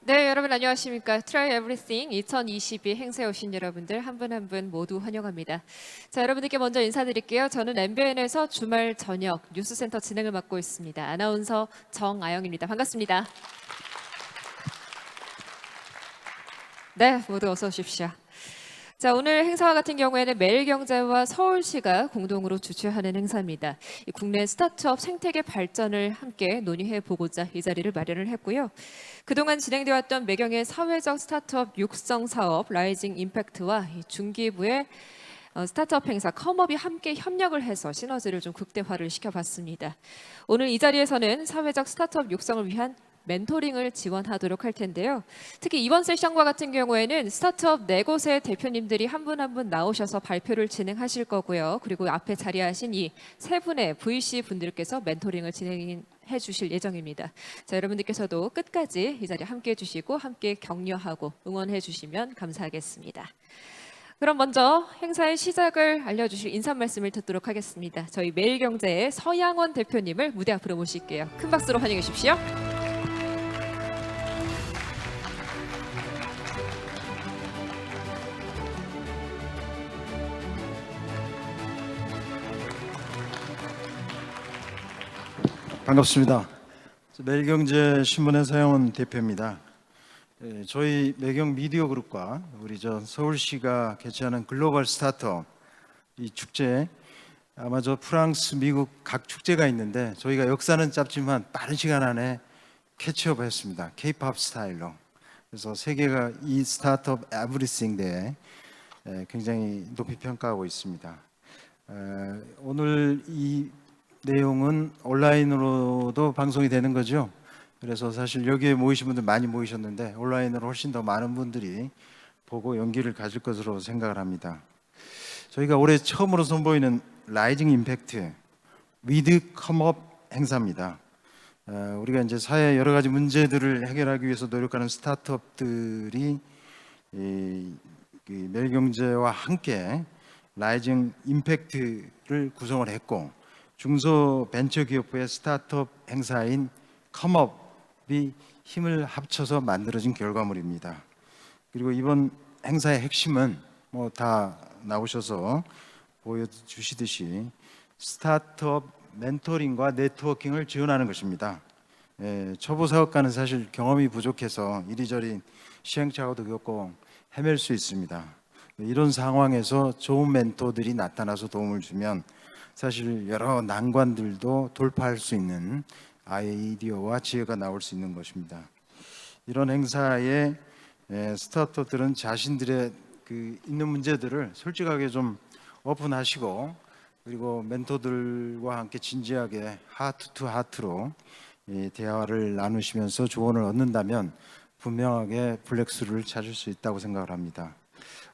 네, 여러분 안녕하십니까? Try Everything 2022 행사에 오신 여러분들 한 분 한 분 모두 환영합니다. 자, 여러분들께 먼저 인사드릴게요. 저는 MBN에서 주말 저녁 뉴스센터 진행을 맡고 있습니다. 아나운서 정아영입니다. 반갑습니다. 네, 모두 어서 오십시오. 자, 오늘 행사와 같은 경우에는 매일경제와 서울시가 공동으로 주최하는 행사입니다. 이 국내 스타트업 생태계 발전을 함께 논의해 보고자 이 자리를 마련을 했고요. 그동안 진행되어 왔던 매경의 사회적 스타트업 육성 사업 라이징 임팩트와 이 중기부의 스타트업 행사 컴업이 함께 협력을 해서 시너지를 좀 극대화를 시켜봤습니다. 오늘 이 자리에서는 사회적 스타트업 육성을 위한 멘토링을 지원하도록 할 텐데요. 특히 이번 세션과 같은 경우에는 스타트업 네 곳의 대표님들이 한 분 한 분 나오셔서 발표를 진행하실 거고요. 그리고 앞에 자리하신 이 세 분의 VC 분들께서 멘토링을 진행해 주실 예정입니다. 자, 여러분들께서도 끝까지 이 자리에 함께 해주시고 함께 격려하고 응원해 주시면 감사하겠습니다. 그럼 먼저 행사의 시작을 알려주실 인사 말씀을 듣도록 하겠습니다. 저희 매일경제의 서양원 대표님을 무대 앞으로 모실게요. 큰 박수로 환영해 주십시오. 반갑습니다. 매일경제신문의 서영원 대표입니다. 저희 매경 미디어 그룹과 우리 서울시가 개최하는 글로벌 스타트업 이 축제, 아마 프랑스, 미국 각 축제가 있는데 저희가 역사는 짧지만 빠른 시간 안에 캐치업을 했습니다. K-팝 스타일로. 그래서 세계가 이 스타트업 에브리싱 대회 굉장히 높이 평가하고 있습니다. 오늘 이 내용은 온라인으로도 방송이 되는 거죠. 그래서 사실 여기에 모이신 분들 많이 모이셨는데 온라인으로 훨씬 더 많은 분들이 보고 용기를 가질 것으로 생각을 합니다. 저희가 올해 처음으로 선보이는 라이징 임팩트 위드 컴업 행사입니다. 우리가 이제 사회 여러 가지 문제들을 해결하기 위해서 노력하는 스타트업들이 매일경제와 함께 라이징 임팩트를 구성을 했고, 중소벤처기업부의 스타트업 행사인 컴업이 힘을 합쳐서 만들어진 결과물입니다. 그리고 이번 행사의 핵심은 다 나오셔서 보여주시듯이 스타트업 멘토링과 네트워킹을 지원하는 것입니다. 초보 사업가는 사실 경험이 부족해서 이리저리 시행착오도 겪고 헤맬 수 있습니다. 이런 상황에서 좋은 멘토들이 나타나서 도움을 주면 사실 여러 난관들도 돌파할 수 있는 아이디어와 지혜가 나올 수 있는 것입니다. 이런 행사에 스타트업들은 자신들의 있는 문제들을 솔직하게 좀 오픈하시고, 그리고 멘토들과 함께 진지하게 하트 투 하트로 대화를 나누시면서 조언을 얻는다면 분명하게 블랙스루를 찾을 수 있다고 생각을 합니다.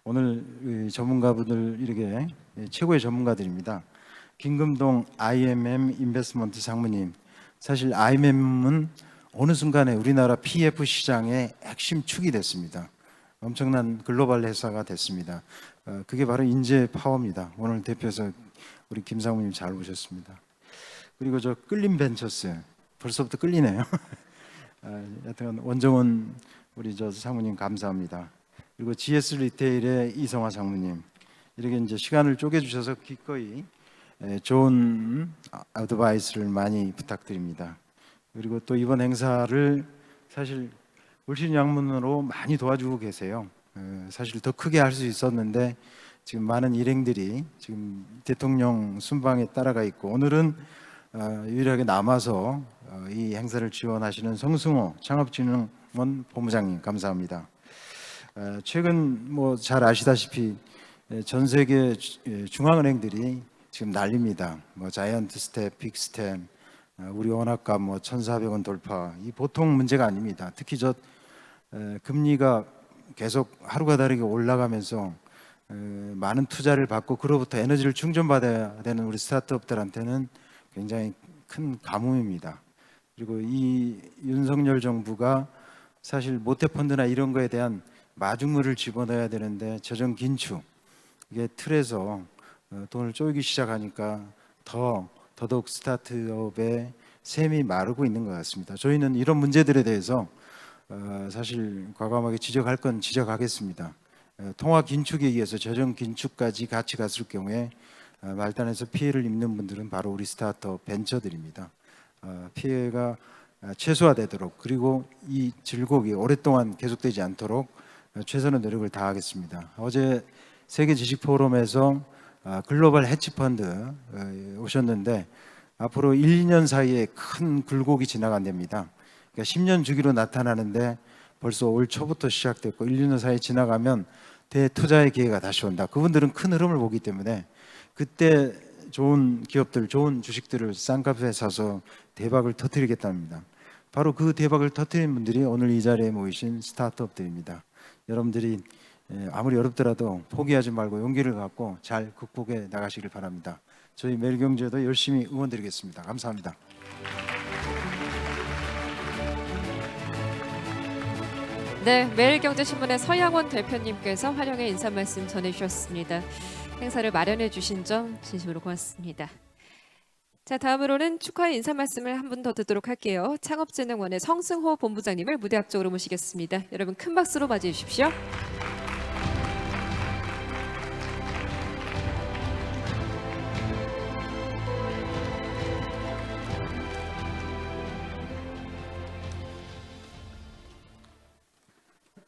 오늘 전문가분들 이렇게 최고의 전문가들입니다. 김금동 IMM 인베스트먼트 상무님, 사실 IMM은 어느 순간에 우리나라 PF 시장의 핵심 축이 됐습니다. 엄청난 글로벌 회사가 됐습니다. 그게 바로 인재 파워입니다. 오늘 대표에서 우리 김 상무님 잘 오셨습니다. 그리고 끌림 벤처스, 벌써부터 끌리네요. 여튼 원정원 우리 상무님 감사합니다. 그리고 GS 리테일의 이성화 상무님, 이렇게 이제 시간을 쪼개주셔서 기꺼이 좋은 어드바이스를 많이 부탁드립니다. 그리고 또 이번 행사를 사실 물신양문으로 많이 도와주고 계세요. 사실 더 크게 할 수 있었는데 지금 많은 일행들이 지금 대통령 순방에 따라가 있고, 오늘은 유일하게 남아서 이 행사를 지원하시는 성승호 창업진흥원 본부장님 감사합니다. 최근 잘 아시다시피 전 세계 중앙은행들이 지금 난립니다. 자이언트 스텝, 빅 스텝, 우리 원화값 1,400원 돌파, 이 보통 문제가 아닙니다. 특히 금리가 계속 하루가 다르게 올라가면서 많은 투자를 받고 그로부터 에너지를 충전받아야 되는 우리 스타트업들한테는 굉장히 큰 가뭄입니다. 그리고 이 윤석열 정부가 사실 모태펀드나 이런 거에 대한 마중물을 집어넣어야 되는데 재정 긴축, 이게 틀에서 돈을 쪼이기 시작하니까 더더욱 스타트업의 샘이 마르고 있는 것 같습니다. 저희는 이런 문제들에 대해서 사실 과감하게 지적할 건 지적하겠습니다. 통화 긴축에 의해서 재정 긴축까지 같이 갔을 경우에 말단에서 피해를 입는 분들은 바로 우리 스타트업 벤처들입니다. 피해가 최소화되도록 그리고 이 질곡이 오랫동안 계속되지 않도록 최선의 노력을 다하겠습니다. 어제 세계 지식 포럼에서 글로벌 헤지펀드 오셨는데 앞으로 1, 2년 사이에 큰 굴곡이 지나간답니다. 그러니까 10년 주기로 나타나는데 벌써 올 초부터 시작됐고 1, 2년 사이에 지나가면 대투자의 기회가 다시 온다. 그분들은 큰 흐름을 보기 때문에 그때 좋은 기업들, 좋은 주식들을 싼 값에 사서 대박을 터뜨리겠답니다. 바로 그 대박을 터뜨린 분들이 오늘 이 자리에 모이신 스타트업들입니다. 여러분들이 아무리 어렵더라도 포기하지 말고 용기를 갖고 잘 극복해 나가시길 바랍니다. 저희 매일경제도 열심히 응원드리겠습니다. 감사합니다. 네, 매일경제신문의 서양원 대표님께서 환영의 인사 말씀 전해주셨습니다. 행사를 마련해 주신 점 진심으로 고맙습니다. 자, 다음으로는 축하의 인사 말씀을 한 분 더 듣도록 할게요. 창업진흥원의 성승호 본부장님을 무대 앞쪽으로 모시겠습니다. 여러분 큰 박수로 맞이해 주십시오.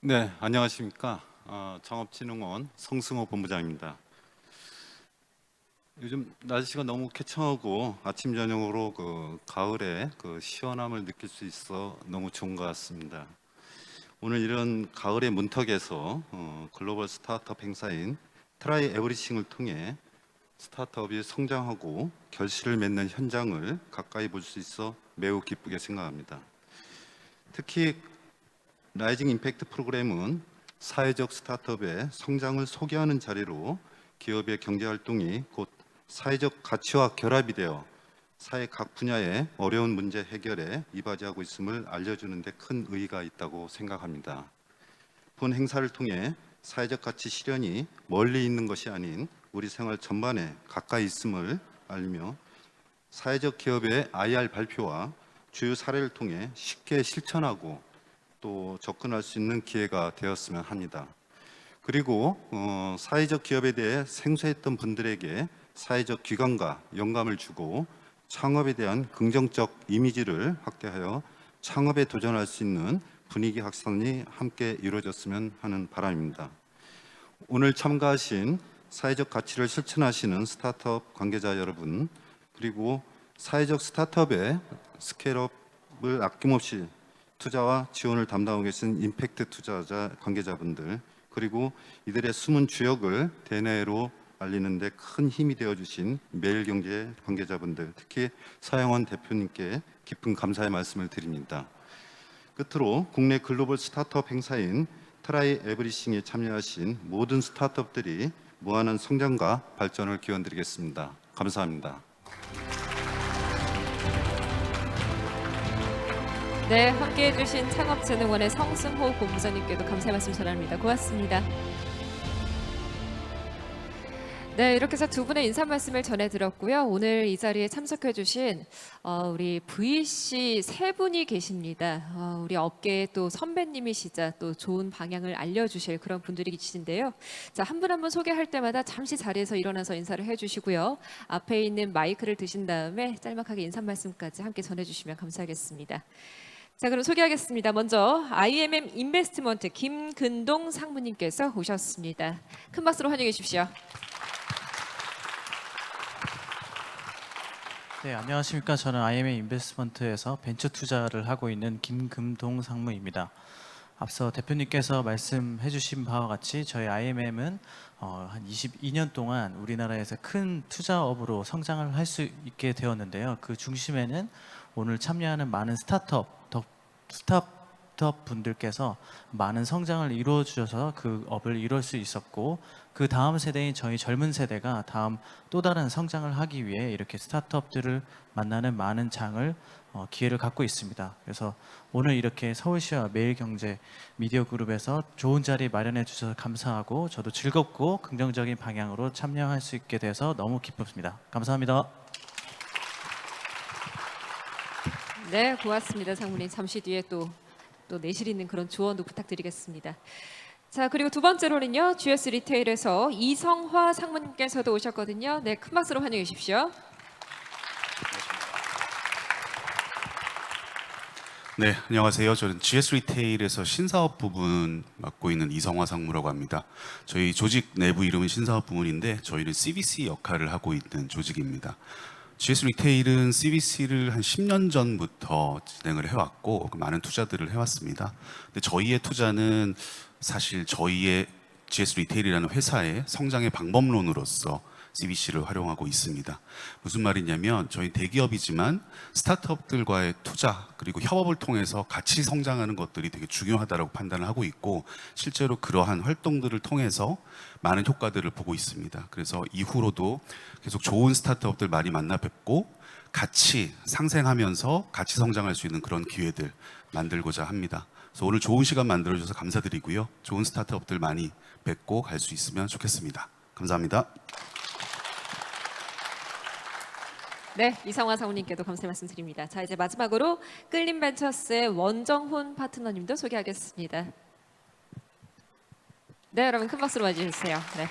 네, 안녕하십니까. 창업진흥원 성승호 본부장입니다. 요즘 날씨가 너무 쾌청하고 아침 저녁으로 가을에 시원함을 느낄 수 있어 너무 좋은 것 같습니다. 오늘 이런 가을의 문턱에서 글로벌 스타트업 행사인 트라이 에브리싱을 통해 스타트업이 성장하고 결실을 맺는 현장을 가까이 볼 수 있어 매우 기쁘게 생각합니다. 특히 라이징 임팩트 프로그램은 사회적 스타트업의 성장을 소개하는 자리로 기업의 경제활동이 곧 사회적 가치와 결합이 되어 사회 각 분야의 어려운 문제 해결에 이바지하고 있음을 알려주는 데 큰 의의가 있다고 생각합니다. 본 행사를 통해 사회적 가치 실현이 멀리 있는 것이 아닌 우리 생활 전반에 가까이 있음을 알리며 사회적 기업의 IR 발표와 주요 사례를 통해 쉽게 실천하고 또 접근할 수 있는 기회가 되었으면 합니다. 그리고 사회적 기업에 대해 생소했던 분들에게 사회적 귀감과 영감을 주고 창업에 대한 긍정적 이미지를 확대하여 창업에 도전할 수 있는 분위기 확산이 함께 이루어졌으면 하는 바람입니다. 오늘 참가하신 사회적 가치를 실천하시는 스타트업 관계자 여러분, 그리고 사회적 스타트업의 스케일업을 아낌없이 투자와 지원을 담당하고 계신 임팩트 투자자 관계자분들, 그리고 이들의 숨은 주역을 대내로 알리는 데 큰 힘이 되어주신 매일경제 관계자분들, 특히 서양원 대표님께 깊은 감사의 말씀을 드립니다. 끝으로 국내 글로벌 스타트업 행사인 트라이 에브리싱에 참여하신 모든 스타트업들이 무한한 성장과 발전을 기원드리겠습니다. 감사합니다. 네, 함께해 주신 창업진흥원의 성승호 본부장님께도 감사의 말씀 전합니다. 고맙습니다. 네, 이렇게 해서 두 분의 인사 말씀을 전해드렸고요. 오늘 이 자리에 참석해 주신 우리 VC 세 분이 계십니다. 우리 업계의 또 선배님이시자 또 좋은 방향을 알려주실 그런 분들이 계신데요. 자, 한 분 한 분 소개할 때마다 잠시 자리에서 일어나서 인사를 해주시고요. 앞에 있는 마이크를 드신 다음에 짤막하게 인사 말씀까지 함께 전해주시면 감사하겠습니다. 자, 그럼 소개하겠습니다. 먼저 IMM 인베스트먼트 김근동 상무님께서 오셨습니다. 큰 박수로 환영해 주십시오. 네, 안녕하십니까. 저는 IMM 인베스트먼트에서 벤처 투자를 하고 있는 김금동 상무입니다. 앞서 대표님께서 말씀해 주신 바와 같이 저희 IMM은 한 22년 동안 우리나라에서 큰 투자업으로 성장을 할 수 있게 되었는데요. 그 중심에는 오늘 참여하는 많은 스타트업 분들께서 많은 성장을 이루어 주셔서 그 업을 이룰 수 있었고, 그 다음 세대인 저희 젊은 세대가 다음 또 다른 성장을 하기 위해 이렇게 스타트업들을 만나는 많은 기회를 갖고 있습니다. 그래서 오늘 이렇게 서울시와 매일경제 미디어그룹에서 좋은 자리 마련해 주셔서 감사하고, 저도 즐겁고 긍정적인 방향으로 참여할 수 있게 돼서 너무 기쁩니다. 감사합니다. 네, 고맙습니다. 상무님 잠시 뒤에 또 또 내실 있는 그런 조언도 부탁드리겠습니다. 자, 그리고 두 번째로는요, GS 리테일에서 이성화 상무님께서도 오셨거든요. 네, 큰 박수로 환영해 주십시오. 네, 안녕하세요. 저는 GS 리테일에서 신사업 부분 맡고 있는 이성화 상무라고 합니다. 저희 조직 내부 이름은 신사업 부문인데 저희는 CBC 역할을 하고 있는 조직입니다. GS 리테일은 CBC를 한 10년 전부터 진행을 해왔고 많은 투자들을 해왔습니다. 근데 저희의 투자는 사실 저희의 GS 리테일이라는 회사의 성장의 방법론으로서 CBC를 활용하고 있습니다. 무슨 말이냐면 저희 대기업이지만 스타트업들과의 투자 그리고 협업을 통해서 같이 성장하는 것들이 되게 중요하다고 판단을 하고 있고 실제로 그러한 활동들을 통해서 많은 효과들을 보고 있습니다. 그래서 이후로도 계속 좋은 스타트업들 많이 만나 뵙고 같이 상생하면서 같이 성장할 수 있는 그런 기회들 만들고자 합니다. 그래서 오늘 좋은 시간 만들어주셔서 감사드리고요. 좋은 스타트업들 많이 뵙고 갈 수 있으면 좋겠습니다. 감사합니다. 네, 이성화 상무님께도 감사의 말씀 드립니다. 자, 이제 마지막으로 끌림벤처스의 원정훈 파트너님도 소개하겠습니다. 네, 여러분 큰 박수로 맞이해 주세요. 네.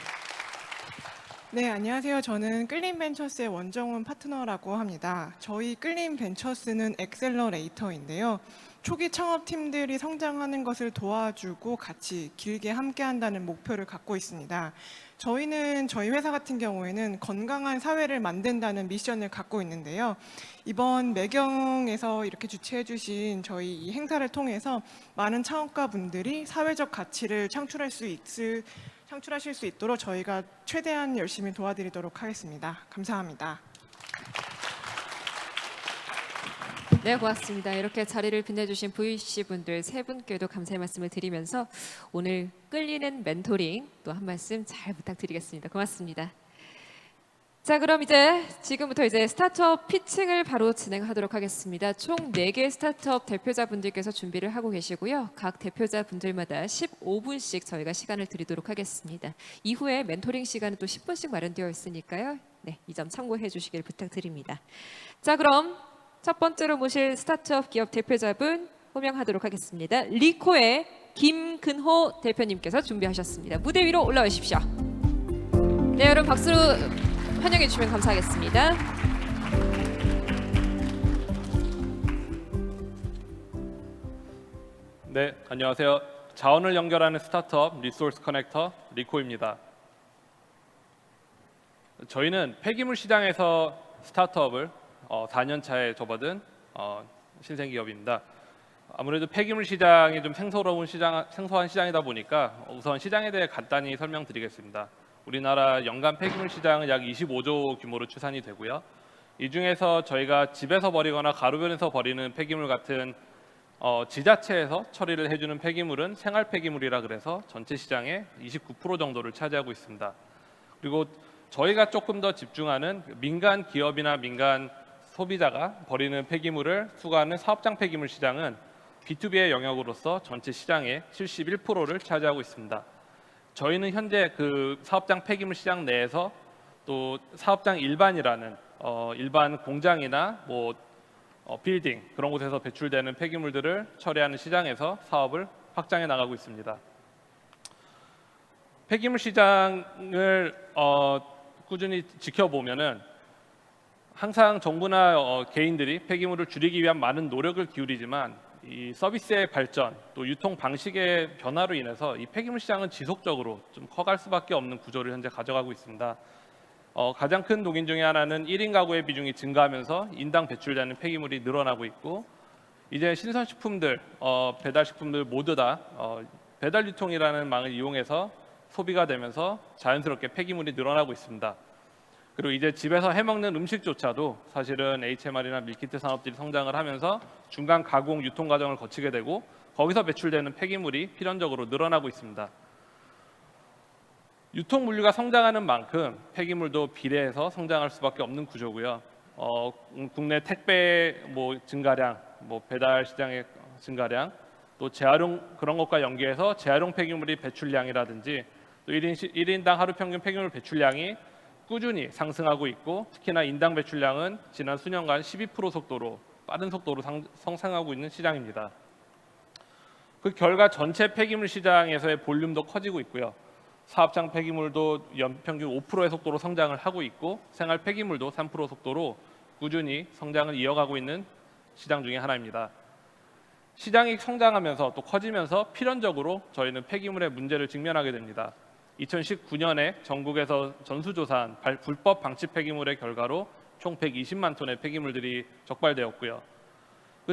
네, 안녕하세요. 저는 끌림벤처스의 원정훈 파트너라고 합니다. 저희 끌림벤처스는 엑셀러레이터인데요. 초기 창업팀들이 성장하는 것을 도와주고 같이 길게 함께한다는 목표를 갖고 있습니다. 저희는 저희 회사 같은 경우에는 건강한 사회를 만든다는 미션을 갖고 있는데요. 이번 매경에서 이렇게 주최해 주신 저희 이 행사를 통해서 많은 창업가분들이 사회적 가치를 창출하실 수 있도록 저희가 최대한 열심히 도와드리도록 하겠습니다. 감사합니다. 네, 고맙습니다. 이렇게 자리를 빛내주신 VC 분들 세 분께도 감사의 말씀을 드리면서 오늘 끌리는 멘토링 또 한 말씀 잘 부탁드리겠습니다. 고맙습니다. 자, 그럼 지금부터 스타트업 피칭을 바로 진행하도록 하겠습니다. 총 4개 스타트업 대표자분들께서 준비를 하고 계시고요. 각 대표자분들마다 15분씩 저희가 시간을 드리도록 하겠습니다. 이후에 멘토링 시간은 또 10분씩 마련되어 있으니까요. 네, 이 점 참고해 주시길 부탁드립니다. 자, 그럼 첫 번째로 모실 스타트업 기업 대표자분 호명하도록 하겠습니다. 리코의 김근호 대표님께서 준비하셨습니다. 무대 위로 올라와 주십시오. 네, 여러분 박수로 환영해 주시면 감사하겠습니다. 네, 안녕하세요. 자원을 연결하는 스타트업 리소스 커넥터 리코입니다. 저희는 폐기물 시장에서 스타트업을 4년 차에 접어든 신생 기업입니다. 아무래도 폐기물 시장이 좀 생소한 시장이다 보니까 우선 시장에 대해 간단히 설명드리겠습니다. 우리나라 연간 폐기물 시장은 약 25조 규모로 추산이 되고요. 이 중에서 저희가 집에서 버리거나 가로변에서 버리는 폐기물 같은 지자체에서 처리를 해주는 폐기물은 생활 폐기물이라 그래서 전체 시장의 29% 정도를 차지하고 있습니다. 그리고 저희가 조금 더 집중하는 민간 기업이나 민간 소비자가 버리는 폐기물을 수거하는 사업장 폐기물 시장은 B2B의 영역으로서 전체 시장의 71%를 차지하고 있습니다. 저희는 현재 그 사업장 폐기물 시장 내에서 또 사업장 일반이라는 일반 공장이나 빌딩 그런 곳에서 배출되는 폐기물들을 처리하는 시장에서 사업을 확장해 나가고 있습니다. 폐기물 시장을 꾸준히 지켜보면은 항상 정부나 개인들이 폐기물을 줄이기 위한 많은 노력을 기울이지만 이 서비스의 발전 또 유통 방식의 변화로 인해서 이 폐기물 시장은 지속적으로 좀 커갈 수밖에 없는 구조를 현재 가져가고 있습니다. 가장 큰 녹인 중에 하나는 1인 가구의 비중이 증가하면서 인당 배출되는 폐기물이 늘어나고 있고 이제 신선식품들, 배달식품들 모두 다 배달 유통이라는 망을 이용해서 소비가 되면서 자연스럽게 폐기물이 늘어나고 있습니다. 그리고 이제 집에서 해먹는 음식조차도 사실은 HMR이나 밀키트 산업들이 성장을 하면서 중간 가공, 유통 과정을 거치게 되고 거기서 배출되는 폐기물이 필연적으로 늘어나고 있습니다. 유통 물류가 성장하는 만큼 폐기물도 비례해서 성장할 수밖에 없는 구조고요. 국내 택배 증가량, 배달 시장의 증가량, 또 재활용 그런 것과 연계해서 재활용 폐기물이 배출량이라든지 또 1인당 하루 평균 폐기물 배출량이 꾸준히 상승하고 있고 특히나 인당 배출량은 지난 수년간 12% 속도로 빠른 속도로 상승하고 있는 시장입니다. 그 결과 전체 폐기물 시장에서의 볼륨도 커지고 있고요. 사업장 폐기물도 연평균 5%의 속도로 성장을 하고 있고 생활 폐기물도 3% 속도로 꾸준히 성장을 이어가고 있는 시장 중에 하나입니다. 시장이 성장하면서 또 커지면서 필연적으로 저희는 폐기물의 문제를 직면하게 됩니다. 2019년에 전국에서 전수조사한 불법 방치 폐기물의 결과로 총 120만 톤의 폐기물들이 적발되었고요.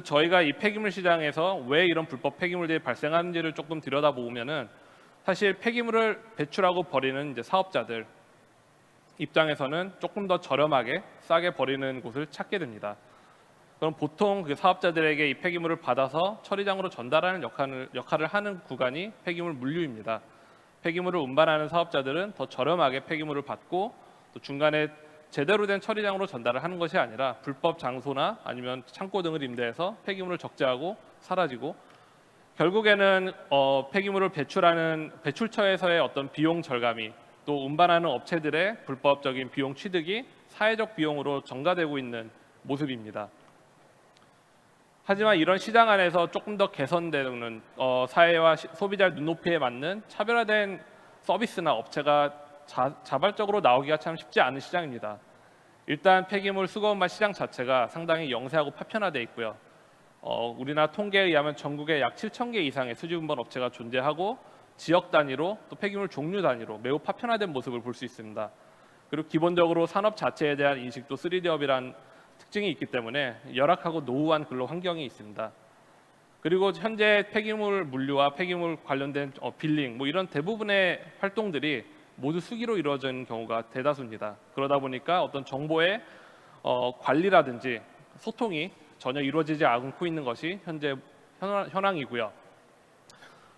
저희가 이 폐기물 시장에서 왜 이런 불법 폐기물들이 발생하는지를 조금 들여다보면은 사실 폐기물을 배출하고 버리는 이제 사업자들 입장에서는 조금 더 저렴하게 싸게 버리는 곳을 찾게 됩니다. 그럼 보통 그 사업자들에게 이 폐기물을 받아서 처리장으로 전달하는 역할을 하는 구간이 폐기물 물류입니다. 폐기물을 운반하는 사업자들은 더 저렴하게 폐기물을 받고 또 중간에 제대로 된 처리장으로 전달을 하는 것이 아니라 불법 장소나 아니면 창고 등을 임대해서 폐기물을 적재하고 사라지고 결국에는 폐기물을 배출하는 배출처에서의 어떤 비용 절감이 또 운반하는 업체들의 불법적인 비용 취득이 사회적 비용으로 전가되고 있는 모습입니다. 하지만 이런 시장 안에서 조금 더 개선되는 사회와 소비자 눈높이에 맞는 차별화된 서비스나 업체가 자발적으로 나오기가 참 쉽지 않은 시장입니다. 일단 폐기물 수거 운반 시장 자체가 상당히 영세하고 파편화되어 있고요. 우리나라 통계에 의하면 전국에 약 7,000개 이상의 수지 운반 업체가 존재하고 지역 단위로 또 폐기물 종류 단위로 매우 파편화된 모습을 볼 수 있습니다. 그리고 기본적으로 산업 자체에 대한 인식도 3D업이란 특징이 있기 때문에 열악하고 노후한 근로 환경이 있습니다. 그리고 현재 폐기물 물류와 폐기물 관련된 빌링 이런 대부분의 활동들이 모두 수기로 이루어지는 경우가 대다수입니다. 그러다 보니까 어떤 정보의 관리라든지 소통이 전혀 이루어지지 않고 있는 것이 현재 현황이고요.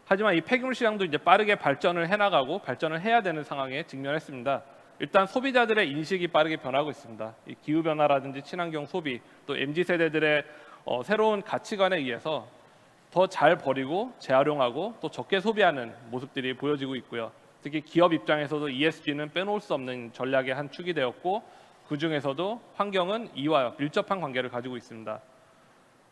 하지만 이 폐기물 시장도 이제 빠르게 발전을 해나가고 발전을 해야 되는 상황에 직면했습니다. 일단 소비자들의 인식이 빠르게 변하고 있습니다. 이 기후 변화라든지 친환경 소비 또 MZ 세대들의 새로운 가치관에 의해서 더 잘 버리고 재활용하고 또 적게 소비하는 모습들이 보여지고 있고요. 특히 기업 입장에서도 ESG는 빼놓을 수 없는 전략의 한 축이 되었고 그 중에서도 환경은 이와 밀접한 관계를 가지고 있습니다.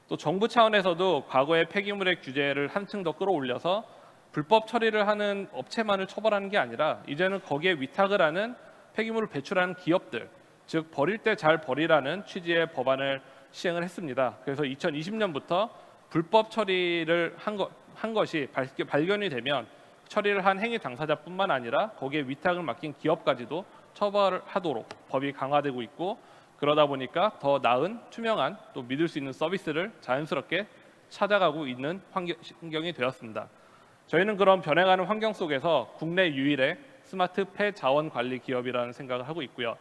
또 정부 차원에서도 과거의 폐기물의 규제를 한층 더 끌어올려서 불법 처리를 하는 업체만을 처벌하는 게 아니라 이제는 거기에 위탁을 하는 폐기물을 배출하는 기업들, 즉 버릴 때 잘 버리라는 취지의 법안을 시행을 했습니다. 그래서 2020년부터 불법 처리를 한 것이 발견이 되면 처리를 한 행위 당사자뿐만 아니라 거기에 위탁을 맡긴 기업까지도 처벌하도록 법이 강화되고 있고 그러다 보니까 더 나은 투명한 또 믿을 수 있는 서비스를 자연스럽게 찾아가고 있는 환경이 되었습니다. 저희는 그런 변해가는 환경 속에서 국내 유일의 스마트 폐자원 관리 기업이라는 생각을 하고 있고요.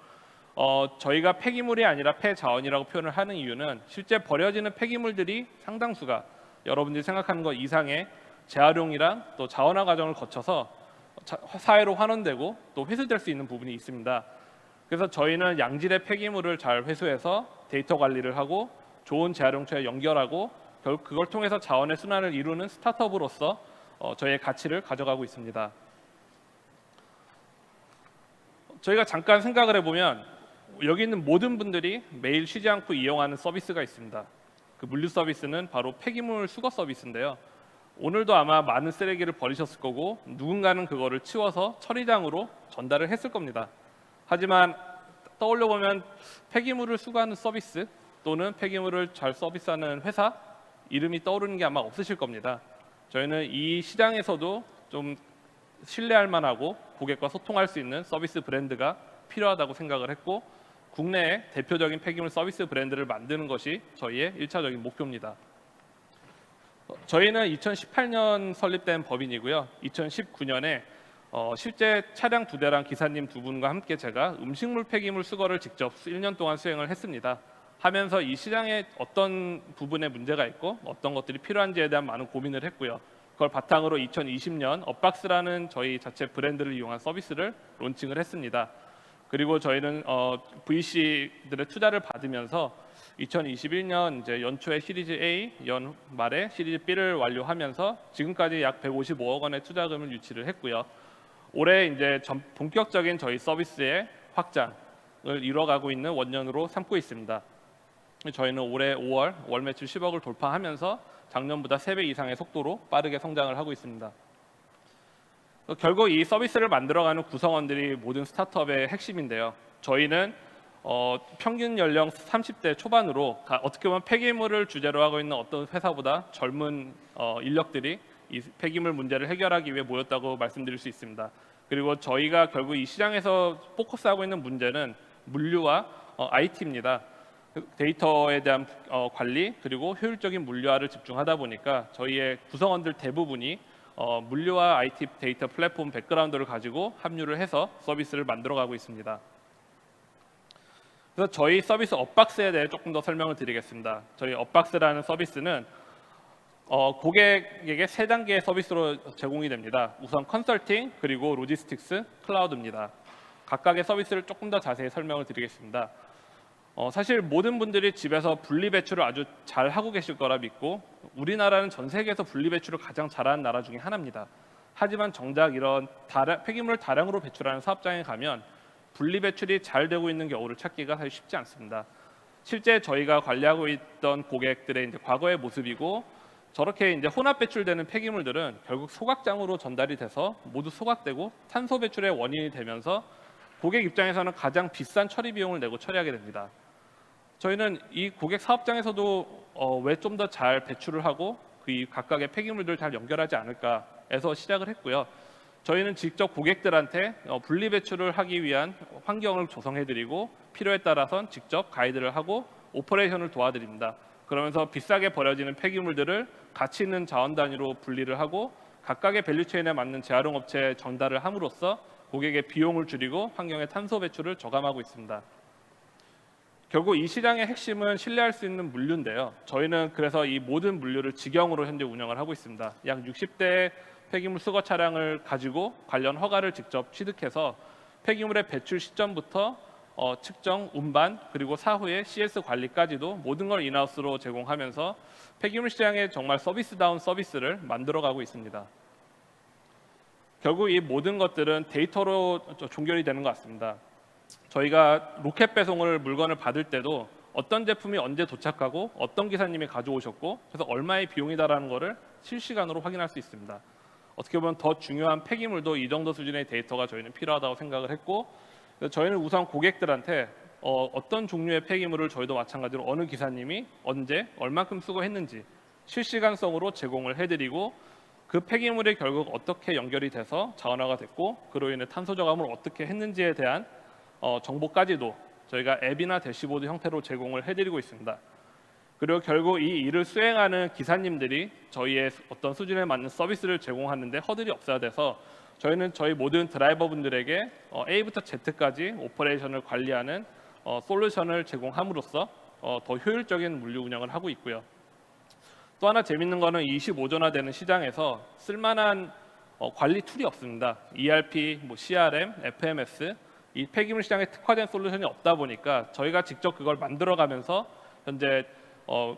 저희가 폐기물이 아니라 폐자원이라고 표현을 하는 이유는 실제 버려지는 폐기물들이 상당수가 여러분들이 생각하는 것 이상의 재활용이랑 또 자원화 과정을 거쳐서 사회로 환원되고 또 회수될 수 있는 부분이 있습니다. 그래서 저희는 양질의 폐기물을 잘 회수해서 데이터 관리를 하고 좋은 재활용처에 연결하고 결국 그걸 통해서 자원의 순환을 이루는 스타트업으로서 저희의 가치를 가져가고 있습니다. 저희가 잠깐 생각을 해보면 여기 있는 모든 분들이 매일 쉬지 않고 이용하는 서비스가 있습니다. 그 물류 서비스는 바로 폐기물 수거 서비스인데요. 오늘도 아마 많은 쓰레기를 버리셨을 거고 누군가는 그거를 치워서 처리장으로 전달을 했을 겁니다. 하지만 떠올려 보면 폐기물을 수거하는 서비스 또는 폐기물을 잘 서비스하는 회사 이름이 떠오르는 게 아마 없으실 겁니다. 저희는 이 시장에서도 좀 신뢰할 만하고 고객과 소통할 수 있는 서비스 브랜드가 필요하다고 생각을 했고 국내의 대표적인 폐기물 서비스 브랜드를 만드는 것이 저희의 1차적인 목표입니다. 저희는 2018년 설립된 법인이고요. 2019년에 실제 차량 2대랑 기사님 2분과 함께 제가 음식물 폐기물 수거를 직접 1년 동안 수행을 했습니다. 하면서 이 시장에 어떤 부분에 문제가 있고 어떤 것들이 필요한지에 대한 많은 고민을 했고요. 그걸 바탕으로 2020년 업박스라는 저희 자체 브랜드를 이용한 서비스를 론칭을 했습니다. 그리고 저희는 VC들의 투자를 받으면서 2021년 이제 연초에 시리즈 A, 연말에 시리즈 B를 완료하면서 지금까지 약 155억 원의 투자금을 유치를 했고요. 올해 이제 본격적인 저희 서비스의 확장을 이뤄가고 있는 원년으로 삼고 있습니다. 저희는 올해 5월 월 매출 10억을 돌파하면서 작년보다 3배 이상의 속도로 빠르게 성장을 하고 있습니다. 결국 이 서비스를 만들어가는 구성원들이 모든 스타트업의 핵심인데요. 저희는 평균 연령 30대 초반으로 어떻게 보면 폐기물을 주제로 하고 있는 어떤 회사보다 젊은 인력들이 이 폐기물 문제를 해결하기 위해 모였다고 말씀드릴 수 있습니다. 그리고 저희가 결국 이 시장에서 포커스하고 있는 문제는 물류와 IT입니다. 데이터에 대한 관리 그리고 효율적인 물류화를 집중하다 보니까 저희의 구성원들 대부분이 물류와 IT 데이터 플랫폼 백그라운드를 가지고 합류를 해서 서비스를 만들어가고 있습니다. 그래서 저희 서비스 업박스에 대해 조금 더 설명을 드리겠습니다. 저희 업박스라는 서비스는 고객에게 3단계의 서비스로 제공이 됩니다. 우선 컨설팅, 그리고 로지스틱스, 클라우드입니다. 각각의 서비스를 조금 더 자세히 설명을 드리겠습니다. 사실 모든 분들이 집에서 분리배출을 아주 잘 하고 계실 거라 믿고 우리나라는 전 세계에서 분리배출을 가장 잘하는 나라 중에 하나입니다. 하지만 정작 이런 폐기물을 다량으로 배출하는 사업장에 가면 분리배출이 잘 되고 있는 경우를 찾기가 사실 쉽지 않습니다. 실제 저희가 관리하고 있던 고객들의 이제 과거의 모습이고 저렇게 이제 혼합 배출되는 폐기물들은 결국 소각장으로 전달이 돼서 모두 소각되고 탄소 배출의 원인이 되면서 고객 입장에서는 가장 비싼 처리 비용을 내고 처리하게 됩니다. 저희는 이 고객 사업장에서도 왜 좀 더 잘 배출을 하고 그 각각의 폐기물들을 잘 연결하지 않을까 해서 시작을 했고요. 저희는 직접 고객들한테 분리 배출을 하기 위한 환경을 조성해드리고 필요에 따라선 직접 가이드를 하고 오퍼레이션을 도와드립니다. 그러면서 비싸게 버려지는 폐기물들을 가치 있는 자원 단위로 분리를 하고 각각의 밸류체인에 맞는 재활용 업체에 전달을 함으로써 고객의 비용을 줄이고 환경의 탄소 배출을 저감하고 있습니다. 결국 이 시장의 핵심은 신뢰할 수 있는 물류인데요. 저희는 그래서 이 모든 물류를 직영으로 현재 운영을 하고 있습니다. 약 60대의 폐기물 수거 차량을 가지고 관련 허가를 직접 취득해서 폐기물의 배출 시점부터 측정, 운반, 그리고 사후의 CS 관리까지도 모든 걸 인하우스로 제공하면서 폐기물 시장에 정말 서비스다운 서비스를 만들어가고 있습니다. 결국 이 모든 것들은 데이터로 종결이 되는 것 같습니다. 저희가 로켓 배송을 물건을 받을 때도 어떤 제품이 언제 도착하고 어떤 기사님이 가져오셨고 그래서 얼마의 비용이다라는 것을 실시간으로 확인할 수 있습니다. 어떻게 보면 더 중요한 폐기물도 이 정도 수준의 데이터가 저희는 필요하다고 생각을 했고 저희는 우선 고객들한테 어떤 종류의 폐기물을 저희도 마찬가지로 어느 기사님이 언제 얼만큼 수거했는지 실시간성으로 제공을 해드리고 그 폐기물이 결국 어떻게 연결이 돼서 자원화가 됐고 그로 인해 탄소 저감을 어떻게 했는지에 대한 정보까지도 저희가 앱이나 대시보드 형태로 제공을 해드리고 있습니다. 그리고 결국 이 일을 수행하는 기사님들이 저희의 어떤 수준에 맞는 서비스를 제공하는데 허들이 없어야 돼서 저희는 저희 모든 드라이버분들에게 A부터 Z까지 오퍼레이션을 관리하는 솔루션을 제공함으로써 더 효율적인 물류 운영을 하고 있고요. 또 하나 재밌는 거는 25전화되는 시장에서 쓸만한 관리 툴이 없습니다. ERP, CRM, FMS 이 폐기물 시장에 특화된 솔루션이 없다 보니까 저희가 직접 그걸 만들어가면서 현재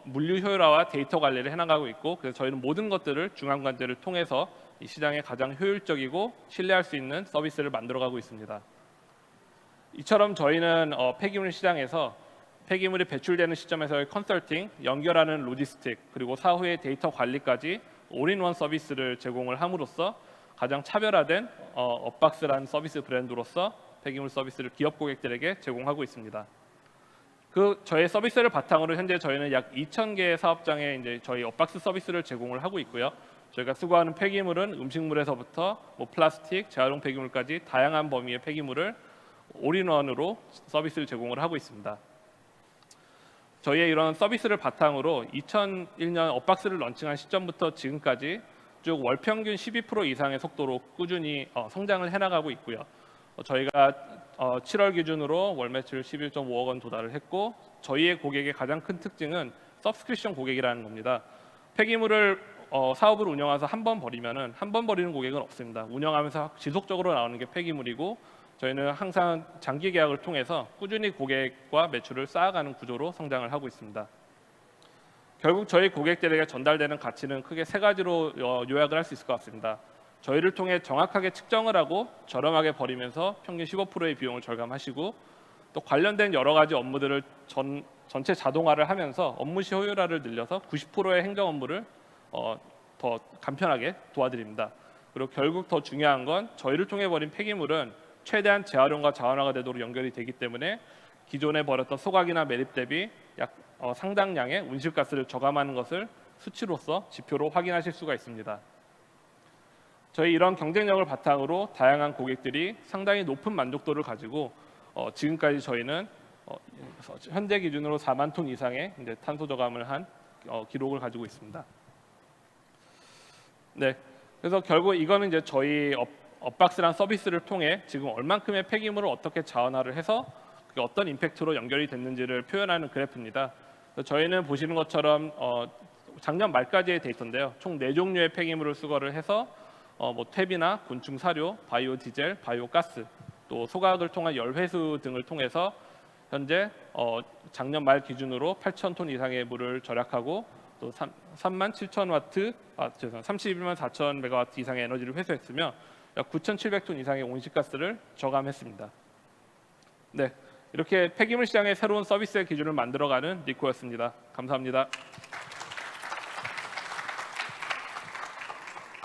물류 효율화와 데이터 관리를 해나가고 있고 그래서 저희는 모든 것들을 중앙관제를 통해서 이 시장에 가장 효율적이고 신뢰할 수 있는 서비스를 만들어가고 있습니다. 이처럼 저희는 폐기물 시장에서 폐기물이 배출되는 시점에서의 컨설팅, 연결하는 로지스틱, 그리고 사후의 데이터 관리까지 올인원 서비스를 제공을 함으로써 가장 차별화된 업박스라는 서비스 브랜드로서 폐기물 서비스를 기업 고객들에게 제공하고 있습니다. 저희 서비스를 바탕으로 현재 저희는 약 2,000개의 사업장에 이제 저희 업박스 서비스를 제공을 하고 있고요. 저희가 수거하는 폐기물은 음식물에서부터 플라스틱, 재활용 폐기물까지 다양한 범위의 폐기물을 올인원으로 서비스를 제공을 하고 있습니다. 저희의 이런 서비스를 바탕으로 2001년 업박스를 런칭한 시점부터 지금까지 쭉 월 평균 12% 이상의 속도로 꾸준히 성장을 해나가고 있고요. 저희가 7월 기준으로 월 매출 11.5억 원 도달을 했고 저희의 고객의 가장 큰 특징은 서브스크립션 고객이라는 겁니다. 폐기물을 사업을 운영해서 한 번 버리면은 한 번 버리는 고객은 없습니다. 운영하면서 지속적으로 나오는 게 폐기물이고 저희는 항상 장기 계약을 통해서 꾸준히 고객과 매출을 쌓아가는 구조로 성장을 하고 있습니다. 결국 저희 고객들에게 전달되는 가치는 크게 3가지로 요약을 할 수 있을 것 같습니다. 저희를 통해 정확하게 측정을 하고 저렴하게 버리면서 평균 15%의 비용을 절감하시고 또 관련된 여러 가지 업무들을 전체 자동화를 하면서 업무 시 효율화를 늘려서 90%의 행정 업무를 더 간편하게 도와드립니다. 그리고 결국 더 중요한 건 저희를 통해 버린 폐기물은 최대한 재활용과 자원화가 되도록 연결이 되기 때문에 기존에 버렸던 소각이나 매립 대비 상당량의 온실가스를 저감하는 것을 수치로서 지표로 확인하실 수가 있습니다. 저희 이런 경쟁력을 바탕으로 다양한 고객들이 상당히 높은 만족도를 가지고 지금까지 저희는 현재 기준으로 4만 톤 이상의 이제 탄소 저감을 한 기록을 가지고 있습니다. 네, 그래서 결국 이거는 이제 저희 업박스란 서비스를 통해 지금 얼만큼의 폐기물을 어떻게 자원화를 해서 그게 어떤 임팩트로 연결이 됐는지를 표현하는 그래프입니다. 그래서 저희는 보시는 것처럼 작년 말까지의 데이터인데요. 총 4종류의 폐기물을 수거를 해서 뭐 퇴비나 곤충 사료, 바이오 디젤, 바이오 가스, 또 소각을 통한 열회수 등을 통해서 현재 작년 말 기준으로 8,000톤 이상의 물을 절약하고 또 31만 4천 메가와트 이상의 에너지를 회수했으며 약 9,700톤 이상의 온실가스를 저감했습니다. 네, 이렇게 폐기물 시장의 새로운 서비스의 기준을 만들어가는 리코였습니다. 감사합니다.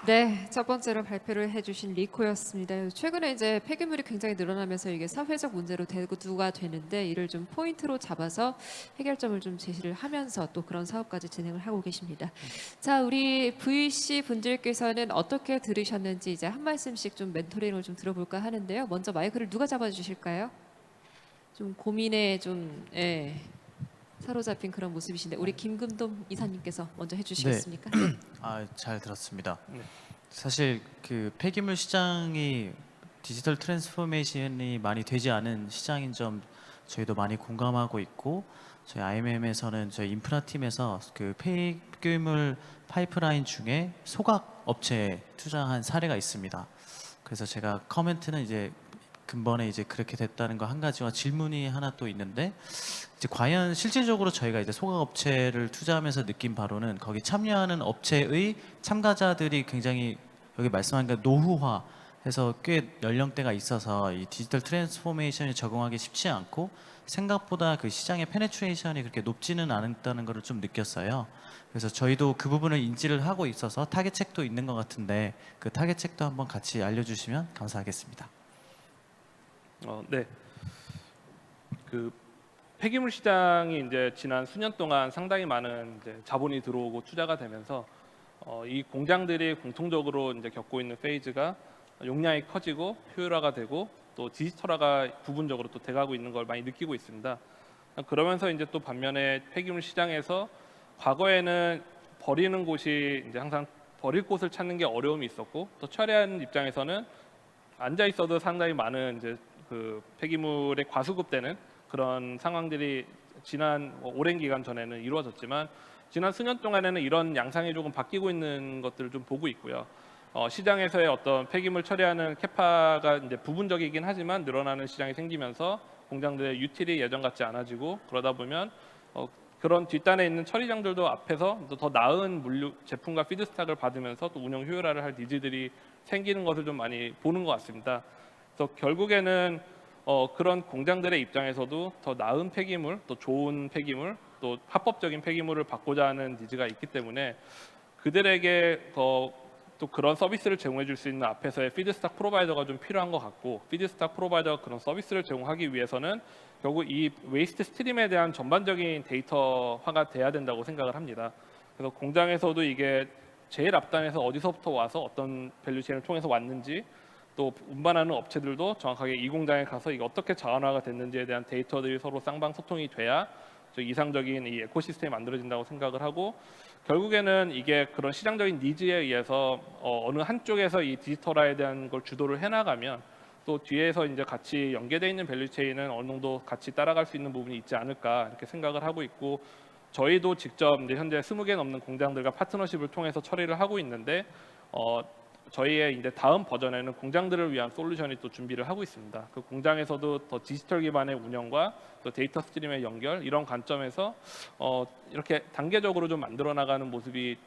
네, 첫 번째로 발표를 해주신 리코였습니다. 최근에 이제 폐기물이 굉장히 늘어나면서 이게 사회적 문제로 대두가 되는데 이를 좀 포인트로 잡아서 해결점을 좀 제시를 하면서 또 그런 사업까지 진행을 하고 계십니다. 자, 우리 VC 분들께서는 어떻게 들으셨는지 이제 한 말씀씩 좀 멘토링을 좀 들어볼까 하는데요. 먼저 마이크를 누가 잡아주실까요? 좀 고민에 좀 사로잡힌 그런 모습이신데 우리 김금동 이사님께서 먼저 해주시겠습니까? 네. 잘 들었습니다. 네. 사실 그 폐기물 시장이 디지털 트랜스포메이션이 많이 되지 않은 시장인 점 저희도 많이 공감하고 있고 저희 IMM에서는 저희 인프라 팀에서 그 폐기물 파이프라인 중에 소각 업체에 투자한 사례가 있습니다. 그래서 제가 커멘트는 이제 근본에 이제 그렇게 됐다는 거 한 가지와 질문이 하나 또 있는데 이제 과연 실질적으로 저희가 이제 소각 업체를 투자하면서 느낀 바로는 거기 참여하는 업체의 참가자들이 굉장히 여기 말씀한 그 노후화해서 꽤 연령대가 있어서 이 디지털 트랜스포메이션에 적응하기 쉽지 않고 생각보다 그 시장의 페네트레이션이 그렇게 높지는 않다는 것을 좀 느꼈어요. 그래서 저희도 그 부분을 인지를 하고 있어서 타겟책도 있는 것 같은데 그 타겟책도 한번 같이 알려주시면 감사하겠습니다. 네. 그 폐기물 시장이 이제 지난 수년 동안 상당히 많은 이제 자본이 들어오고 투자가 되면서 이 공장들이 공통적으로 이제 겪고 있는 페이즈가 용량이 커지고 효율화가 되고 또 디지털화가 부분적으로 또 돼가고 있는 걸 많이 느끼고 있습니다. 그러면서 이제 또 반면에 폐기물 시장에서 과거에는 버리는 곳이 이제 항상 버릴 곳을 찾는 게 어려움이 있었고 또 처리하는 입장에서는 앉아 있어도 상당히 많은 이제 그 폐기물에 과수급되는 그런 상황들이 지난 오랜 기간 전에는 이루어졌지만 지난 수년 동안에는 이런 양상이 조금 바뀌고 있는 것들을 좀 보고 있고요. 시장에서의 어떤 폐기물 처리하는 캐파가 이제 부분적이긴 하지만 늘어나는 시장이 생기면서 공장들의 유틸이 예전 같지 않아지고 그러다 보면 그런 뒷단에 있는 처리장들도 앞에서 더 나은 물류 제품과 피드스탁을 받으면서 또 운영 효율화를 할 니즈들이 생기는 것을 좀 많이 보는 것 같습니다. 그래서 결국에는 그런 공장들의 입장에서도 더 나은 폐기물, 또 좋은 폐기물, 또 합법적인 폐기물을 받고자 하는 니즈가 있기 때문에 그들에게 또 그런 서비스를 제공해 줄 수 있는 앞에서의 피드스탁 프로바이더가 좀 필요한 것 같고 피드스탁 프로바이더가 그런 서비스를 제공하기 위해서는 결국 이 웨이스트 스트림에 대한 전반적인 데이터화가 돼야 된다고 생각을 합니다. 그래서 공장에서도 이게 제일 앞단에서 어디서부터 와서 어떤 밸류체인을 통해서 왔는지 또 운반하는 업체들도 정확하게 이 공장에 가서 이게 어떻게 자원화가 됐는지에 대한 데이터들이 서로 쌍방 소통이 돼야 이상적인 이 에코시스템이 만들어진다고 생각을 하고 결국에는 이게 그런 시장적인 니즈에 의해서 어느 한쪽에서 이 디지털화에 대한 걸 주도를 해나가면 또 뒤에서 이제 같이 연계되어 있는 밸류체인은 어느 정도 같이 따라갈 수 있는 부분이 있지 않을까 이렇게 생각을 하고 있고 저희도 직접 이제 현재 20개 넘는 공장들과 파트너십을 통해서 처리를 하고 있는데 저희의 이제 다음 버전에는 공장들을 위한 솔루션이 또 준비를 하고 있습니다. 그 공장에서도 더 디지털 기반의 운영과 또 데이터 스트림의 연결 이런 관점에서 이렇게 단계적으로 좀 만들어 나가는 모습이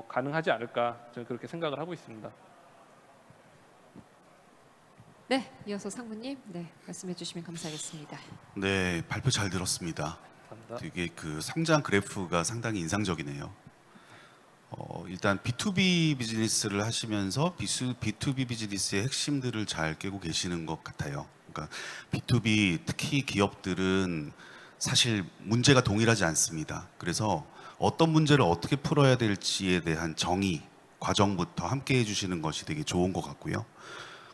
가능하지 않을까 저는 그렇게 생각을 하고 있습니다. 네, 이어서 상무님, 말씀해 주시면 감사하겠습니다. 네, 발표 잘 들었습니다. 감사합니다. 되게 그 성장 그래프가 상당히 인상적이네요. 일단 B2B 비즈니스를 하시면서 B2B 비즈니스의 핵심들을 잘 깨고 계시는 것 같아요. 그러니까 B2B 특히 기업들은 사실 문제가 동일하지 않습니다. 그래서 어떤 문제를 어떻게 풀어야 될지에 대한 정의, 과정부터 함께 해주시는 것이 되게 좋은 것 같고요.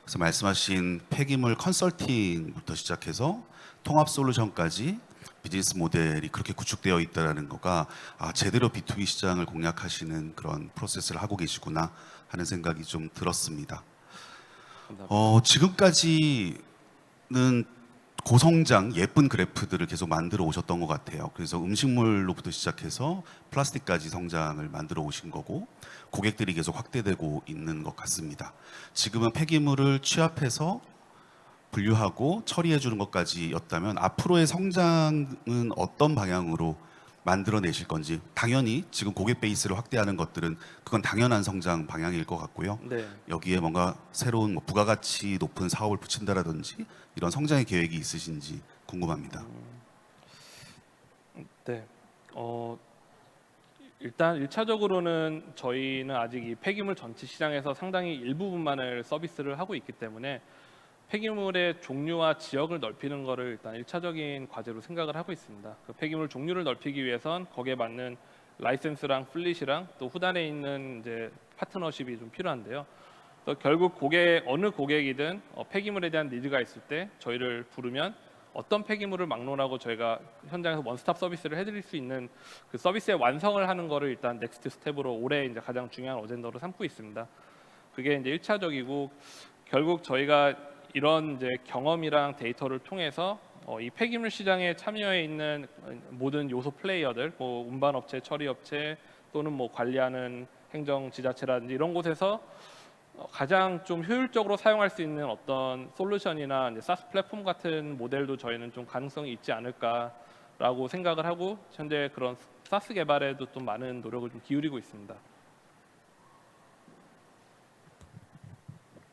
그래서 말씀하신 폐기물 컨설팅부터 시작해서 통합 솔루션까지 비즈니스 모델이 그렇게 구축되어 있다는 거가 제대로 B2B 시장을 공략하시는 그런 프로세스를 하고 계시구나 하는 생각이 좀 들었습니다. 지금까지는 고성장 예쁜 그래프들을 계속 만들어 오셨던 것 같아요. 그래서 음식물로부터 시작해서 플라스틱까지 성장을 만들어 오신 거고 고객들이 계속 확대되고 있는 것 같습니다. 지금은 폐기물을 취합해서 분류하고 처리해 주는 것까지였다면 앞으로의 성장은 어떤 방향으로 만들어내실 건지, 당연히 지금 고객 베이스를 확대하는 것들은 그건 당연한 성장 방향일 것 같고요. 네. 여기에 뭔가 새로운 부가가치 높은 사업을 붙인다라든지 이런 성장의 계획이 있으신지 궁금합니다. 네. 일단 1차적으로는 저희는 아직 이 폐기물 전체 시장에서 상당히 일부분만을 서비스를 하고 있기 때문에 폐기물의 종류와 지역을 넓히는 것을 일단 1차적인 과제로 생각을 하고 있습니다. 그 폐기물 종류를 넓히기 위해선 거기에 맞는 라이센스랑 플릿이랑 또 후단에 있는 이제 파트너십이 좀 필요한데요. 또 결국 어느 고객이든 폐기물에 대한 니즈가 있을 때 저희를 부르면 어떤 폐기물을 막론하고 저희가 현장에서 원스톱 서비스를 해드릴 수 있는 그 서비스의 완성을 하는 거를 일단 넥스트 스텝으로 올해 이제 가장 중요한 어젠더로 삼고 있습니다. 그게 이제 1차적이고 결국 저희가 이런 이제 경험이랑 데이터를 통해서 이 폐기물 시장에 참여해 있는 모든 요소 플레이어들, 뭐 운반업체, 처리업체 또는 뭐 관리하는 행정 지자체라든지 이런 곳에서 가장 좀 효율적으로 사용할 수 있는 어떤 솔루션이나 이제 사스 플랫폼 같은 모델도 저희는 좀 가능성이 있지 않을까라고 생각을 하고 현재 그런 사스 개발에도 좀 많은 노력을 좀 기울이고 있습니다.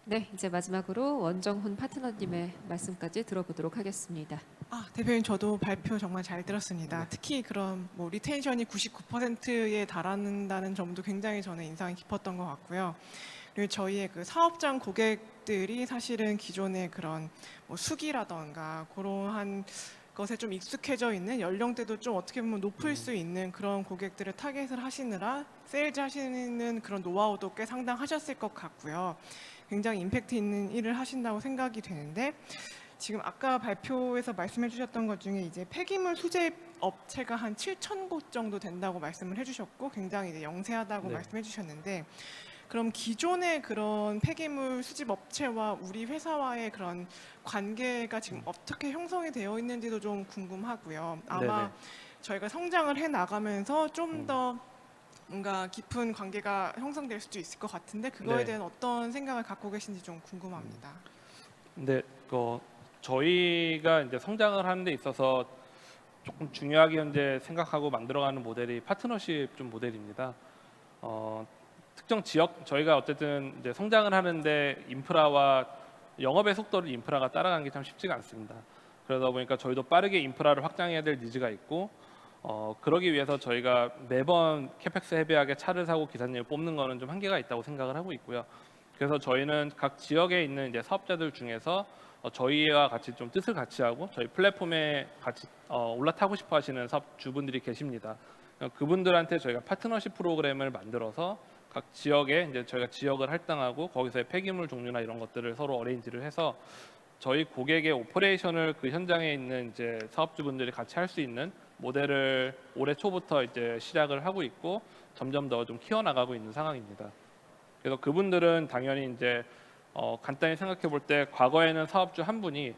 네, 이제 마지막으로 원정훈 파트너님의 말씀까지 들어보도록 하겠습니다. 대표님 저도 발표 정말 잘 들었습니다. 특히 그런 뭐 리텐션이 99%에 달한다는 점도 굉장히 저는 인상이 깊었던 것 같고요. 그리고 저희의 그 사업장 고객들이 사실은 기존의 그런 뭐 수기라던가 그러한 것에 좀 익숙해져 있는 연령대도 좀 어떻게 보면 높을 수 있는 그런 고객들을 타겟을 하시느라 세일즈 하시는 그런 노하우도 꽤 상당하셨을 것 같고요. 굉장히 임팩트 있는 일을 하신다고 생각이 되는데 지금 아까 발표에서 말씀해 주셨던 것 중에 이제 폐기물 수집 업체가 한 7,000곳 정도 된다고 말씀을 해주셨고 굉장히 이제 영세하다고 네. 말씀해 주셨는데 그럼 기존의 그런 폐기물 수집 업체와 우리 회사와의 그런 관계가 지금 어떻게 형성이 되어 있는지도 좀 궁금하고요. 아마 네네. 저희가 성장을 해 나가면서 좀 더 뭔가 깊은 관계가 형성될 수도 있을 것 같은데 그거에 네. 대한 어떤 생각을 갖고 계신지 좀 궁금합니다. 근데 저희가 이제 성장을 하는 데 있어서 조금 중요하게 현재 생각하고 만들어가는 모델이 파트너십 좀 모델입니다. 특정 지역 저희가 어쨌든 이제 성장을 하는데 인프라와 영업의 속도를 인프라가 따라가는 게 참 쉽지가 않습니다. 그러다 보니까 저희도 빠르게 인프라를 확장해야 될 니즈가 있고 그러기 위해서 저희가 매번 캐펙스 헤비하게 차를 사고 기사님을 뽑는 거는 좀 한계가 있다고 생각을 하고 있고요. 그래서 저희는 각 지역에 있는 이제 사업자들 중에서 저희와 같이 좀 뜻을 같이 하고 저희 플랫폼에 같이 올라타고 싶어 하시는 사업주분들이 계십니다. 그분들한테 저희가 파트너십 프로그램을 만들어서 각 지역에 이제 저희가 지역을 할당하고 거기서의 폐기물 종류나 이런 것들을 서로 어레인지를 해서 저희 고객의 오퍼레이션을 그 현장에 있는 이제 사업주분들이 같이 할 수 있는 모델을 올해 초부터 이제 시작을 하고 있고 점점 더 좀 키워나가고 있는 상황입니다. 그래서 그분들은 당연히 이제 간단히 생각해 볼 때 과거에는 사업주 한 분이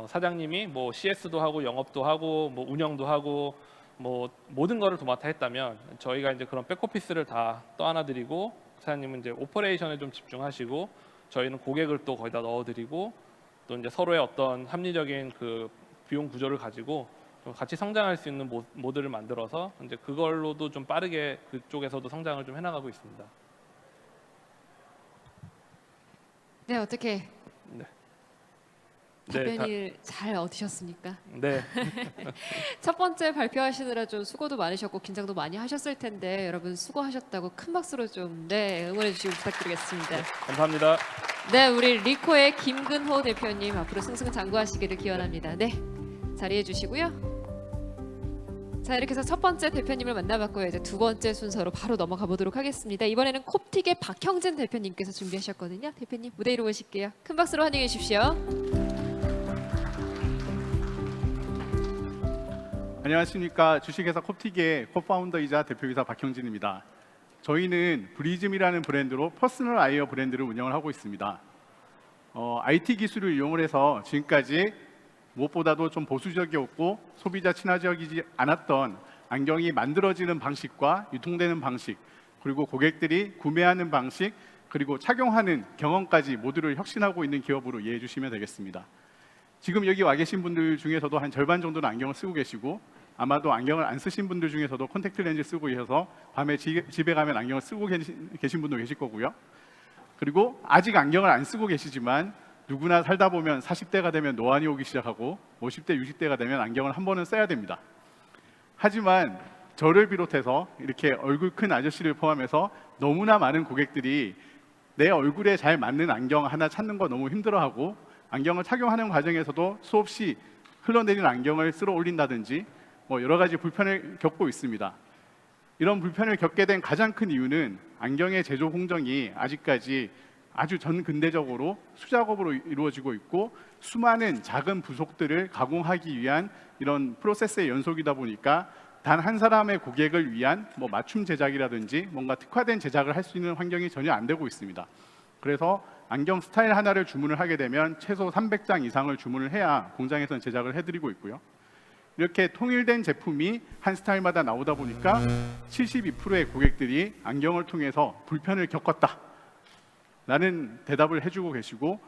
사장님이 뭐 CS도 하고 영업도 하고 뭐 운영도 하고 뭐 모든 거를 도맡아 했다면 저희가 이제 그런 백오피스를 다 떠안아드리고 사장님은 이제 오퍼레이션에 좀 집중하시고 저희는 고객을 또 거기다 넣어드리고 또 이제 서로의 어떤 합리적인 그 비용 구조를 가지고 좀 같이 성장할 수 있는 모델을 만들어서 이제 그걸로도 좀 빠르게 그쪽에서도 성장을 좀 해나가고 있습니다. 네, 어떻게 네. 네, 답변을 잘 얻으셨습니까? 네. 첫 번째 발표하시느라 좀 수고도 많으셨고 긴장도 많이 하셨을 텐데 여러분 수고하셨다고 큰 박수로 좀 응원해 주시고 부탁드리겠습니다. 감사합니다. 네, 우리 리코의 김근호 대표님 앞으로 승승장구하시기를 기원합니다. 네, 자리해 주시고요. 자, 이렇게 해서 첫 번째 대표님을 만나봤고요. 이제 두 번째 순서로 바로 넘어가 보도록 하겠습니다. 이번에는 콥틱의 박형진 대표님께서 준비하셨거든요. 대표님 무대 위로 오실게요. 큰 박수로 환영해 주십시오. 안녕하십니까. 주식회사 콥틱의 코파운더이자 대표이사 박형진입니다. 저희는 브리즘이라는 브랜드로 퍼스널 아이웨어 브랜드를 운영을 하고 있습니다. IT 기술을 이용을 해서 지금까지 무엇보다도 좀 보수적이었고 소비자 친화적이지 않았던 안경이 만들어지는 방식과 유통되는 방식, 그리고 고객들이 구매하는 방식, 그리고 착용하는 경험까지 모두를 혁신하고 있는 기업으로 이해해 주시면 되겠습니다. 지금 여기 와 계신 분들 중에서도 한 절반 정도는 안경을 쓰고 계시고, 아마도 안경을 안 쓰신 분들 중에서도 콘택트 렌즈 쓰고 계셔서 밤에 집에 가면 안경을 쓰고 계신 분도 계실 거고요. 그리고 아직 안경을 안 쓰고 계시지만 누구나 살다 보면 40대가 되면 노안이 오기 시작하고 50대, 60대가 되면 안경을 한 번은 써야 됩니다. 하지만 저를 비롯해서 이렇게 얼굴 큰 아저씨를 포함해서 너무나 많은 고객들이 내 얼굴에 잘 맞는 안경 하나 찾는 거 너무 힘들어하고, 안경을 착용하는 과정에서도 수없이 흘러내리는 안경을 쓸어 올린다든지 여러 가지 불편을 겪고 있습니다. 이런 불편을 겪게 된 가장 큰 이유는 안경의 제조 공정이 아직까지 아주 전근대적으로 수작업으로 이루어지고 있고, 수많은 작은 부속들을 가공하기 위한 이런 프로세스의 연속이다 보니까 단 한 사람의 고객을 위한 맞춤 제작이라든지 뭔가 특화된 제작을 할 수 있는 환경이 전혀 안 되고 있습니다. 그래서 안경 스타일 하나를 주문을 하게 되면 최소 300장 이상을 주문을 해야 공장에서는 제작을 해드리고 있고요. 이렇게 통일된 제품이 한 스타일마다 나오다 보니까 72%의 고객들이 안경을 통해서 불편을 겪었다 라는 대답을 해주고 계시고,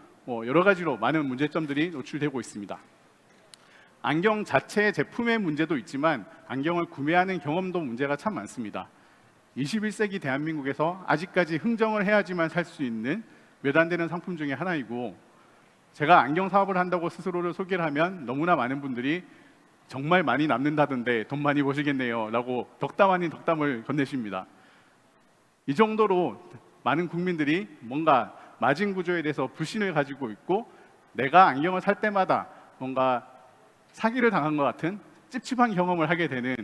여러 가지로 많은 문제점들이 노출되고 있습니다. 안경 자체의 제품의 문제도 있지만 안경을 구매하는 경험도 문제가 참 많습니다. 21세기 대한민국에서 아직까지 흥정을 해야지만 살 수 있는 몇 안 되는 상품 중에 하나이고, 제가 안경 사업을 한다고 스스로를 소개를 하면 너무나 많은 분들이 정말 많이 남는다던데 돈 많이 버시겠네요 라고 덕담 아닌 덕담을 건네십니다. 이 정도로 많은 국민들이 뭔가 마진 구조에 대해서 불신을 가지고 있고, 내가 안경을 살 때마다 뭔가 사기를 당한 것 같은 찝찝한 경험을 하게 되는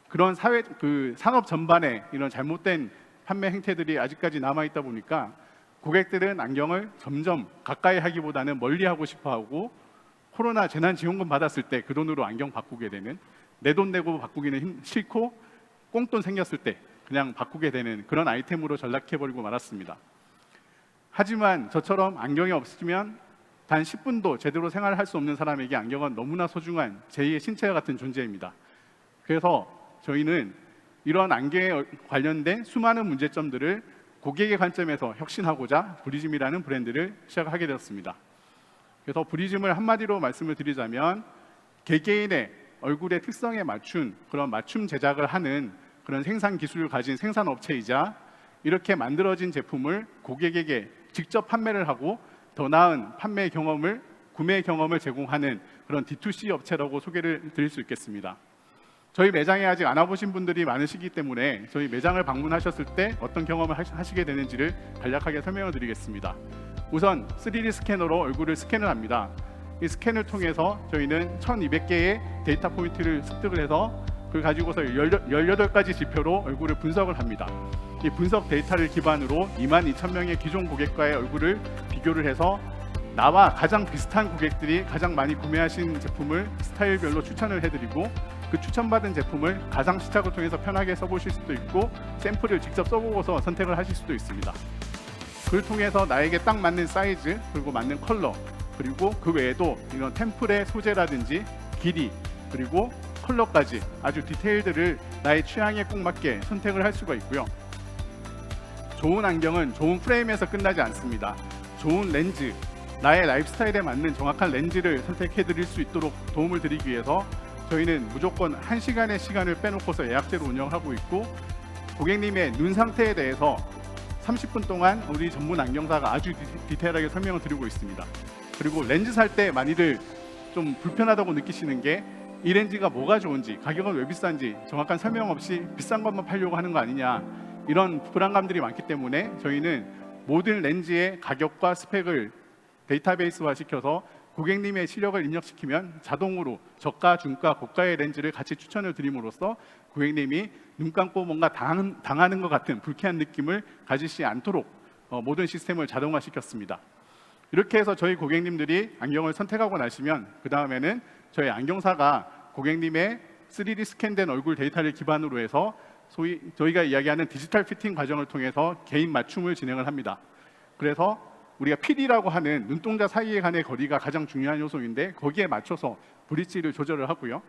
그런 산업 전반에 이런 잘못된 판매 행태들이 아직까지 남아 있다 보니까 고객들은 안경을 점점 가까이 하기보다는 멀리 하고 싶어 하고, 코로나 재난지원금 받았을 때 그 돈으로 안경 바꾸게 되는, 내 돈 내고 바꾸기는 싫고 꽁돈 생겼을 때 그냥 바꾸게 되는 그런 아이템으로 전락해버리고 말았습니다. 하지만 저처럼 안경이 없으면 단 10분도 제대로 생활을 할 수 없는 사람에게 안경은 너무나 소중한 제2의 신체와 같은 존재입니다. 그래서 저희는 이런 안경에 관련된 수많은 문제점들을 고객의 관점에서 혁신하고자 브리즘이라는 브랜드를 시작하게 되었습니다. 그래서 브리즘을 한마디로 말씀을 드리자면, 개개인의 얼굴의 특성에 맞춘 그런 맞춤 제작을 하는 그런 생산 기술을 가진 생산업체이자, 이렇게 만들어진 제품을 고객에게 직접 판매를 하고 더 나은 판매 경험을, 구매 경험을 제공하는 그런 D2C 업체라고 소개를 드릴 수 있겠습니다. 저희 매장에 아직 안 와보신 분들이 많으시기 때문에 저희 매장을 방문하셨을 때 어떤 경험을 하시게 되는지를 간략하게 설명을 드리겠습니다. 우선 3D 스캐너로 얼굴을 스캔을 합니다. 이 스캔을 통해서 저희는 1200개의 데이터 포인트를 습득을 해서 그걸 가지고서 18가지 지표로 얼굴을 분석을 합니다. 이 분석 데이터를 기반으로 22,000명의 기존 고객과의 얼굴을 비교를 해서 나와 가장 비슷한 고객들이 가장 많이 구매하신 제품을 스타일별로 추천을 해드리고, 그 추천받은 제품을 가상 시착을 통해서 편하게 써보실 수도 있고, 샘플을 직접 써보고서 선택을 하실 수도 있습니다. 그걸 통해서 나에게 딱 맞는 사이즈, 그리고 맞는 컬러, 그리고 그 외에도 이런 템플의 소재라든지 길이, 그리고 컬러까지 아주 디테일들을 나의 취향에 꼭 맞게 선택을 할 수가 있고요. 좋은 안경은 좋은 프레임에서 끝나지 않습니다. 좋은 렌즈, 나의 라이프 스타일에 맞는 정확한 렌즈를 선택해 드릴 수 있도록 도움을 드리기 위해서 저희는 무조건 1시간의 시간을 빼놓고서 예약제로 운영하고 있고, 고객님의 눈 상태에 대해서 30분 동안 우리 전문 안경사가 아주 디테일하게 설명을 드리고 있습니다. 그리고 렌즈 살 때 많이들 좀 불편하다고 느끼시는 게 이 렌즈가 뭐가 좋은지, 가격은 왜 비싼지 정확한 설명 없이 비싼 것만 팔려고 하는 거 아니냐, 이런 불안감들이 많기 때문에 저희는 모든 렌즈의 가격과 스펙을 데이터베이스화 시켜서 고객님의 시력을 입력시키면 자동으로 저가, 중가, 고가의 렌즈를 같이 추천을 드림으로써 고객님이 눈 감고 뭔가 당하는 것 같은 불쾌한 느낌을 가지시 않도록 모든 시스템을 자동화시켰습니다. 이렇게 해서 저희 고객님들이 안경을 선택하고 나시면 그 다음에는 저희 안경사가 고객님의 3D 스캔된 얼굴 데이터를 기반으로 해서 소위 저희가 이야기하는 디지털 피팅 과정을 통해서 개인 맞춤을 진행을 합니다. 그래서 우리가 PD라고 하는 눈동자 사이에 간의 거리가 가장 중요한 요소인데 거기에 맞춰서 브릿지를 조절을 하고요.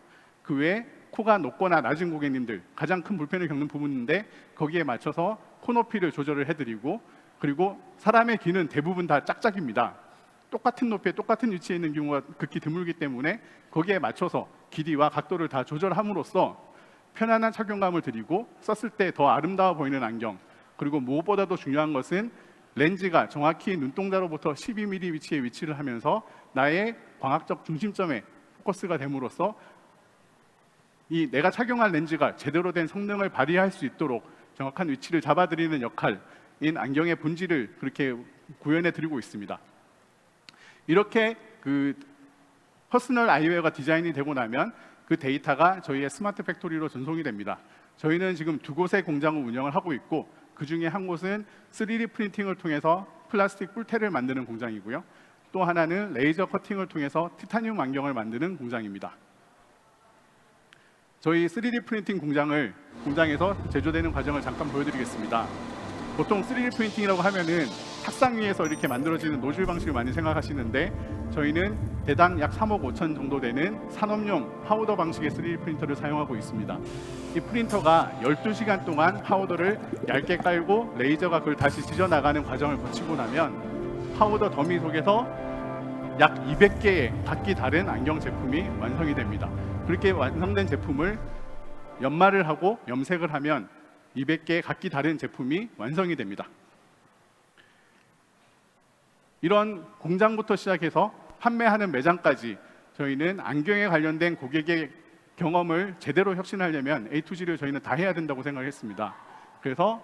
그 외에 코가 높거나 낮은 고객님들 가장 큰 불편을 겪는 부분인데 거기에 맞춰서 코 높이를 조절을 해드리고, 그리고 사람의 귀는 대부분 다 짝짝입니다. 똑같은 높이에 똑같은 위치에 있는 경우가 극히 드물기 때문에 거기에 맞춰서 길이와 각도를 다 조절함으로써 편안한 착용감을 드리고 썼을 때 더 아름다워 보이는 안경, 그리고 무엇보다도 중요한 것은 렌즈가 정확히 눈동자로부터 12mm 위치에 위치를 하면서 나의 광학적 중심점에 포커스가 됨으로써 이 내가 착용한 렌즈가 제대로 된 성능을 발휘할 수 있도록 정확한 위치를 잡아드리는 역할인 안경의 본질을 그렇게 구현해 드리고 있습니다. 이렇게 그 퍼스널 아이웨어가 디자인이 되고 나면 그 데이터가 저희의 스마트 팩토리로 전송이 됩니다. 저희는 지금 2곳의 공장을 운영을 하고 있고 그 중에 한 곳은 3D 프린팅을 통해서 플라스틱 뿔테를 만드는 공장이고요. 또 하나는 레이저 커팅을 통해서 티타늄 안경을 만드는 공장입니다. 저희 3D 프린팅 공장에서 제조되는 과정을 잠깐 보여드리겠습니다. 보통 3D 프린팅이라고 하면은 탁상 위에서 이렇게 만들어지는 노즐 방식을 많이 생각하시는데 저희는 대당 약 3억 5천 정도 되는 산업용 파우더 방식의 3D 프린터를 사용하고 있습니다. 이 프린터가 12시간 동안 파우더를 얇게 깔고 레이저가 그걸 다시 지져나가는 과정을 거치고 나면 파우더 더미 속에서 약 200개의 각기 다른 안경 제품이 완성이 됩니다. 그렇게 완성된 제품을 연마를 하고 염색을 하면 200개의 각기 다른 제품이 완성이 됩니다. 이런 공장부터 시작해서 판매하는 매장까지 저희는 안경에 관련된 고객의 경험을 제대로 혁신하려면 A to G를 저희는 다 해야 된다고 생각했습니다. 그래서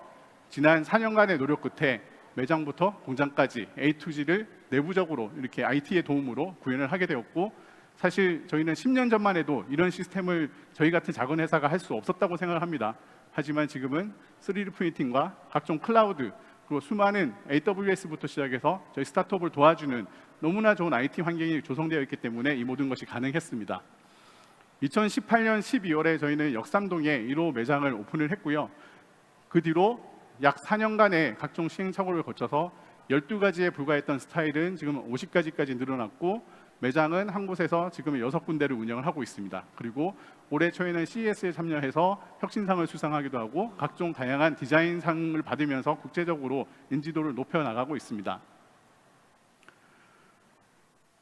지난 4년간의 노력 끝에 매장부터 공장까지 A to G를 내부적으로 이렇게 IT의 도움으로 구현을 하게 되었고, 사실 저희는 10년 전만 해도 이런 시스템을 저희 같은 작은 회사가 할 수 없었다고 생각을 합니다. 하지만 지금은 3D 프린팅과 각종 클라우드, 그리고 수많은 AWS부터 시작해서 저희 스타트업을 도와주는 너무나 좋은 IT 환경이 조성되어 있기 때문에 이 모든 것이 가능했습니다. 2018년 12월에 저희는 역삼동에 1호 매장을 오픈을 했고요. 그 뒤로 약 4년간의 각종 시행착오를 거쳐서 12가지에 불과했던 스타일은 지금 50가지까지 늘어났고, 매장은 한 곳에서 지금 6군데를 운영을 하고 있습니다. 그리고 올해 초에는 CES에 참여해서 혁신상을 수상하기도 하고 각종 다양한 디자인상을 받으면서 국제적으로 인지도를 높여나가고 있습니다.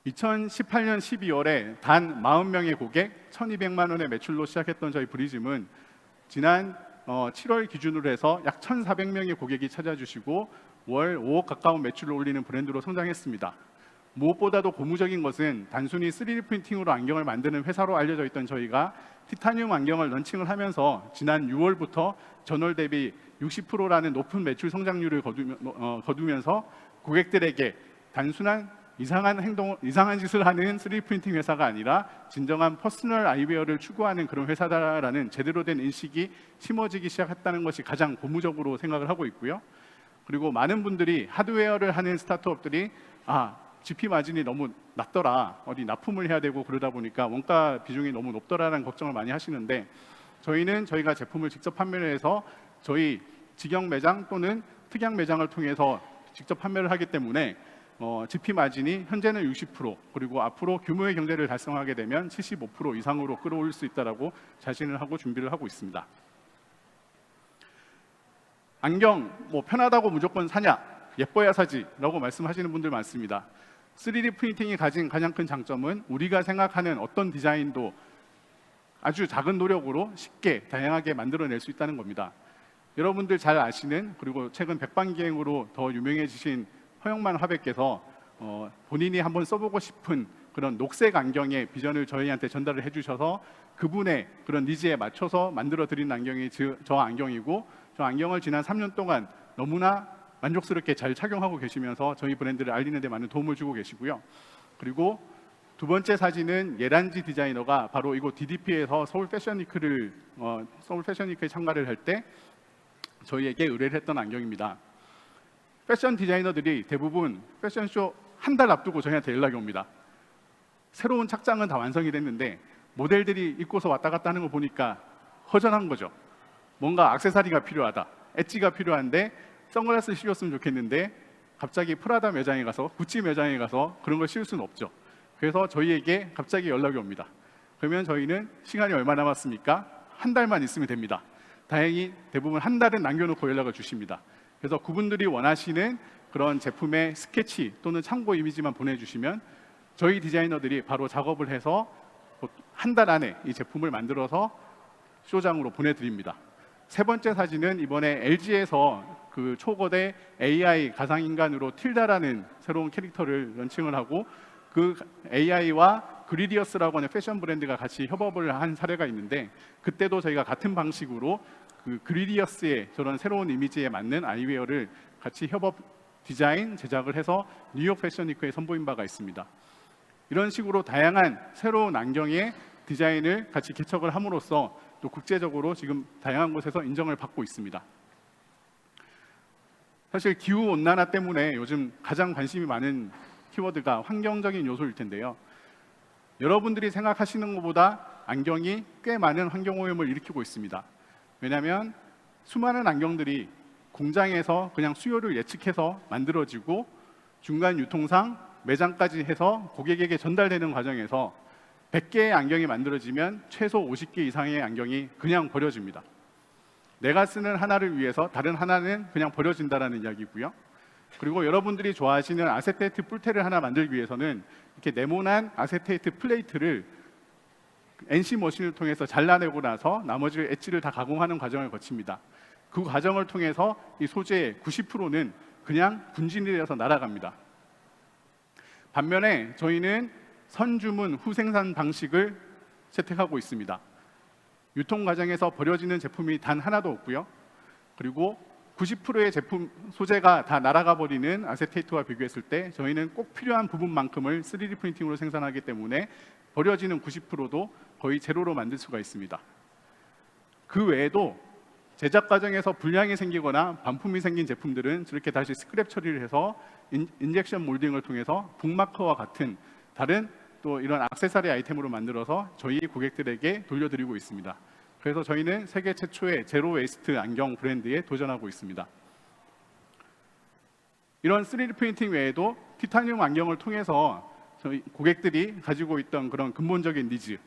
2018년 12월에 단 40명의 고객, 1,200만 원의 매출로 시작했던 저희 브리즘은 지난 7월 기준으로 해서 약 1,400명의 고객이 찾아주시고 월 5억 가까운 매출을 올리는 브랜드로 성장했습니다. 무엇보다도 고무적인 것은 단순히 3D 프린팅으로 안경을 만드는 회사로 알려져 있던 저희가 티타늄 안경을 런칭을 하면서 지난 6월부터 전월 대비 60%라는 높은 매출 성장률을 거두면서 고객들에게 단순한 이상한 짓을 하는 3D 프린팅 회사가 아니라 진정한 퍼스널 아이웨어를 추구하는 그런 회사다라는 제대로 된 인식이 심어지기 시작했다는 것이 가장 고무적으로 생각을 하고 있고요. 그리고 많은 분들이 하드웨어를 하는 스타트업들이 GP 마진이 너무 낮더라, 어디 납품을 해야 되고 그러다 보니까 원가 비중이 너무 높더라라는 걱정을 많이 하시는데, 저희는 저희가 제품을 직접 판매를 해서 저희 직영 매장 또는 특양 매장을 통해서 직접 판매를 하기 때문에 GP 마진이 현재는 60%, 그리고 앞으로 규모의 경제를 달성하게 되면 75% 이상으로 끌어올릴 수 있다라고 자신을 하고 준비를 하고 있습니다. 안경 편하다고 무조건 사냐, 예뻐야 사지라고 말씀하시는 분들 많습니다. 3D 프린팅이 가진 가장 큰 장점은 우리가 생각하는 어떤 디자인도 아주 작은 노력으로 쉽게 다양하게 만들어낼 수 있다는 겁니다. 여러분들 잘 아시는, 그리고 최근 백반기행으로 더 유명해지신 허영만 화백께서 본인이 한번 써보고 싶은 그런 녹색 안경의 비전을 저희한테 전달을 해주셔서 그분의 그런 니즈에 맞춰서 만들어 드린 안경이 저 안경이고, 저 안경을 지난 3년 동안 너무나 만족스럽게 잘 착용하고 계시면서 저희 브랜드를 알리는 데 많은 도움을 주고 계시고요. 그리고 두 번째 사진은 예란지 디자이너가 바로 이곳 DDP에서 서울 패션위크에 참가를 할 때 저희에게 의뢰를 했던 안경입니다. 패션 디자이너들이 대부분 패션쇼 한 달 앞두고 저희한테 연락이 옵니다. 새로운 착장은 다 완성이 됐는데 모델들이 입고서 왔다 갔다 하는 거 보니까 허전한 거죠. 뭔가 액세서리가 필요하다, 엣지가 필요한데 선글라스 씌웠으면 좋겠는데 갑자기 프라다 매장에 가서, 구찌 매장에 가서 그런 걸 씌울 수는 없죠. 그래서 저희에게 갑자기 연락이 옵니다. 그러면 저희는 시간이 얼마 남았습니까? 한 달만 있으면 됩니다. 다행히 대부분 한 달은 남겨놓고 연락을 주십니다. 그래서 그분들이 원하시는 그런 제품의 스케치 또는 참고 이미지만 보내주시면 저희 디자이너들이 바로 작업을 해서 한 달 안에 이 제품을 만들어서 쇼장으로 보내드립니다. 세 번째 사진은 이번에 LG에서 그 초거대 AI 가상인간으로 틸다라는 새로운 캐릭터를 런칭을 하고, 그 AI와 그리디어스라고 하는 패션 브랜드가 같이 협업을 한 사례가 있는데, 그때도 저희가 같은 방식으로 그 그리디어스의 저런 새로운 이미지에 맞는 아이웨어를 같이 협업 디자인 제작을 해서 뉴욕 패션위크에 선보인 바가 있습니다. 이런 식으로 다양한 새로운 안경의 디자인을 같이 개척을 함으로써 또 국제적으로 지금 다양한 곳에서 인정을 받고 있습니다. 사실 기후 온난화 때문에 요즘 가장 관심이 많은 키워드가 환경적인 요소일 텐데요. 여러분들이 생각하시는 것보다 안경이 꽤 많은 환경 오염을 일으키고 있습니다. 왜냐하면 수많은 안경들이 공장에서 그냥 수요를 예측해서 만들어지고 중간 유통상 매장까지 해서 고객에게 전달되는 과정에서 100개의 안경이 만들어지면 최소 50개 이상의 안경이 그냥 버려집니다. 내가 쓰는 하나를 위해서 다른 하나는 그냥 버려진다는 이야기고요. 그리고 여러분들이 좋아하시는 아세테이트 뿔테를 하나 만들기 위해서는 이렇게 네모난 아세테이트 플레이트를 NC 머신을 통해서 잘라내고 나서 나머지 엣지를 다 가공하는 과정을 거칩니다. 그 과정을 통해서 이 소재의 90%는 그냥 분진이 되어서 날아갑니다. 반면에 저희는 선주문 후생산 방식을 채택하고 있습니다. 유통 과정에서 버려지는 제품이 단 하나도 없고요. 그리고 90%의 제품 소재가 다 날아가 버리는 아세테이트와 비교했을 때 저희는 꼭 필요한 부분만큼을 3D 프린팅으로 생산하기 때문에 버려지는 90%도 거의 제로로 만들 수가 있습니다. 그 외에도 제작 과정에서 불량이 생기거나 반품이 생긴 제품들은 저렇게 다시 스크랩 처리를 해서 인젝션 몰딩을 통해서 북마커와 같은 다른 또 이런 액세서리 아이템으로 만들어서 저희 고객들에게 돌려드리고 있습니다. 그래서 저희는 세계 최초의 제로 웨이스트 안경 브랜드에 도전하고 있습니다. 이런 3D 프린팅 외에도 티타늄 안경을 통해서 저희 고객들이 가지고 있던 그런 근본적인 니즈,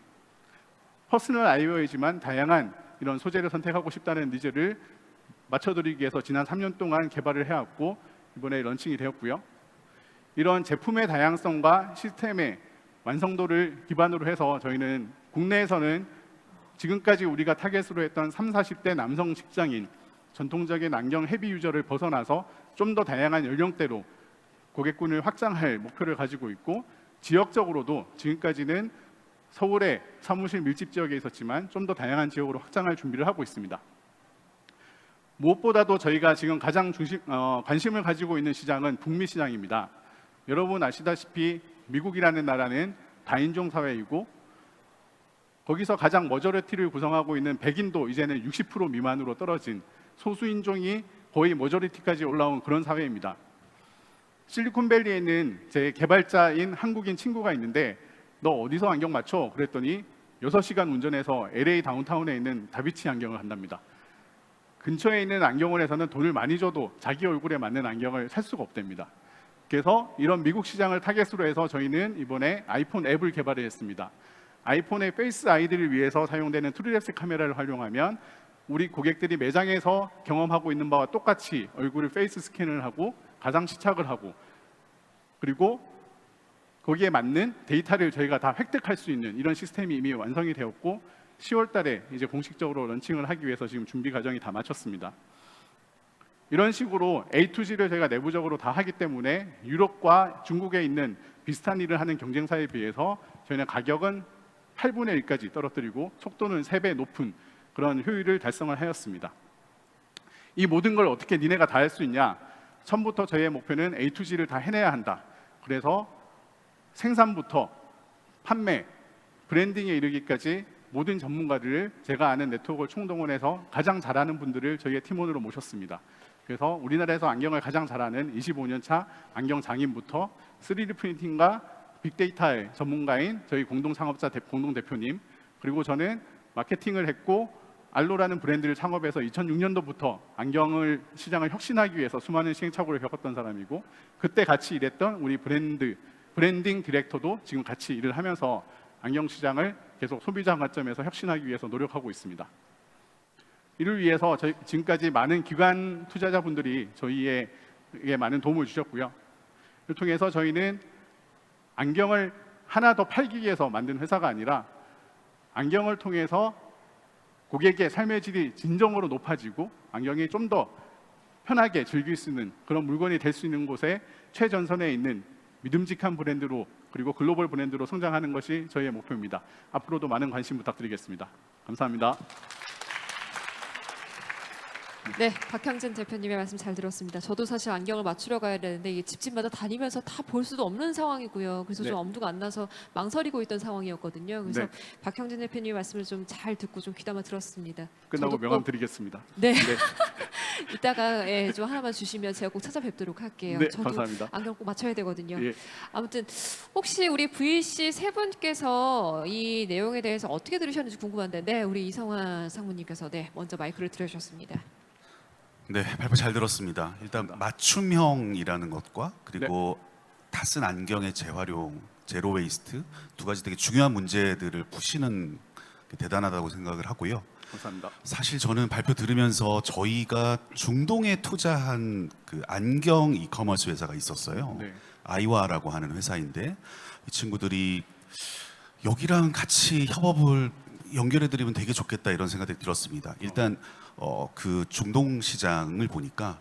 퍼스널 아이웨어이지만 다양한 이런 소재를 선택하고 싶다는 니즈를 맞춰드리기 위해서 지난 3년 동안 개발을 해왔고 이번에 런칭이 되었고요. 이런 제품의 다양성과 시스템의 완성도를 기반으로 해서 저희는 국내에서는 지금까지 우리가 타겟으로 했던 30, 40대 남성 직장인, 전통적인 안경 헤비 유저를 벗어나서 좀 더 다양한 연령대로 고객군을 확장할 목표를 가지고 있고, 지역적으로도 지금까지는 서울의 사무실 밀집 지역에 있었지만 좀 더 다양한 지역으로 확장할 준비를 하고 있습니다. 무엇보다도 저희가 지금 가장 관심을 가지고 있는 시장은 북미 시장입니다. 여러분 아시다시피 미국이라는 나라는 다인종 사회이고 거기서 가장 머저리티를 구성하고 있는 백인도 이제는 60% 미만으로 떨어진 소수인종이 거의 머저리티까지 올라온 그런 사회입니다. 실리콘밸리에 있는 제 개발자인 한국인 친구가 있는데 너 어디서 안경 맞춰? 그랬더니 6시간 운전해서 LA 다운타운에 있는 다비치 안경을 한답니다. 근처에 있는 안경원에서는 돈을 많이 줘도 자기 얼굴에 맞는 안경을 살 수가 없답니다. 그래서 이런 미국 시장을 타겟으로 해서 저희는 이번에 아이폰 앱을 개발을 했습니다. 아이폰의 페이스 아이디를 위해서 사용되는 트루랩스 카메라를 활용하면 우리 고객들이 매장에서 경험하고 있는 바와 똑같이 얼굴을 페이스 스캔을 하고 가상 시착을 하고 그리고 거기에 맞는 데이터를 저희가 다 획득할 수 있는 이런 시스템이 이미 완성이 되었고 10월 달에 이제 공식적으로 런칭을 하기 위해서 지금 준비 과정이 다 마쳤습니다. 이런 식으로 A to G를 저희가 내부적으로 다 하기 때문에 유럽과 중국에 있는 비슷한 일을 하는 경쟁사에 비해서 저희는 가격은 8분의 1까지 떨어뜨리고 속도는 3배 높은 그런 효율을 달성을 하였습니다. 이 모든 걸 어떻게 니네가 다 할 수 있냐? 처음부터 저희의 목표는 A to G를 다 해내야 한다. 그래서 생산부터 판매, 브랜딩에 이르기까지 모든 전문가들을 제가 아는 네트워크를 총동원해서 가장 잘하는 분들을 저희의 팀원으로 모셨습니다. 그래서 우리나라에서 안경을 가장 잘하는 25년 차 안경 장인부터 3D 프린팅과 빅데이터의 전문가인 저희 공동 창업자 공동 대표님, 그리고 저는 마케팅을 했고 알로라는 브랜드를 창업해서 2006년도부터 안경을 시장을 혁신하기 위해서 수많은 시행착오를 겪었던 사람이고, 그때 같이 일했던 우리 브랜딩 디렉터도 지금 같이 일을 하면서 안경 시장을 계속 소비자 관점에서 혁신하기 위해서 노력하고 있습니다. 이를 위해서 지금까지 많은 기관 투자자분들이 저희에게 많은 도움을 주셨고요. 이를 통해서 저희는 안경을 하나 더 팔기 위해서 만든 회사가 아니라 안경을 통해서 고객의 삶의 질이 진정으로 높아지고 안경이 좀 더 편하게 즐길 수 있는 그런 물건이 될 수 있는 곳에 최전선에 있는 믿음직한 브랜드로, 그리고 글로벌 브랜드로 성장하는 것이 저희의 목표입니다. 앞으로도 많은 관심 부탁드리겠습니다. 감사합니다. 네, 박형진 대표님의 말씀 잘 들었습니다. 저도 사실 안경을 맞추러 가야 되는데 이게 집집마다 다니면서 다 볼 수도 없는 상황이고요. 그래서 네. 좀 엄두가 안 나서 망설이고 있던 상황이었거든요. 그래서 네. 박형진 대표님의 말씀을 좀 잘 듣고 좀 귀담아 들었습니다. 끝나고 저도 명함 꼭 드리겠습니다. 네. 네, 이따가 예, 좀 하나만 주시면 제가 꼭 찾아뵙도록 할게요. 네, 저도 감사합니다. 안경 꼭 맞춰야 되거든요. 예. 아무튼 혹시 우리 VC 세 분께서 이 내용에 대해서 어떻게 들으셨는지 궁금한데, 네, 우리 이성화 상무님께서 네, 먼저 마이크를 들어주셨습니다. 네, 발표 잘 들었습니다. 일단 맞춤형이라는 것과 그리고 다 쓴 안경의 재활용, 제로 웨이스트 두 가지 되게 중요한 문제들을 푸시는 게 대단하다고 생각을 하고요. 감사합니다. 사실 저는 발표 들으면서 저희가 중동에 투자한 그 안경 이커머스 회사가 있었어요. 네. 아이와라고 하는 회사인데 이 친구들이 여기랑 같이 협업을 연결해드리면 되게 좋겠다 이런 생각이 들었습니다. 일단 그 중동 시장을 보니까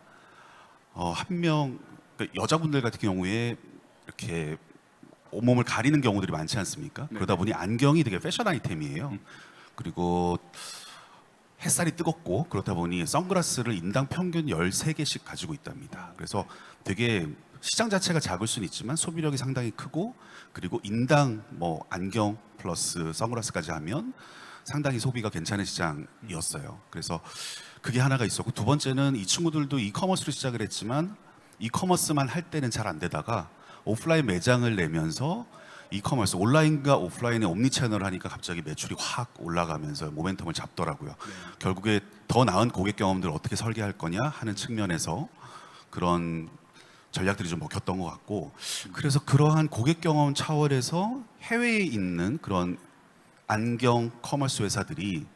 한 명 그러니까 여자분들 같은 경우에 이렇게 온몸을 가리는 경우들이 많지 않습니까? 네. 그러다 보니 안경이 되게 패션 아이템이에요. 그리고 햇살이 뜨겁고 그렇다 보니 선글라스를 인당 평균 13개씩 가지고 있답니다. 그래서 되게 시장 자체가 작을 수는 있지만 소비력이 상당히 크고, 그리고 인당 뭐 안경 플러스 선글라스까지 하면 상당히 소비가 괜찮은 시장이었어요. 그래서 그게 하나가 있었고, 두 번째는 이 친구들도 이커머스로 시작을 했지만 이커머스만 할 때는 잘 안 되다가 오프라인 매장을 내면서 이커머스 온라인과 오프라인의 옴니 채널을 하니까 갑자기 매출이 확 올라가면서 모멘텀을 잡더라고요. 결국에 더 나은 고객 경험들을 어떻게 설계할 거냐 하는 측면에서 그런 전략들이 좀 먹혔던 것 같고, 그래서 그러한 고객 경험 차원에서 해외에 있는 그런 안경 커머스 회사들이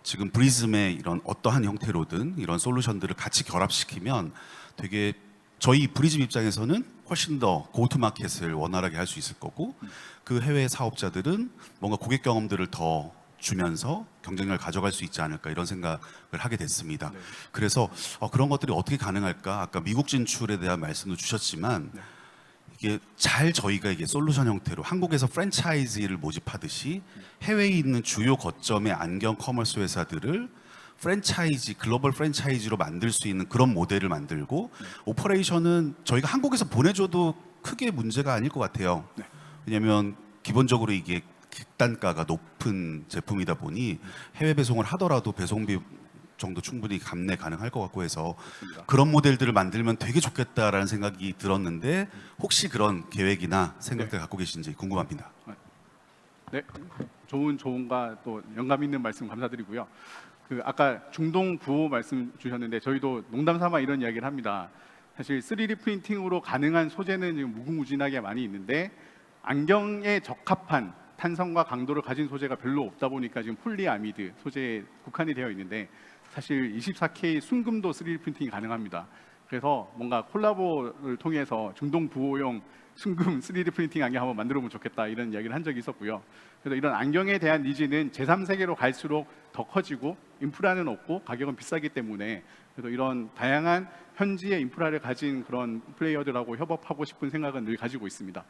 지금 브리즘의 이런 어떠한 형태로든 이런 솔루션들을 같이 결합시키면 되게 저희 브리즘 입장에서는 훨씬 더 고투마켓을 원활하게 할 수 있을 거고, 그 해외 사업자들은 뭔가 고객 경험들을 더 주면서 경쟁력을 가져갈 수 있지 않을까 이런 생각을 하게 됐습니다. 네. 그래서 그런 것들이 어떻게 가능할까? 아까 미국 진출에 대한 말씀도 주셨지만 네. 이게 잘 저희가 이게 솔루션 형태로 한국에서 프랜차이즈를 모집하듯이 해외에 있는 주요 거점의 안경 커머스 회사들을 프랜차이즈, 글로벌 프랜차이즈로 만들 수 있는 그런 모델을 만들고, 오퍼레이션은 저희가 한국에서 보내줘도 크게 문제가 아닐 것 같아요. 네. 왜냐하면 기본적으로 이게 객단가가 높은 제품이다 보니 해외 배송을 하더라도 배송비 정도 충분히 감내 가능할 것 같고 해서 맞습니다. 그런 모델들을 만들면 되게 좋겠다라는 생각이 들었는데, 혹시 그런 계획이나 생각들 갖고 계신지 궁금합니다. 네, 좋은 조언과 또 영감 있는 말씀 감사드리고요. 그 아까 중동 부호 말씀 주셨는데 저희도 농담삼아 이런 이야기를 합니다. 사실 3D 프린팅으로 가능한 소재는 지금 무궁무진하게 많이 있는데 안경에 적합한 탄성과 강도를 가진 소재가 별로 없다 보니까 지금 폴리아미드 소재에 국한이 되어 있는데, 사실 24K 순금도 3D 프린팅이 가능합니다. 그래서 뭔가 콜라보를 통해서 중동 부호용 순금 3D 프린팅 안경 한번 만들어 보면 좋겠다 이런 이야기를 한 적이 있었고요. 그래서 이런 안경에 대한 니즈는 제3세계로 갈수록 더 커지고 인프라는 없고 가격은 비싸기 때문에 그래서 이런 다양한 현지의 인프라를 가진 그런 플레이어들하고 협업하고 싶은 생각은 늘 가지고 있습니다.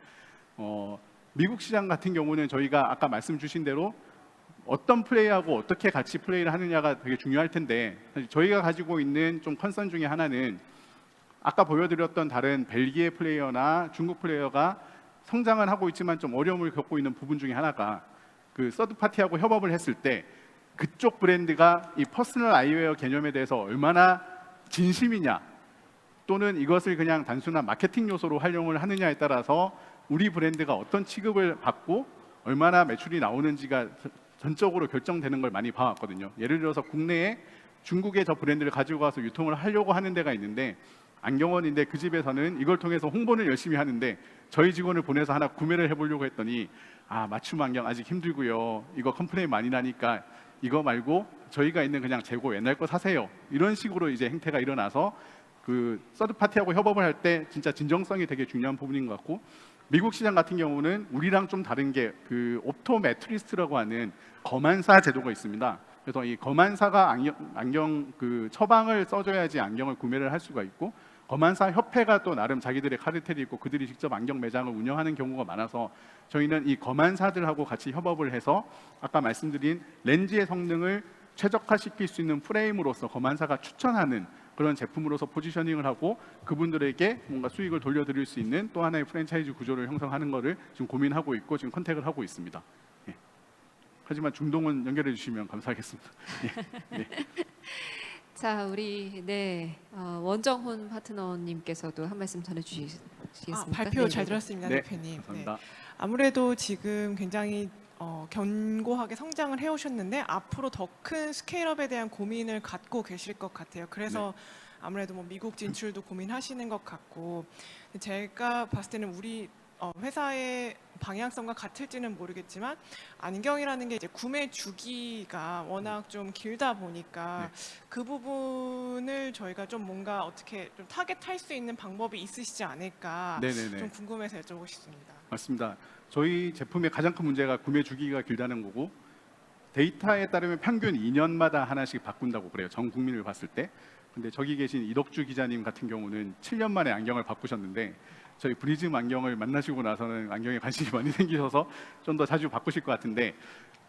미국 시장 같은 경우는 저희가 아까 말씀 주신 대로 어떤 플레이하고 어떻게 같이 플레이를 하느냐가 되게 중요할 텐데, 사실 저희가 가지고 있는 좀 컨선 중에 하나는 아까 보여드렸던 다른 벨기에 플레이어나 중국 플레이어가 성장을 하고 있지만 좀 어려움을 겪고 있는 부분 중에 하나가 그 서드 파티하고 협업을 했을 때 그쪽 브랜드가 이 퍼스널 아이웨어 개념에 대해서 얼마나 진심이냐, 또는 이것을 그냥 단순한 마케팅 요소로 활용을 하느냐에 따라서 우리 브랜드가 어떤 취급을 받고 얼마나 매출이 나오는지가 전적으로 결정되는 걸 많이 봐왔거든요. 예를 들어서 국내에 중국의 저 브랜드를 가지고 가서 유통을 하려고 하는 데가 있는데, 안경원인데 그 집에서는 이걸 통해서 홍보를 열심히 하는데 저희 직원을 보내서 하나 구매를 해보려고 했더니 맞춤 안경 아직 힘들고요, 이거 컴플레인 많이 나니까 이거 말고 저희가 있는 그냥 재고 옛날 거 사세요, 이런 식으로 이제 행태가 일어나서 그 서드 파티하고 협업을 할 때 진짜 진정성이 되게 중요한 부분인 것 같고, 미국 시장 같은 경우는 우리랑 좀 다른 게 그 옵토메트리스트라고 하는 검안사 제도가 있습니다. 그래서 이 검안사가 안경 그 처방을 써줘야지 안경을 구매를 할 수가 있고, 검안사 협회가 또 나름 자기들의 카르텔이 있고 그들이 직접 안경 매장을 운영하는 경우가 많아서 저희는 이 검안사들하고 같이 협업을 해서 아까 말씀드린 렌즈의 성능을 최적화시킬 수 있는 프레임으로서 검안사가 추천하는 그런 제품으로서 포지셔닝을 하고 그분들에게 뭔가 수익을 돌려드릴 수 있는 또 하나의 프랜차이즈 구조를 형성하는 것을 지금 고민하고 있고 지금 컨택을 하고 있습니다. 예. 하지만 중동은 연결해 주시면 감사하겠습니다. 예. 자, 우리 원정훈 파트너님께서도 한 말씀 전해주시겠습니까? 발표 잘 네. 들었습니다, 네, 대표님. 감사합니다. 아무래도 지금 굉장히 견고하게 성장을 해오셨는데 앞으로 더 큰 스케일업에 대한 고민을 갖고 계실 것 같아요. 그래서 아무래도 뭐 미국 진출도 고민하시는 것 같고, 제가 봤을 때는 우리 회사의 방향성과 같을지는 모르겠지만 안경이라는 게 이제 구매 주기가 워낙 좀 길다 보니까 그 부분을 저희가 좀 뭔가 어떻게 좀 타겟할 수 있는 방법이 있으시지 않을까 좀 궁금해서 여쭤보고 싶습니다. 맞습니다. 저희 제품의 가장 큰 문제가 구매 주기가 길다는 거고, 데이터에 따르면 평균 2년마다 하나씩 바꾼다고 그래요, 전 국민을 봤을 때. 근데 저기 계신 이덕주 기자님 같은 경우는 7년 만에 안경을 바꾸셨는데, 저희 브리즘 안경을 만나시고 나서는 안경에 관심이 많이 생기셔서 좀 더 자주 바꾸실 것 같은데,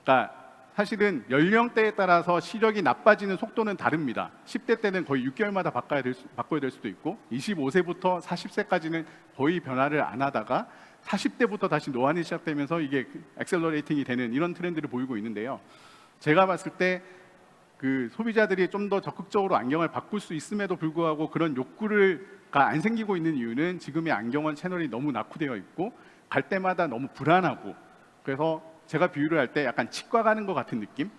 그러니까 사실은 연령대에 따라서 시력이 나빠지는 속도는 다릅니다. 10대 때는 거의 6개월마다 바꿔야 될 수도 있고, 25세부터 40세까지는 거의 변화를 안 하다가 40대부터 다시 노안이 시작되면서 이게 액셀러레이팅이 되는 이런 트렌드를 보이고 있는데요. 제가 봤을 때 그 소비자들이 좀 더 적극적으로 안경을 바꿀 수 있음에도 불구하고 그런 욕구가 안 생기고 있는 이유는 지금의 안경원 채널이 너무 낙후되어 있고 갈 때마다 너무 불안하고, 그래서 제가 비유를 할 때 약간 치과 가는 것 같은 느낌?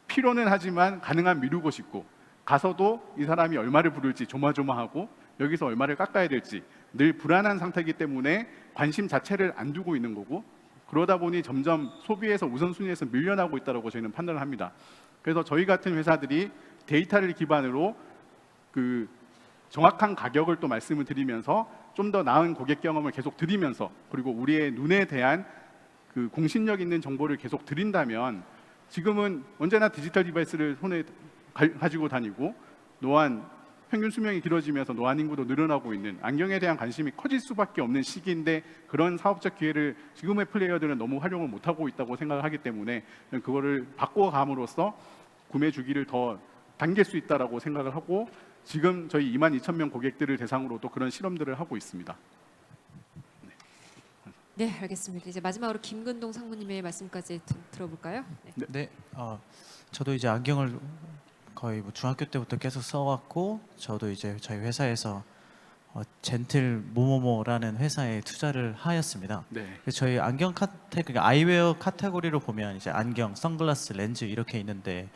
필요는 하지만 가능한 미루고 싶고, 가서도 이 사람이 얼마를 부를지 조마조마하고 여기서 얼마를 깎아야 될지 늘 불안한 상태이기 때문에 관심 자체를 안 두고 있는 거고, 그러다 보니 점점 소비에서 우선순위에서 밀려나고 있다고 저희는 판단을 합니다. 그래서 저희 같은 회사들이 데이터를 기반으로 그 정확한 가격을 또 말씀을 드리면서 좀 더 나은 고객 경험을 계속 드리면서, 그리고 우리의 눈에 대한 그 공신력 있는 정보를 계속 드린다면, 지금은 언제나 디지털 디바이스를 손에 가지고 다니고 노안 평균 수명이 길어지면서 노안 인구도 늘어나고 있는, 안경에 대한 관심이 커질 수밖에 없는 시기인데 그런 사업적 기회를 지금의 플레이어들은 너무 활용을 못하고 있다고 생각을 하기 때문에 그거를 바꿔감으로써 구매 주기를 더 당길 수 있다라고 생각을 하고, 지금 저희 22,000명 고객들을 대상으로 또 그런 실험들을 하고 있습니다. 네, 알겠습니다. 이제 마지막으로 김근동 상무님의 말씀까지 들어볼까요? 네. 네, 저도 이제 안경을 거의 뭐 중학교 때부터 계속 써왔고, 저도 이제 저희 회사에서 젠틀 모모모라는 회사에 투자를 하였습니다. 그래서 저희 안경 그러니까 아이웨어 카테고리로 보면 이제 안경, 선글라스, 렌즈 이렇게 있는데,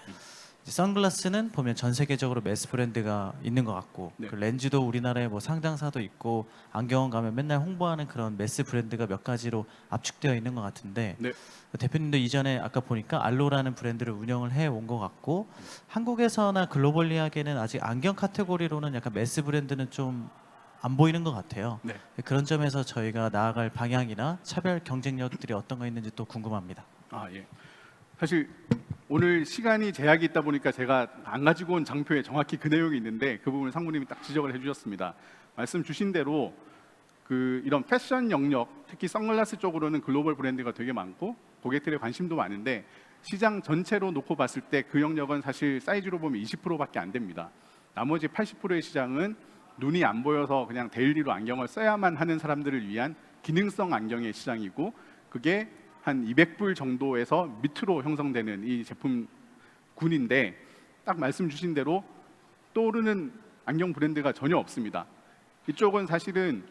이제 선글라스는 보면 전 세계적으로 매스 브랜드가 있는 것 같고, 그 렌즈도 우리나라에 뭐 상장사도 있고, 안경원 가면 맨날 홍보하는 그런 매스 브랜드가 몇 가지로 압축되어 있는 것 같은데, 대표님도 이전에 아까 보니까 알로라는 브랜드를 운영을 해온 것 같고, 한국에서나 글로벌리하게는 아직 안경 카테고리로는 약간 매스 브랜드는 좀 안 보이는 것 같아요. 그런 점에서 저희가 나아갈 방향이나 차별 경쟁력들이 어떤 거 있는지 또 궁금합니다. 사실 오늘 시간이 제약이 있다 보니까 제가 안 가지고 온 장표에 정확히 그 내용이 있는데 그 부분을 상무님이 딱 지적을 해주셨습니다. 말씀 주신 대로 이런 패션 영역, 특히 선글라스 쪽으로는 글로벌 브랜드가 되게 많고 고객들의 관심도 많은데 시장 전체로 놓고 봤을 때 그 영역은 사실 사이즈로 보면 20%밖에 안 됩니다. 나머지 80%의 시장은 눈이 안 보여서 그냥 데일리로 안경을 써야만 하는 사람들을 위한 기능성 안경의 시장이고, 그게 한 200불 정도에서 밑으로 형성되는 이 제품군인데, 딱 말씀 주신 대로 떠오르는 안경 브랜드가 전혀 없습니다. 이쪽은 사실은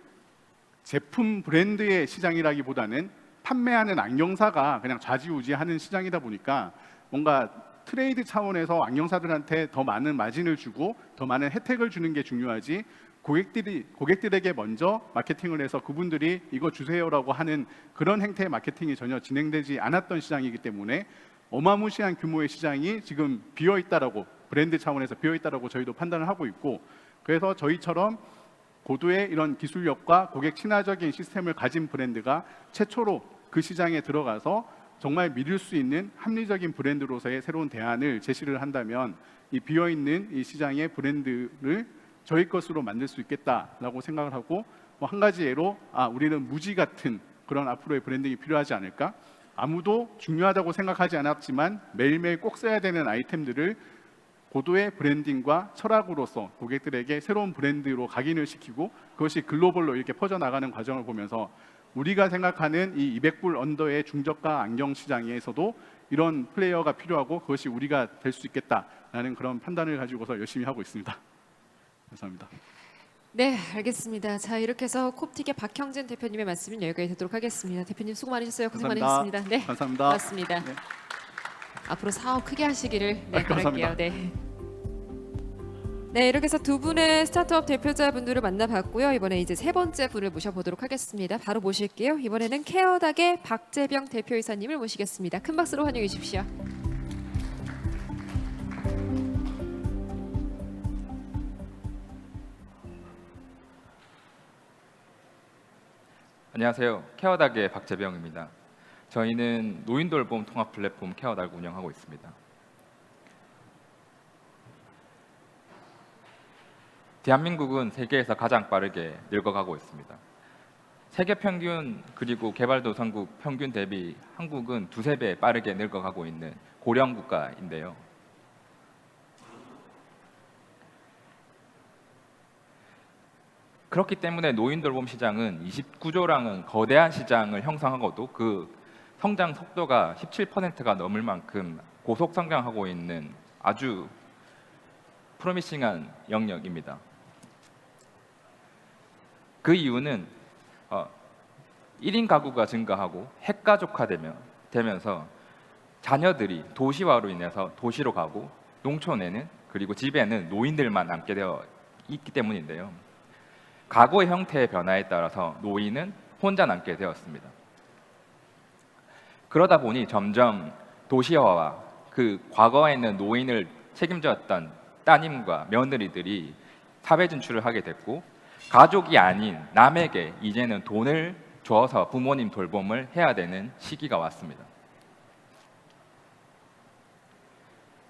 제품 브랜드의 시장이라기보다는 판매하는 안경사가 그냥 좌지우지하는 시장이다 보니까 뭔가 트레이드 차원에서 안경사들한테 더 많은 마진을 주고 더 많은 혜택을 주는 게 중요하지, 고객들에게 먼저 마케팅을 해서 그분들이 이거 주세요라고 하는 그런 행태의 마케팅이 전혀 진행되지 않았던 시장이기 때문에 어마무시한 규모의 시장이 지금 비어있다라고, 브랜드 차원에서 비어있다라고 저희도 판단을 하고 있고, 그래서 저희처럼 고도의 이런 기술력과 고객 친화적인 시스템을 가진 브랜드가 최초로 그 시장에 들어가서 정말 믿을 수 있는 합리적인 브랜드로서의 새로운 대안을 제시를 한다면 이 비어있는 이 시장의 브랜드를 저희 것으로 만들 수 있겠다라고 생각을 하고, 한 가지 예로 우리는 무지 같은 그런 앞으로의 브랜딩이 필요하지 않을까? 아무도 중요하다고 생각하지 않았지만 매일매일 꼭 써야 되는 아이템들을 고도의 브랜딩과 철학으로서 고객들에게 새로운 브랜드로 각인을 시키고 그것이 글로벌로 이렇게 퍼져나가는 과정을 보면서 우리가 생각하는 이 200불 언더의 중저가 안경 시장에서도 이런 플레이어가 필요하고 그것이 우리가 될 수 있겠다라는 그런 판단을 가지고서 열심히 하고 있습니다. 감사합니다. 네, 알겠습니다. 자, 이렇게 해서 콥틱의 박형진 대표님의 말씀은 여기까지 듣도록 하겠습니다. 대표님 수고 많으셨어요. 고생 감사합니다. 많으셨습니다. 네, 감사합니다. 고맙습니다. 네. 앞으로 사업 크게 하시기를 감사합니다. 바랄게요. 네. 네, 이렇게 해서 두 분의 스타트업 대표자분들을 만나봤고요. 이번에 이제 세 번째 분을 모셔보도록 하겠습니다. 바로 모실게요. 이번에는 케어닥의 박재병 대표이사님을 모시겠습니다. 큰 박수로 환영해 주십시오. 안녕하세요. 케어닥의 박재병입니다. 저희는 노인돌봄 통합 플랫폼 케어닥을 운영하고 있습니다. 대한민국은 세계에서 가장 빠르게 늙어가고 있습니다. 세계 평균 그리고 개발도상국 평균 대비 한국은 두세 배 빠르게 늙어가고 있는 고령 국가인데요. 그렇기 때문에 노인돌봄 시장은 29조라는 거대한 시장을 형성하고도 그 성장 속도가 17%가 넘을 만큼 고속 성장하고 있는 아주 프로미싱한 영역입니다. 그 이유는 1인 가구가 증가하고 핵가족화되면서 자녀들이 도시화로 인해서 도시로 가고 농촌에는 그리고 집에는 노인들만 남게 되어 있기 때문인데요. 가구의 형태의 변화에 따라서 노인은 혼자 남게 되었습니다. 그러다 보니 점점 도시화와 그 과거에는 노인을 책임졌던 따님과 며느리들이 사회 진출을 하게 됐고, 가족이 아닌 남에게 이제는 돈을 줘서 부모님 돌봄을 해야 되는 시기가 왔습니다.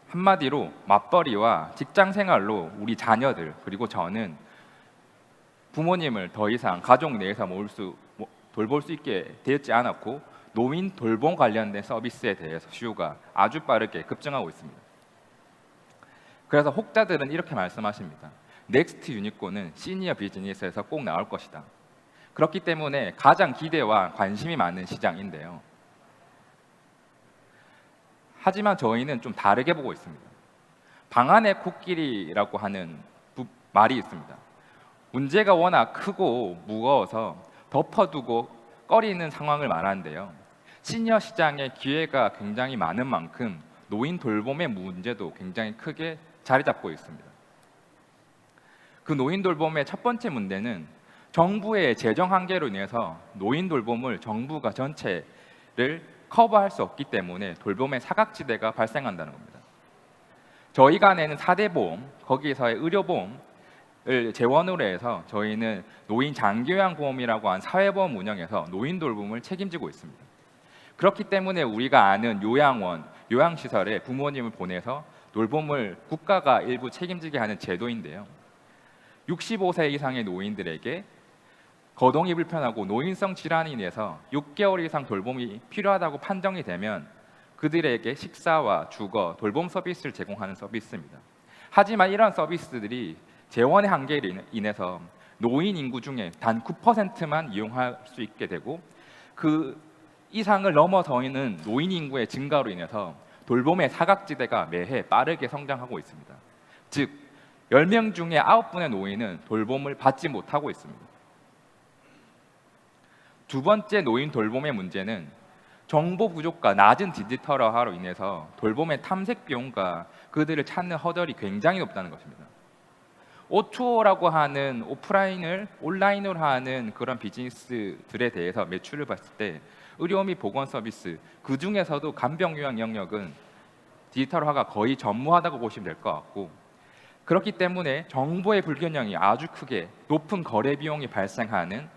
한마디로 맞벌이와 직장 생활로 우리 자녀들 그리고 저는 부모님을 더 이상 가족 내에서 돌볼 수 있게 되지 않았고, 노인 돌봄 관련된 서비스에 대해서 수요가 아주 빠르게 급증하고 있습니다. 그래서 혹자들은 이렇게 말씀하십니다. 넥스트 유니콘은 시니어 비즈니스에서 꼭 나올 것이다. 그렇기 때문에 가장 기대와 관심이 많은 시장인데요. 하지만 저희는 좀 다르게 보고 있습니다. 방 안의 코끼리라고 하는 말이 있습니다. 문제가 워낙 크고 무거워서 덮어두고 꺼리는 상황을 말하는데요. 시니어 시장의 기회가 굉장히 많은 만큼 노인 돌봄의 문제도 굉장히 크게 자리 잡고 있습니다. 그 노인 돌봄의 첫 번째 문제는 정부의 재정 한계로 인해서 노인 돌봄을 정부가 전체를 커버할 수 없기 때문에 돌봄의 사각지대가 발생한다는 겁니다. 저희가 내는 4대 보험, 거기에서의 의료보험을 재원으로 해서 저희는 노인 장기요양보험이라고 한 사회보험 운영에서 노인 돌봄을 책임지고 있습니다. 그렇기 때문에 우리가 아는 요양원, 요양시설에 부모님을 보내서 돌봄을 국가가 일부 책임지게 하는 제도인데요. 65세 이상의 노인들에게 거동이 불편하고 노인성 질환이 인해서 6개월 이상 돌봄이 필요하다고 판정이 되면 그들에게 식사와 주거, 돌봄 서비스를 제공하는 서비스입니다. 하지만 이런 서비스들이 재원의 한계로 인해서 노인 인구 중에 단 9%만 이용할 수 있게 되고 그 이상을 넘어서는 노인 인구의 증가로 인해서 돌봄의 사각지대가 매해 빠르게 성장하고 있습니다. 즉 10명 중에 9분의 노인은 돌봄을 받지 못하고 있습니다. 두 번째 노인 돌봄의 문제는 정보 부족과 낮은 디지털화로 인해서 돌봄의 탐색 비용과 그들을 찾는 허들이 굉장히 높다는 것입니다. O2O라고 하는 오프라인을 온라인으로 하는 그런 비즈니스들에 대해서 매출을 봤을 때 의료 및 보건 서비스 그 중에서도 간병 요양 영역은 디지털화가 거의 전무하다고 보시면 될 것 같고 그렇기 때문에 정보의 불균형이 아주 크게 높은 거래 비용이 발생하는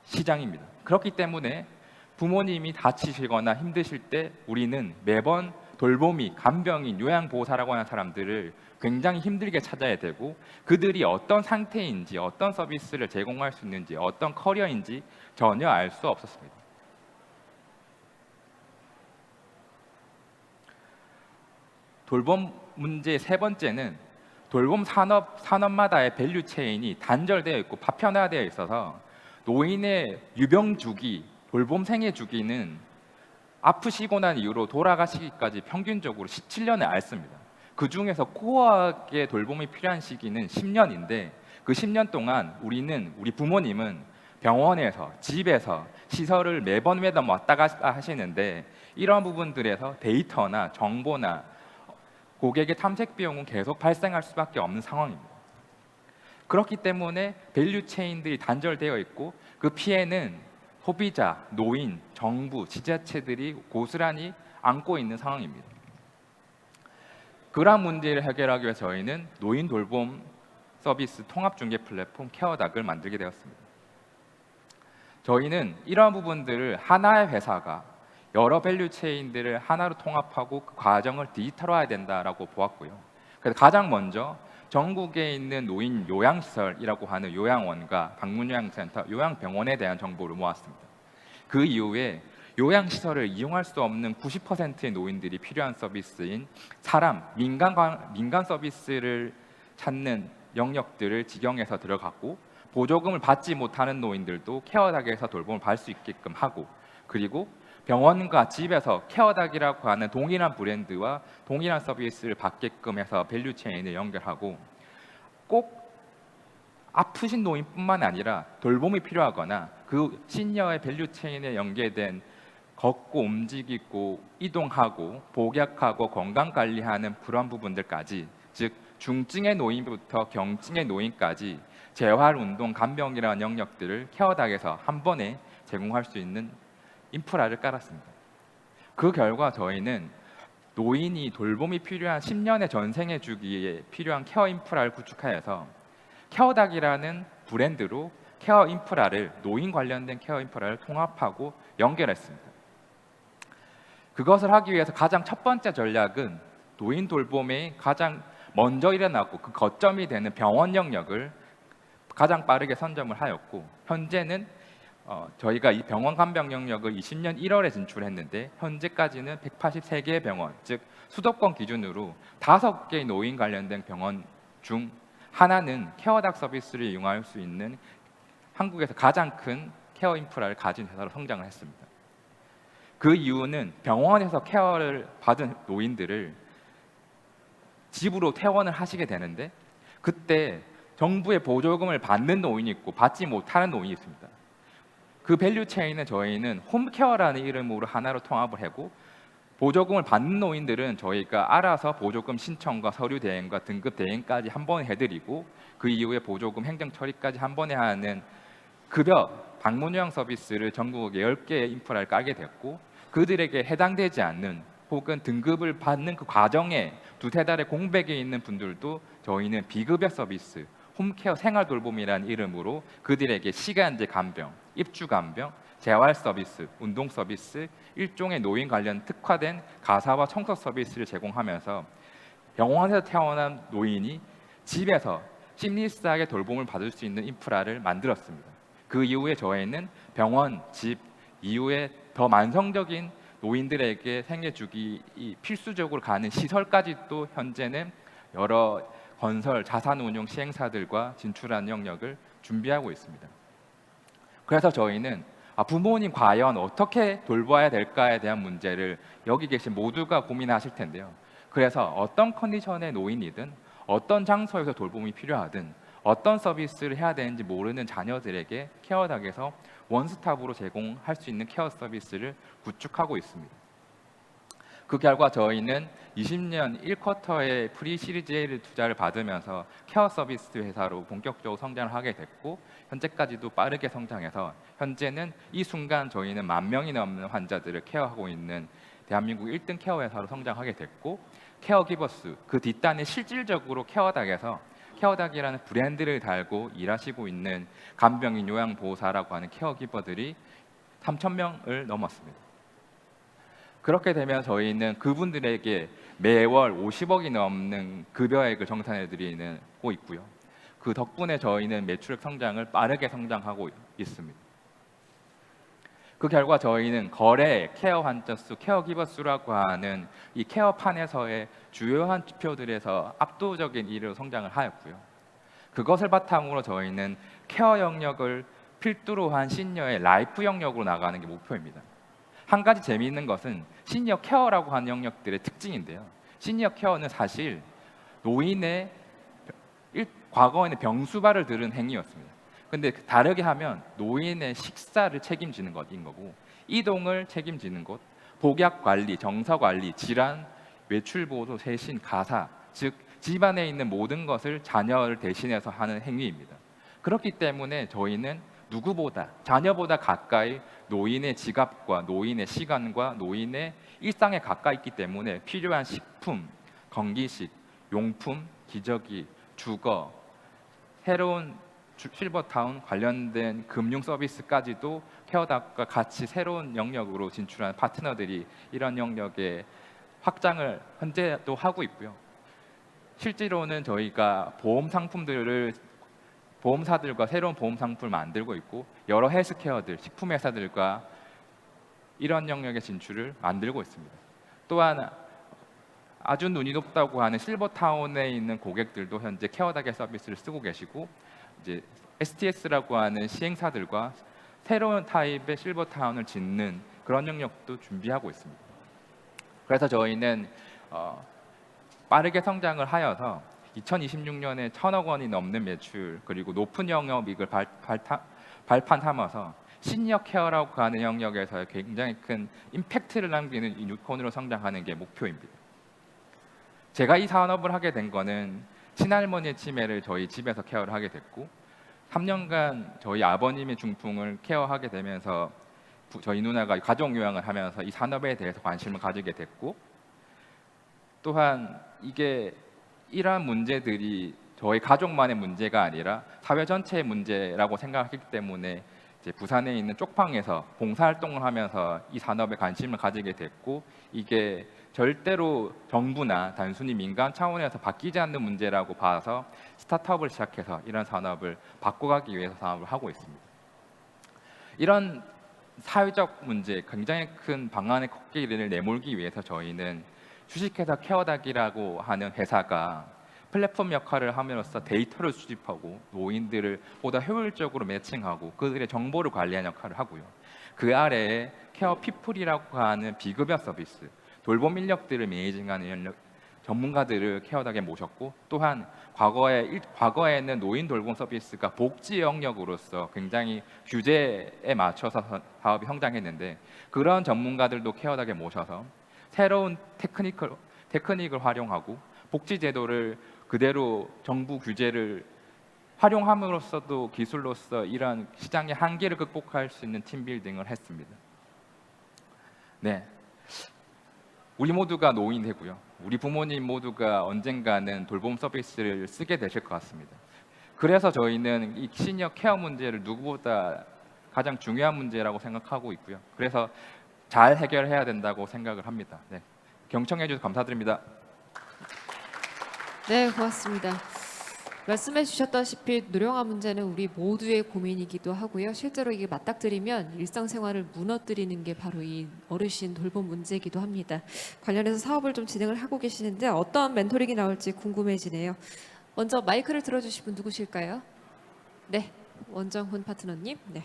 시장입니다. 그렇기 때문에 부모님이 다치시거나 힘드실 때 우리는 매번 돌봄이 간병인 요양보호사라고 하는 사람들을 굉장히 힘들게 찾아야 되고 그들이 어떤 상태인지 어떤 서비스를 제공할 수 있는지 어떤 커리어인지 전혀 알 수 없었습니다. 돌봄 문제 세 번째는 돌봄 산업마다의 밸류 체인이 단절되어 있고 파편화되어 있어서 노인의 유병 주기, 돌봄 생애 주기는 아프시고 난 이후로 돌아가시기까지 평균적으로 17년을 앓습니다. 그 중에서 코어하게 돌봄이 필요한 시기는 10년인데 그 10년 동안 우리 부모님은 병원에서 집에서 시설을 매번 왔다 갔다 하시는데 이러한 부분들에서 데이터나 정보나 고객의 탐색 비용은 계속 발생할 수밖에 없는 상황입니다. 그렇기 때문에 밸류 체인들이 단절되어 있고 그 피해는 소비자, 노인, 정부, 지자체들이 고스란히 안고 있는 상황입니다. 그러한 문제를 해결하기 위해 저희는 노인 돌봄 서비스 통합 중개 플랫폼 케어닥을 만들게 되었습니다. 저희는 이러한 부분들을 하나의 회사가 여러 밸류 체인들을 하나로 통합하고 그 과정을 디지털화해야 된다라고 보았고요. 그래서 가장 먼저 전국에 있는 노인 요양시설이라고 하는 요양원과 방문요양센터, 요양병원에 대한 정보를 모았습니다. 그 이후에 요양시설을 이용할 수 없는 90%의 노인들이 필요한 서비스인 민간 서비스를 찾는 영역들을 지정해서 들어갔고 보조금을 받지 못하는 노인들도 케어닥에서 돌봄을 받을 수 있게끔 하고 그리고 병원과 집에서 케어닥이라고 하는 동일한 브랜드와 동일한 서비스를 받게끔 해서 밸류 체인을 연결하고 꼭 아프신 노인뿐만 아니라 돌봄이 필요하거나 그 시니어의 밸류 체인에 연계된 걷고 움직이고 이동하고 복약하고 건강 관리하는 그런 부분들까지 즉 중증의 노인부터 경증의 노인까지 재활, 운동, 간병이라는 영역들을 케어닥에서 한 번에 제공할 수 있는 인프라를 깔았습니다. 그 결과 저희는 노인이 돌봄이 필요한 10년의 전생애 주기에 필요한 케어 인프라를 구축하여서 케어닥이라는 브랜드로 케어 인프라를 노인 관련된 케어 인프라를 통합하고 연결했습니다. 그것을 하기 위해서 가장 첫 번째 전략은 노인 돌봄에 가장 먼저 일어나고 그 거점이 되는 병원 영역을 가장 빠르게 선점을 하였고 현재는 저희가 이 병원 간병 영역을 20년 1월에 진출했는데 현재까지는 183개의 병원, 즉 수도권 기준으로 5개의 노인 관련된 병원 중 하나는 케어닥 서비스를 이용할 수 있는 한국에서 가장 큰 케어 인프라를 가진 회사로 성장을 했습니다. 그 이유는 병원에서 케어를 받은 노인들을 집으로 퇴원을 하시게 되는데 그때 정부의 보조금을 받는 노인이 있고 받지 못하는 노인이 있습니다. 그 밸류 체인은 저희는 홈케어라는 이름으로 하나로 통합을 하고 보조금을 받는 노인들은 저희가 알아서 보조금 신청과 서류 대행과 등급 대행까지 한 번에 해드리고 그 이후에 보조금 행정 처리까지 한 번에 하는 급여 방문요양 서비스를 전국에 10개의 인프라를 깔게 됐고 그들에게 해당되지 않는 혹은 등급을 받는 그 과정에 두세 달의 공백이 있는 분들도 저희는 비급여 서비스 홈케어 생활돌봄이라는 이름으로 그들에게 시간제 간병, 입주 간병, 재활 서비스, 운동 서비스, 일종의 노인 관련 특화된 가사와 청소 서비스를 제공하면서 병원에서 태어난 노인이 집에서 심리스하게 돌봄을 받을 수 있는 인프라를 만들었습니다. 그 이후에 저희는 병원, 집 이후에 더 만성적인 노인들에게 생애주기 필수적으로 가는 시설까지 또 현재는 여러 건설, 자산운용 시행사들과 진출하는 영역을 준비하고 있습니다. 그래서 저희는 부모님 과연 어떻게 돌봐야 될까에 대한 문제를 여기 계신 모두가 고민하실 텐데요. 그래서 어떤 컨디션의 노인이든 어떤 장소에서 돌봄이 필요하든 어떤 서비스를 해야 되는지 모르는 자녀들에게 케어닥에서 원스톱으로 제공할 수 있는 케어 서비스를 구축하고 있습니다. 그 결과 저희는 20년 1쿼터에 프리 시리즈 A를 투자를 받으면서 케어 서비스 회사로 본격적으로 성장을 하게 됐고 현재까지도 빠르게 성장해서 현재는 이 순간 저희는 10,000명이 넘는 환자들을 케어하고 있는 대한민국 1등 케어 회사로 성장하게 됐고 케어기버스 그 뒷단에 실질적으로 케어닥에서 케어닥이라는 브랜드를 달고 일하시고 있는 간병인 요양보호사라고 하는 케어기버들이 3,000명을 넘었습니다. 그렇게 되면 저희는 그분들에게 매월 50억이 넘는 급여액을 정산해 드리고 있고요. 그 덕분에 저희는 매출액 성장을 빠르게 성장하고 있습니다. 그 결과 저희는 거래, 케어 환자 수, 케어기버 수라고 하는 이 케어판에서의 주요한 지표들에서 압도적인 1위로 성장을 하였고요. 그것을 바탕으로 저희는 케어 영역을 필두로 한 시니어의 라이프 영역으로 나가는 게 목표입니다. 한 가지 재미있는 것은 시니어 케어라고 하는 영역들의 특징인데요. 시니어 케어는 사실 노인의 과거에는 병수발을 들은 행위였습니다. 근데 다르게 하면 노인의 식사를 책임지는 것인 거고 이동을 책임지는 것, 복약 관리, 정서 관리, 질환, 외출 보도, 세신, 가사, 즉 집안에 있는 모든 것을 자녀를 대신해서 하는 행위입니다. 그렇기 때문에 저희는 누구보다 자녀보다 가까이 노인의 지갑과 노인의 시간과 노인의 일상에 가까이 있기 때문에 필요한 식품, 건기식, 용품, 기저귀, 주거, 새로운 실버타운 관련된 금융 서비스까지도 케어닥과 같이 새로운 영역으로 진출한 파트너들이 이런 영역에 확장을 현재도 하고 있고요. 실제로는 저희가 보험사들과 새로운 보험 상품을 만들고 있고 여러 헬스케어들, 식품 회사들과 이런 영역의 진출을 만들고 있습니다. 또한 아주 눈이 높다고 하는 실버타운에 있는 고객들도 현재 케어닥의 서비스를 쓰고 계시고 이제 STS라고 하는 시행사들과 새로운 타입의 실버타운을 짓는 그런 영역도 준비하고 있습니다. 그래서 저희는 빠르게 성장을 하여서 2026년에 1,000억 원이 넘는 매출 그리고 높은 영업이익을 발판 삼아서 시니어 케어라고 하는 영역에서 굉장히 큰 임팩트를 남기는 유니콘으로 성장하는 게 목표입니다. 제가 이 산업을 하게 된 거는 친할머니의 치매를 저희 집에서 케어를 하게 됐고 3년간 저희 아버님의 중풍을 케어하게 되면서 저희 누나가 가족 요양을 하면서 이 산업에 대해서 관심을 가지게 됐고 또한 이게 이러한 문제들이 저희 가족만의 문제가 아니라 사회 전체의 문제라고 생각했기 때문에 이제 부산에 있는 쪽방에서 봉사활동을 하면서 이 산업에 관심을 가지게 됐고 이게 절대로 정부나 단순히 민간 차원에서 바뀌지 않는 문제라고 봐서 스타트업을 시작해서 이런 산업을 바꿔가기 위해서 사업을 하고 있습니다. 이런 사회적 문제, 굉장히 큰 방안의 코끼리를 내몰기 위해서 저희는 주식회사 케어닥이라고 하는 회사가 플랫폼 역할을 함으로써 데이터를 수집하고 노인들을 보다 효율적으로 매칭하고 그들의 정보를 관리하는 역할을 하고요. 그 아래에 케어 피플이라고 하는 비급여 서비스, 돌봄 인력들을 매니징하는 전문가들을 케어닥에 모셨고 또한 과거에는 노인 돌봄 서비스가 복지 영역으로서 굉장히 규제에 맞춰서 사업이 성장했는데 그런 전문가들도 케어닥에 모셔서 새로운 테크닉을 활용하고 복지 제도를 그대로 정부 규제를 활용함으로써도 기술로서 이러한 시장의 한계를 극복할 수 있는 팀빌딩을 했습니다. 네, 우리 모두가 노인이 되고요. 우리 부모님 모두가 언젠가는 돌봄 서비스를 쓰게 되실 것 같습니다. 그래서 저희는 이 시니어 케어 문제를 누구보다 가장 중요한 문제라고 생각하고 있고요. 그래서 잘 해결해야 된다고 생각을 합니다. 네. 경청해 주셔서 감사드립니다. 네, 고맙습니다. 말씀해 주셨다시피 노령화 문제는 우리 모두의 고민이기도 하고요. 실제로 이게 맞닥뜨리면 일상생활을 무너뜨리는 게 바로 이 어르신 돌봄 문제이기도 합니다. 관련해서 사업을 좀 진행을 하고 계시는데 어떤 멘토링이 나올지 궁금해지네요. 먼저 마이크를 들어주실 분 누구실까요? 네, 원정훈 파트너님. 네.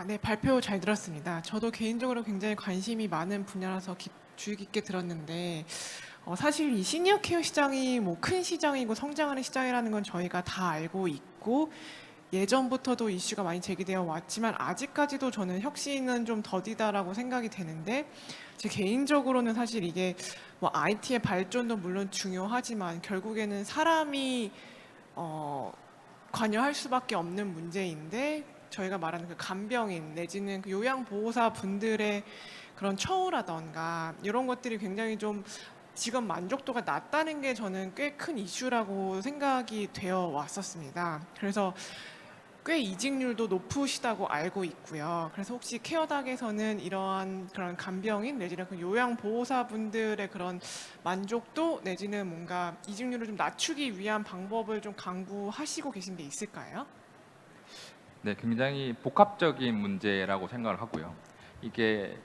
네, 발표 잘 들었습니다. 저도 개인적으로 굉장히 관심이 많은 분야라서 주의 깊게 들었는데 사실 이 시니어 케어 시장이 뭐 큰 시장이고 성장하는 시장이라는 건 저희가 다 알고 있고 예전부터도 이슈가 많이 제기되어 왔지만 아직까지도 저는 혁신은 좀 더디다라고 생각이 되는데 제 개인적으로는 사실 이게 뭐 IT의 발전도 물론 중요하지만 결국에는 사람이 관여할 수밖에 없는 문제인데 저희가 말하는 그 간병인 내지는 그 요양보호사 분들의 그런 처우라던가 이런 것들이 굉장히 좀 직업 만족도가 낮다는 게 저는 꽤 큰 이슈라고 생각이 되어 왔었습니다. 그래서 꽤 이직률도 높으시다고 알고 있고요. 그래서 혹시 케어닥에서는 이러한 그런 간병인 내지는 그 요양보호사분들의 그런 만족도 내지는 뭔가 이직률을 좀 낮추기 위한 방법을 좀 강구하시고 계신 게 있을까요? 네, 굉장히 복합적인 문제라고 생각을 하고요. 이게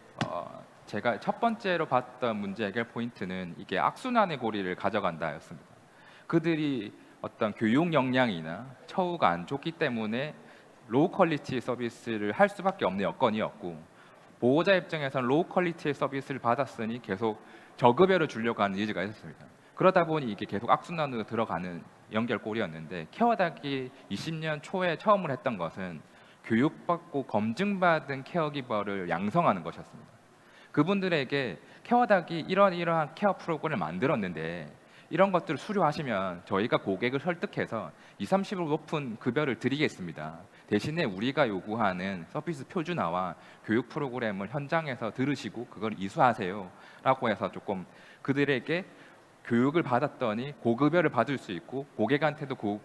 제가 첫 번째로 봤던 문제 해결 포인트는 이게 악순환의 고리를 가져간다였습니다. 그들이 어떤 교육 역량이나 처우가 안 좋기 때문에 로우 퀄리티 서비스를 할 수밖에 없는 여건이었고 보호자 입장에서는 로우 퀄리티의 서비스를 받았으니 계속 저급여를 주려고 하는 니즈가 있었습니다. 그러다 보니 이게 계속 악순환으로 들어가는 연결고리였는데 케어닥이 20년 초에 처음으로 했던 것은 교육받고 검증받은 케어기버를 양성하는 것이었습니다. 그분들에게 케어닥이 이러한 케어 프로그램을 만들었는데 이런 것들을 수료하시면 저희가 고객을 설득해서 20-30으로 높은 급여를 드리겠습니다. 대신에 우리가 요구하는 서비스 표준화와 교육 프로그램을 현장에서 들으시고 그걸 이수하세요 라고 해서 조금 그들에게 교육을 받았더니 고급여를 받을 수 있고 고객한테도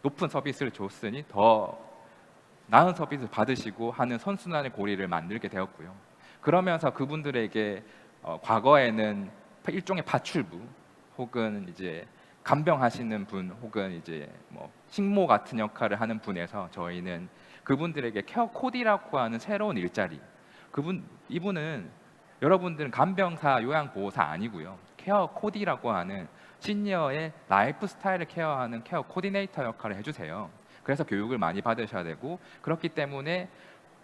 높은 서비스를 줬으니 더 나은 서비스를 받으시고 하는 선순환의 고리를 만들게 되었고요. 그러면서 그분들에게 과거에는 일종의 파출부 혹은 이제 간병하시는 분 혹은 이제 뭐 식모 같은 역할을 하는 분에서 저희는 그분들에게 케어 코디라고 하는 새로운 일자리 이분은 여러분들은 간병사 요양보호사 아니고요. 케어 코디라고 하는 시니어의 라이프 스타일을 케어하는 케어 코디네이터 역할을 해주세요. 그래서 교육을 많이 받으셔야 되고 그렇기 때문에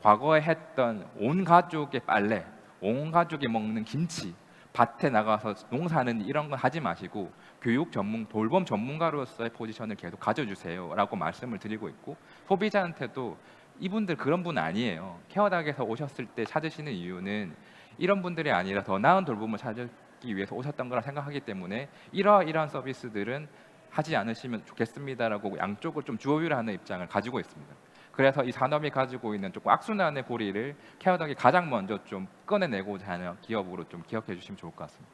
과거에 했던 온 가족의 빨래, 온 가족이 먹는 김치, 밭에 나가서 농사하는 이런 건 하지 마시고 교육 전문, 돌봄 전문가로서의 포지션을 계속 가져주세요라고 말씀을 드리고 있고 소비자한테도 이분들 그런 분 아니에요. 케어닥에서 오셨을 때 찾으시는 이유는 이런 분들이 아니라 더 나은 돌봄을 찾기 위해서 오셨던 거라 생각하기 때문에 이러한 서비스들은 하지 않으시면 좋겠습니다라고 양쪽을 좀 주어율하는 입장을 가지고 있습니다. 그래서 이 산업이 가지고 있는 조금 악순환의 고리를 케어닥이 가장 먼저 좀 꺼내내고자 하는 기업으로 좀 기억해 주시면 좋을 것 같습니다.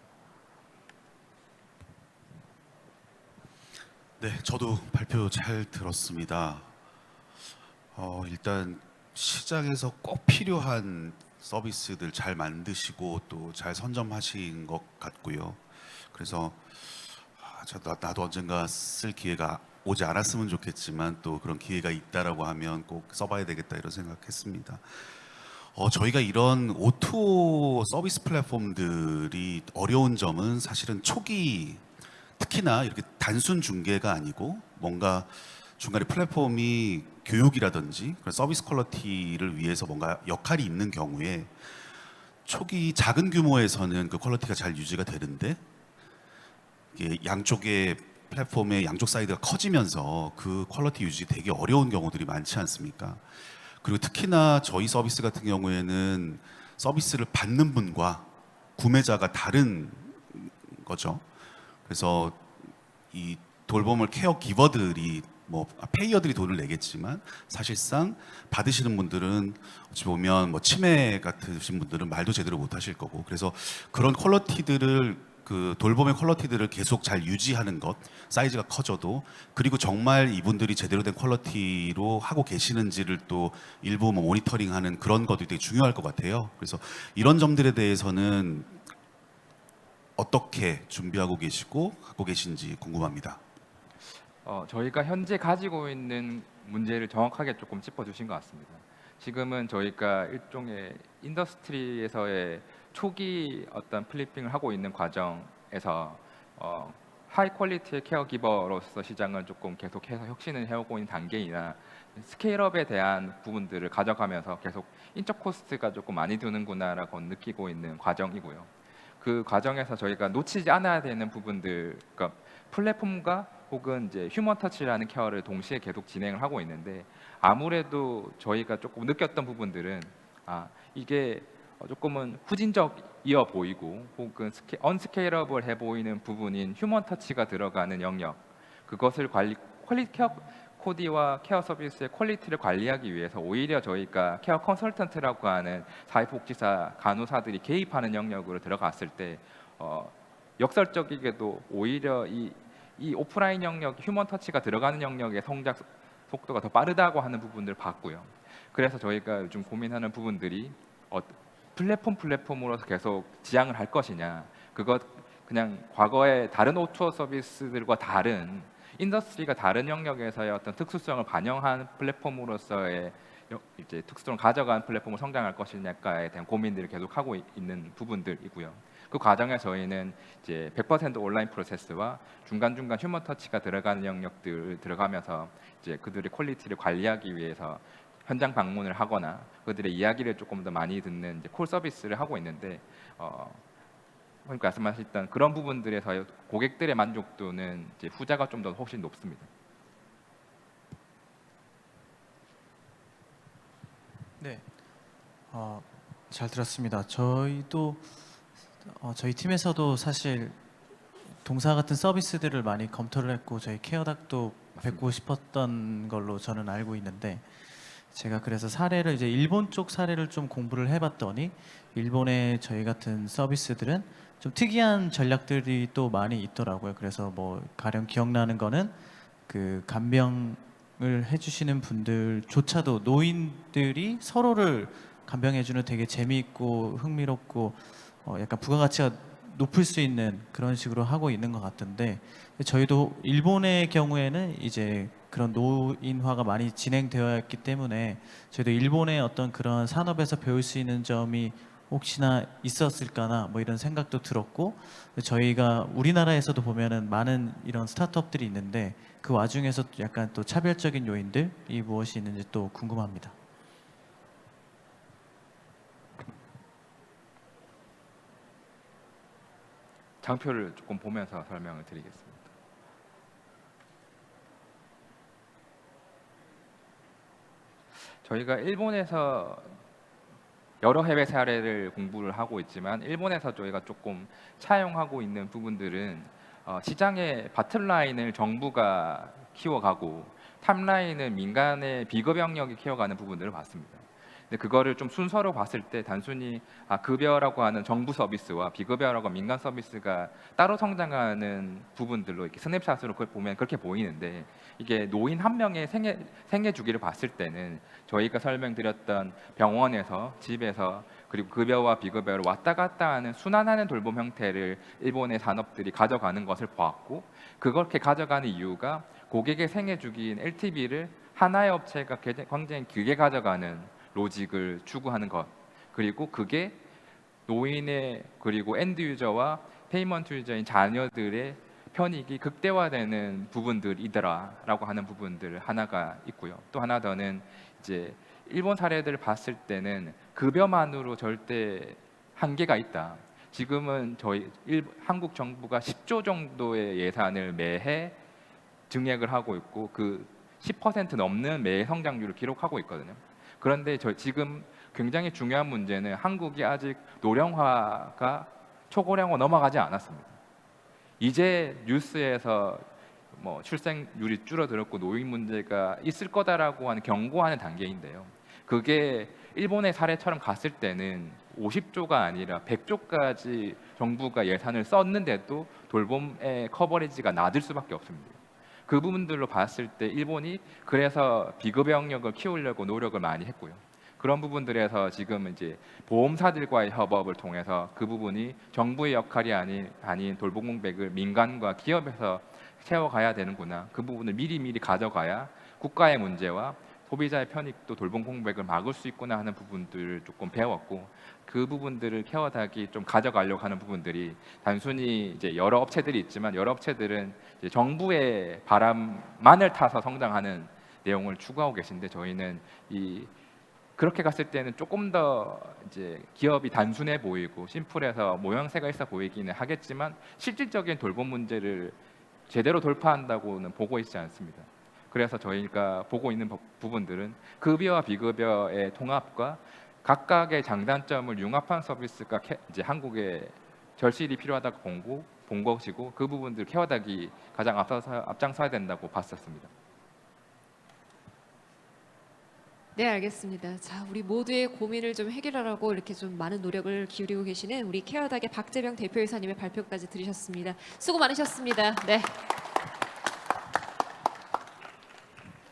네, 저도 발표 잘 들었습니다. 일단 시장에서 꼭 필요한 서비스들 잘 만드시고 또 잘 선점하신 것 같고요. 그래서 나도 언젠가 쓸 기회가 오지 않았으면 좋겠지만 또 그런 기회가 있다라고 하면 꼭 써봐야 되겠다 이런 생각했습니다. 저희가 이런 O2O 서비스 플랫폼들이 어려운 점은 사실은 초기 특히나 이렇게 단순 중개가 아니고 뭔가 중간에 플랫폼이 교육이라든지 그런 서비스 퀄리티를 위해서 뭔가 역할이 있는 경우에 초기 작은 규모에서는 그 퀄리티가 잘 유지가 되는데 이게 양쪽의 플랫폼의 양쪽 사이드가 커지면서 그 퀄리티 유지 되게 어려운 경우들이 많지 않습니까? 그리고 특히나 저희 서비스 같은 경우에는 서비스를 받는 분과 구매자가 다른 거죠. 그래서 이 돌봄을 케어 기버들이 뭐 페이어들이 돈을 내겠지만 사실상 받으시는 분들은 어찌 보면 뭐 치매 같으신 분들은 말도 제대로 못 하실 거고 그래서 그런 퀄리티들을 그 돌봄의 퀄리티들을 계속 잘 유지하는 것, 사이즈가 커져도, 그리고 정말 이분들이 제대로 된 퀄리티로 하고 계시는지를 또 일부 뭐 모니터링하는 그런 것도 되게 중요할 것 같아요. 그래서 이런 점들에 대해서는 어떻게 준비하고 계시고 갖고 계신지 궁금합니다. 저희가 현재 가지고 있는 문제를 정확하게 조금 짚어주신 것 같습니다. 지금은 저희가 일종의 인더스트리에서의 초기 어떤 플리핑을 하고 있는 과정에서 하이 퀄리티의 케어기버로서 시장을 조금 계속해서 혁신을 해오고 있는 단계이나 스케일업에 대한 부분들을 가져가면서 계속 인적 코스트가 조금 많이 드는구나라고 느끼고 있는 과정이고요. 그 과정에서 저희가 놓치지 않아야 되는 부분들, 그러니까 플랫폼과 혹은 이제 휴먼 터치라는 케어를 동시에 계속 진행을 하고 있는데, 아무래도 저희가 조금 느꼈던 부분들은 이게 조금은 후진적이어 보이고 혹은 언스케일러블해 보이는 부분인 휴먼 터치가 들어가는 영역, 그것을 케어 코디와 케어 서비스의 퀄리티를 관리하기 위해서 오히려 저희가 케어 컨설턴트라고 하는 사회복지사 간호사들이 개입하는 영역으로 들어갔을 때 역설적이게도 오히려 이 오프라인 영역, 휴먼 터치가 들어가는 영역의 성장 속도가 더 빠르다고 하는 부분들을 봤고요. 그래서 저희가 요즘 고민하는 부분들이 플랫폼으로서 계속 지향을 할 것이냐, 그것 그냥 과거의 다른 O2O 서비스들과 다른 인더스트리가 다른 영역에서의 어떤 특수성을 반영한 플랫폼으로서의 이제 특수성을 가져간 플랫폼을 성장할 것이냐에 대한 고민들을 계속 하고 있는 부분들이고요. 그 과정에 저희는 이제 100% 온라인 프로세스와 중간중간 휴먼 터치가 들어가는 영역들을 들어가면서 이제 그들의 퀄리티를 관리하기 위해서 현장 방문을 하거나 그들의 이야기를 조금 더 많이 듣는 이제 콜 서비스를 하고 있는데, 그러니까 말씀하셨던 그런 부분들에서 고객들의 만족도는 이제 후자가 좀 더 훨씬 높습니다. 네, 잘 들었습니다. 저희도 저희 팀에서도 사실 동사 같은 서비스들을 많이 검토를 했고 저희 케어닥도 뵙고 싶었던 걸로 저는 알고 있는데, 제가 그래서 사례를 이제 일본 쪽 사례를 좀 공부를 해봤더니 일본의 저희 같은 서비스들은 좀 특이한 전략들이 또 많이 있더라고요. 그래서 뭐 가령 기억나는 거는 그 간병을 해주시는 분들조차도 노인들이 서로를 간병해주는 되게 재미있고 흥미롭고 약간 부가가치가 높을 수 있는 그런 식으로 하고 있는 것 같은데, 저희도 일본의 경우에는 이제 그런 노인화가 많이 진행되어 있기 때문에 저희도 일본의 어떤 그런 산업에서 배울 수 있는 점이 혹시나 있었을까나 뭐 이런 생각도 들었고, 저희가 우리나라에서도 보면은 많은 이런 스타트업들이 있는데 그 와중에서 약간 또 차별적인 요인들이 무엇이 있는지 또 궁금합니다. 장표를 조금 보면서 설명을 드리겠습니다. 저희가 일본에서 여러 해외 사례를 공부를 하고 있지만, 일본에서 저희가 조금 차용하고 있는 부분들은 시장의 바텀라인을 정부가 키워가고 탑라인은 민간의 비급 영역이 키워가는 부분들을 봤습니다. 근데 그거를 좀 순서로 봤을 때 단순히 급여라고 하는 정부 서비스와 비급여라고 민간 서비스가 따로 성장하는 부분들로 이렇게 스냅샷으로 보면 그렇게 보이는데, 이게 노인 한 명의 생애 주기를 봤을 때는 저희가 설명드렸던 병원에서 집에서 그리고 급여와 비급여를 왔다 갔다 하는 순환하는 돌봄 형태를 일본의 산업들이 가져가는 것을 보았고, 그렇게 가져가는 이유가 고객의 생애 주기인 LTV를 하나의 업체가 굉장히 길게 가져가는 로직을 추구하는 것, 그리고 그게 노인의 그리고 엔드 유저와 페이먼트 유저인 자녀들의 편익이 극대화되는 부분들이더라라고 하는 부분들 하나가 있고요. 또 하나 더는 이제 일본 사례들을 봤을 때는 급여만으로 절대 한계가 있다. 지금은 저희 한국 정부가 10조 정도의 예산을 매해 증액을 하고 있고 그 10% 넘는 매 성장률을 기록하고 있거든요. 그런데 지금 굉장히 중요한 문제는 한국이 아직 노령화가 초고령화 넘어가지 않았습니다. 이제 뉴스에서 뭐 출생률이 줄어들었고 노인 문제가 있을 거다라고 하는 경고하는 단계인데요. 그게 일본의 사례처럼 갔을 때는 50조가 아니라 100조까지 정부가 예산을 썼는데도 돌봄의 커버리지가 낮을 수밖에 없습니다. 그 부분들로 봤을 때 일본이 그래서 비급여 영역을 키우려고 노력을 많이 했고요. 그런 부분들에서 지금 이제 보험사들과의 협업을 통해서 그 부분이 정부의 역할이 아닌 돌봄 공백을 민간과 기업에서 채워가야 되는구나. 그 부분을 미리 가져가야 국가의 문제와 소비자의 편익도 돌봄 공백을 막을 수 있구나 하는 부분들을 조금 배웠고, 그 부분들을 케어닥이 좀 가져가려고 하는 부분들이 단순히 이제 여러 업체들이 있지만 여러 업체들은 이제 정부의 바람만을 타서 성장하는 내용을 추구하고 계신데, 저희는 그렇게 갔을 때는 조금 더 이제 기업이 단순해 보이고 심플해서 모양새가 있어 보이기는 하겠지만 실질적인 돌봄 문제를 제대로 돌파한다고는 보고 있지 않습니다. 그래서 저희가 보고 있는 부분들은 급여와 비급여의 통합과 각각의 장단점을 융합한 서비스가 이제 한국에 절실히 필요하다고 본 것이고, 그 부분들 케어닥이 가장 앞장서야 된다고 봤었습니다. 네, 알겠습니다. 자, 우리 모두의 고민을 좀 해결하라고 이렇게 좀 많은 노력을 기울이고 계시는 우리 케어닥의 박재병 대표이사님의 발표까지 들으셨습니다. 수고 많으셨습니다. 네.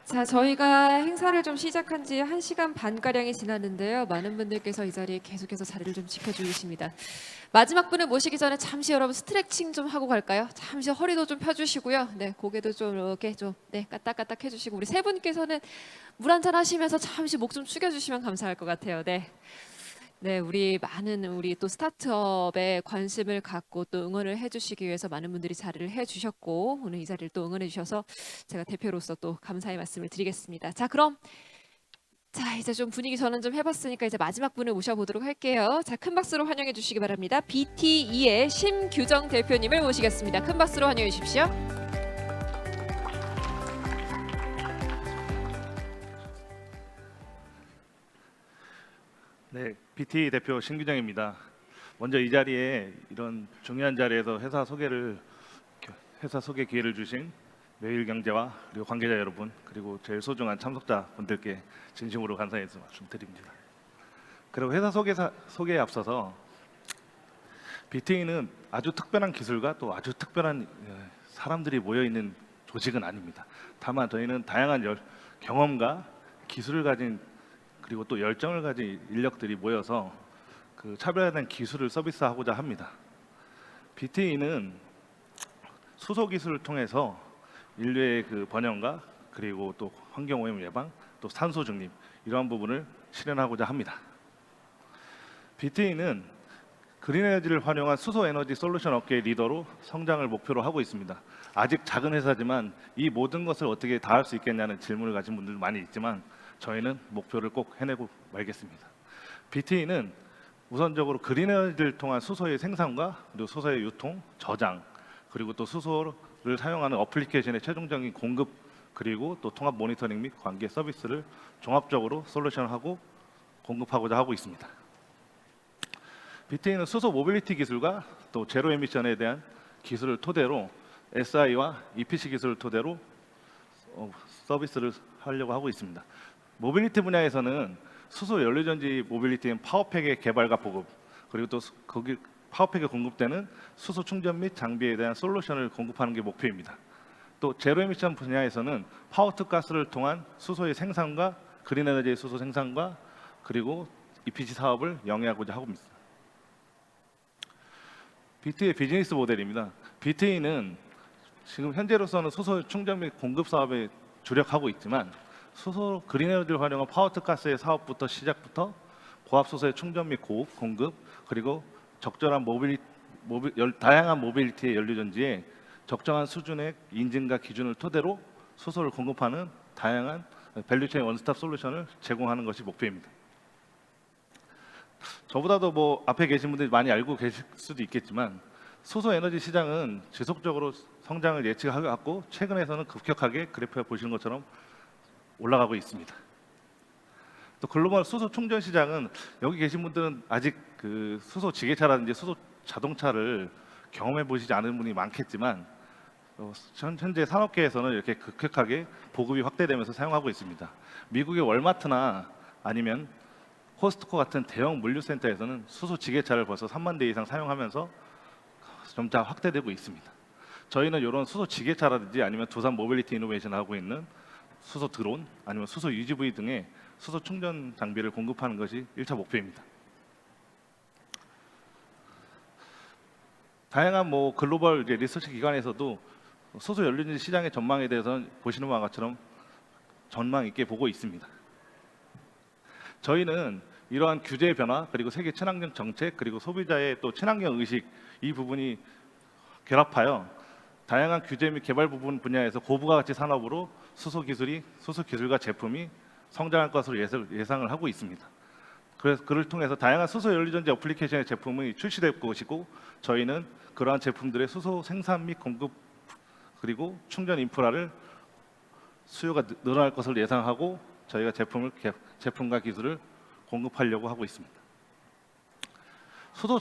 자, 저희가 행사를 좀 시작한 지 1시간 반가량이 지났는데요. 많은 분들께서 이 자리에 계속해서 자리를 좀 지켜주고 계십니다. 마지막 분을 모시기 전에 잠시 여러분 스트레칭 좀 하고 갈까요? 잠시 허리도 좀 펴주시고요. 네, 고개도 좀 이렇게 좀 까딱까딱 해주시고, 우리 세 분께서는 물 한잔 하시면서 잠시 목 좀 숙여주시면 감사할 것 같아요. 네. 네, 우리 많은 우리 또 스타트업에 관심을 갖고 또 응원을 해주시기 위해서 많은 분들이 자리를 해주셨고, 오늘 이 자리를 또 응원해 주셔서 제가 대표로서 또 감사의 말씀을 드리겠습니다. 자, 그럼 이제 좀 분위기 전환 좀 해봤으니까 이제 마지막 분을 모셔보도록 할게요. 자, 큰 박수로 환영해 주시기 바랍니다. BTE의 심규정 대표님을 모시겠습니다. 큰 박수로 환영해 주십시오. 네, BT 대표 신규정입니다. 먼저 이 자리에 이런 중요한 자리에서 회사 소개 기회를 주신 매일경제와 그리고 관계자 여러분, 그리고 제일 소중한 참석자 분들께 진심으로 감사의 말씀드립니다. 그리고 회사 소개에 앞서서 BT는 아주 특별한 기술과 또 아주 특별한 사람들이 모여 있는 조직은 아닙니다. 다만 저희는 다양한 경험과 기술을 가진, 그리고 또 열정을 가진 인력들이 모여서 그 차별화된 기술을 서비스하고자 합니다. BT는 수소 기술을 통해서 인류의 그 번영과 그리고 또 환경 오염 예방, 또 탄소 중립, 이러한 부분을 실현하고자 합니다. BT는 그린 에너지를 활용한 수소 에너지 솔루션 업계의 리더로 성장을 목표로 하고 있습니다. 아직 작은 회사지만 이 모든 것을 어떻게 다 할 수 있겠냐는 질문을 가진 분들 많이 있지만 저희는 목표를 꼭 해내고 말겠습니다. BT는 우선적으로 그린 에너지를 통한 수소의 생산과 그리고 수소의 유통, 저장, 그리고 또 수소를 사용하는 어플리케이션의 최종적인 공급, 그리고 또 통합 모니터링 및 관계 서비스를 종합적으로 솔루션하고 공급하고자 하고 있습니다. BT는 수소 모빌리티 기술과 또 제로 에미션에 대한 기술을 토대로 SI와 EPC 기술을 토대로 서비스를 하려고 하고 있습니다. 모빌리티 분야에서는 수소 연료전지 모빌리티인 파워팩의 개발과 보급, 그리고 또 거기 파워팩에 공급되는 수소 충전 및 장비에 대한 솔루션을 공급하는 게 목표입니다. 또 제로 에미션 분야에서는 파워 투 가스를 통한 수소의 생산과 그린 에너지의 수소 생산과 그리고 EPC 사업을 영위하고자 하고 있습니다. BT의 비즈니스 모델입니다. BT는 지금 현재로서는 수소 충전 및 공급 사업에 주력하고 있지만 수소 그린 에너지를 활용한 파워 투 가스의 사업부터 시작부터 고압 수소의 충전 및 공급, 그리고 적절한 다양한 모빌리티의 연료전지에 적정한 수준의 인증과 기준을 토대로 수소를 공급하는 다양한 밸류체인 원스톱 솔루션을 제공하는 것이 목표입니다. 저보다도 앞에 계신 분들이 많이 알고 계실 수도 있겠지만 수소 에너지 시장은 지속적으로 성장을 예측하고 최근에서는 급격하게 그래프에 보시는 것처럼 올라가고 있습니다. 또 글로벌 수소 충전 시장은 여기 계신 분들은 아직 그 수소 지게차라든지 수소 자동차를 경험해 보시지 않은 분이 많겠지만 현재 산업계에서는 이렇게 급격하게 보급이 확대되면서 사용하고 있습니다. 미국의 월마트나 아니면 코스트코 같은 대형 물류센터에서는 수소 지게차를 벌써 3만 대 이상 사용하면서 점차 확대되고 있습니다. 저희는 이런 수소 지게차라든지 아니면 두산 모빌리티 이노베이션을 하고 있는 수소 드론 아니면 수소 UGV 등의 수소 충전 장비를 공급하는 것이 1차 목표입니다. 다양한 글로벌 리서치 기관에서도 수소 연료전지 시장의 전망에 대해서는 보시는 바와 같처럼 전망 있게 보고 있습니다. 저희는 이러한 규제 변화 그리고 세계 친환경 정책 그리고 소비자의 또 친환경 의식 이 부분이 결합하여 다양한 규제 및 개발 부분 분야에서 고부가가치 산업으로 수소 기술과 제품이 성장할 것으로 예상을 하고 있습니다. 그래서 그를 통해서 다양한 수소 연료전지 어플리케이션의 제품이 출시될 것이고 저희는 그러한 제품들의 수소 생산 및 공급 그리고 충전 인프라를 수요가 늘어날 것을 예상하고 저희가 제품과 기술을 공급하려고 하고 있습니다. 수소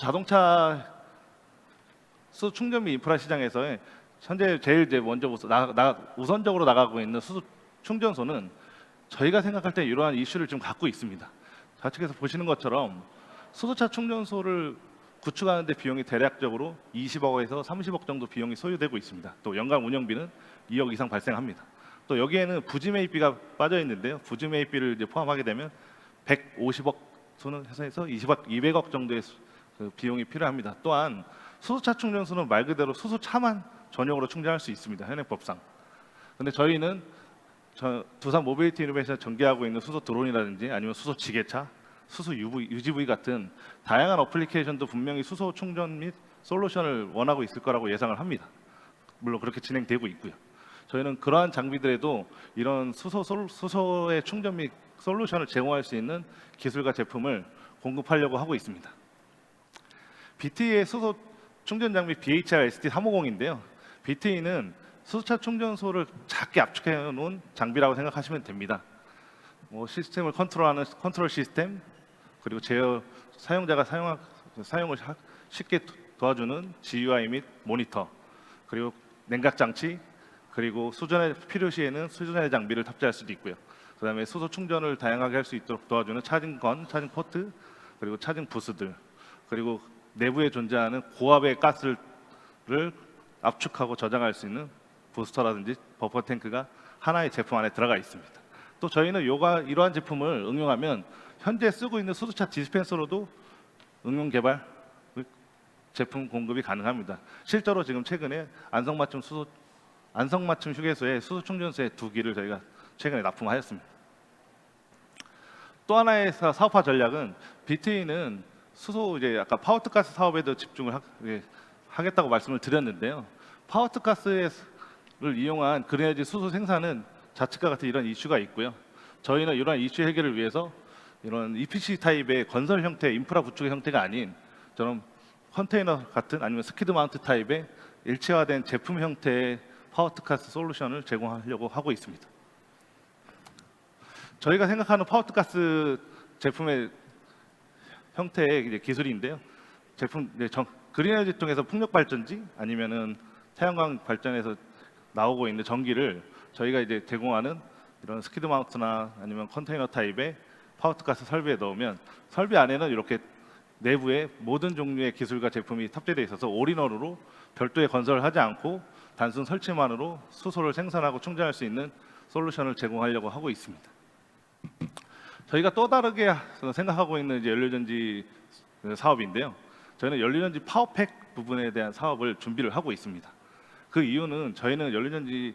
충전 및 인프라 시장에서의 현재 제일 먼저 우선적으로 나가고 있는 수소 충전소는 저희가 생각할 때 이러한 이슈를 좀 갖고 있습니다. 좌측에서 보시는 것처럼 수소차 충전소를 구축하는 데 비용이 대략적으로 20억에서 30억 정도 비용이 소요되고 있습니다. 또 연간 운영비는 2억 이상 발생합니다. 또 여기에는 부지 매입비가 빠져 있는데요. 부지 매입비를 이제 포함하게 되면 150억 해서 200억 정도의 비용이 필요합니다. 또한 수소차 충전소는 말 그대로 수소차만 전용으로 충전할 수 있습니다. 현행법상. 근데 저희는 두산 모빌리티 이노베이션 전개하고 있는 수소 드론이라든지 아니면 수소 지게차, 수소 UGV 같은 다양한 어플리케이션도 분명히 수소 충전 및 솔루션을 원하고 있을 거라고 예상을 합니다. 물론 그렇게 진행되고 있고요. 저희는 그러한 장비들에도 이런 수소의 충전 및 솔루션을 제공할 수 있는 기술과 제품을 공급하려고 하고 있습니다. BTE의 수소 충전 장비 BHR ST350인데요. BTE는 수소차 충전소를 작게 압축해 놓은 장비라고 생각하시면 됩니다. 시스템을 컨트롤하는 컨트롤 시스템, 그리고 사용자가 사용을 쉽게 도와주는 GUI 및 모니터, 그리고 냉각 장치, 그리고 필요시에는 수전의 장비를 탑재할 수도 있고요. 그다음에 수소 충전을 다양하게 할 수 있도록 도와주는 차징건, 차징 포트, 그리고 차징 부스들, 그리고 내부에 존재하는 고압의 가스를 압축하고 저장할 수 있는 부스터라든지 버퍼 탱크가 하나의 제품 안에 들어가 있습니다. 또 저희는 이러한 제품을 응용하면 현재 쓰고 있는 수소차 디스펜서로도 응용 개발 제품 공급이 가능합니다. 실제로 지금 최근에 안성맞춤 휴게소에 수소 충전소의 2기를 저희가 최근에 납품하였습니다. 또 하나의 사업화 전략은 BTE는 수소 아까 파워투가스 사업에도 집중을 하겠다고 말씀을 드렸는데요. 파워투가스를 이용한 그린에너지 수소 생산은 자측과 같은 이런 이슈가 있고요. 저희는 이러한 이슈 해결을 위해서 이런 EPC 타입의 건설 형태, 인프라 구축의 형태가 아닌 저런 컨테이너 같은 아니면 스키드 마운트 타입의 일체화된 제품 형태의 파워투가스 솔루션을 제공하려고 하고 있습니다. 저희가 생각하는 파워투가스 제품의 형태의 기술인데요. 그린에너지 통해서 풍력 발전지 아니면은 태양광 발전에서 나오고 있는 전기를 저희가 제공하는 이런 스키드 마운트나 아니면 컨테이너 타입의 파워투가스 설비에 넣으면 설비 안에는 이렇게 내부에 모든 종류의 기술과 제품이 탑재되어 있어서 올인원으로 별도의 건설을 하지 않고 단순 설치만으로 수소를 생산하고 충전할 수 있는 솔루션을 제공하려고 하고 있습니다. 저희가 또 다르게 생각하고 있는 연료전지 사업인데요. 저희는 연료전지 파워팩 부분에 대한 사업을 준비를 하고 있습니다. 그 이유는 저희는 연료전지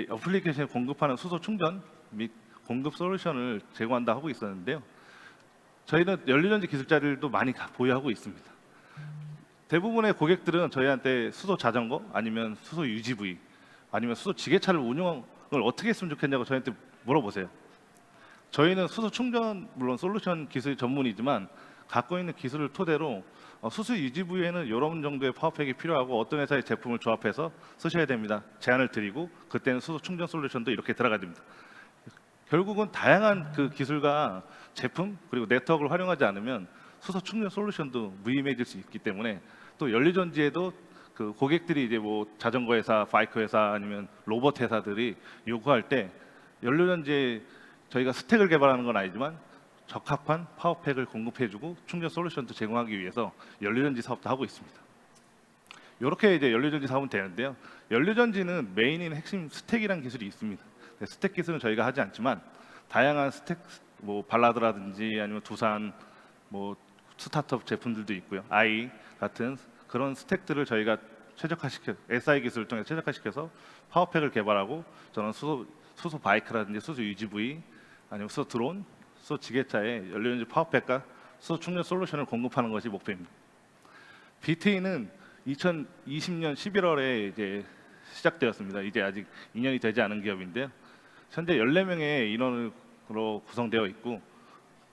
어플리케이션에 공급하는 수소 충전 및 공급 솔루션을 제공한다 하고 있었는데요. 저희는 연료전지 기술자들도 많이 보유하고 있습니다. 대부분의 고객들은 저희한테 수소 자전거 아니면 수소 UGV 아니면 수소 지게차를 운영을 어떻게 했으면 좋겠냐고 저희한테 물어보세요. 저희는 수소 충전 물론 솔루션 기술 전문이지만 갖고 있는 기술을 토대로 수소 UGV에는 이런 정도의 파워팩이 필요하고 어떤 회사의 제품을 조합해서 쓰셔야 됩니다. 제안을 드리고 그때는 수소 충전 솔루션도 이렇게 들어가야 됩니다. 결국은 다양한 그 기술과 제품 그리고 네트워크를 활용하지 않으면 수소 충전 솔루션도 무의미해질 수 있기 때문에 또 연료전지에도 그 고객들이 자전거 회사, 바이크 회사 아니면 로봇 회사들이 요구할 때 연료전지에 저희가 스택을 개발하는 건 아니지만 적합한 파워팩을 공급해주고 충전 솔루션도 제공하기 위해서 연료전지 사업도 하고 있습니다. 이렇게 이제 연료전지 사업은 되는데요. 연료전지는 메인인 핵심 스택이라는 기술이 있습니다. 스택 기술은 저희가 하지 않지만 다양한 스택, 뭐 발라드라든지 아니면 두산, 뭐 스타트업 제품들도 있고요. 아이 같은 그런 스택들을 저희가 SI 기술을 통해 최적화시켜서 파워팩을 개발하고 저는 수소 바이크라든지 수소 UGV 아니면 수소 드론, 수소 지게차에 연료전지 파워팩과 수소 충전 솔루션을 공급하는 것이 목표입니다. BT는 2020년 11월에 이제 시작되었습니다. 이제 아직 2년이 되지 않은 기업인데요. 현재 14명의 인원으로 구성되어 있고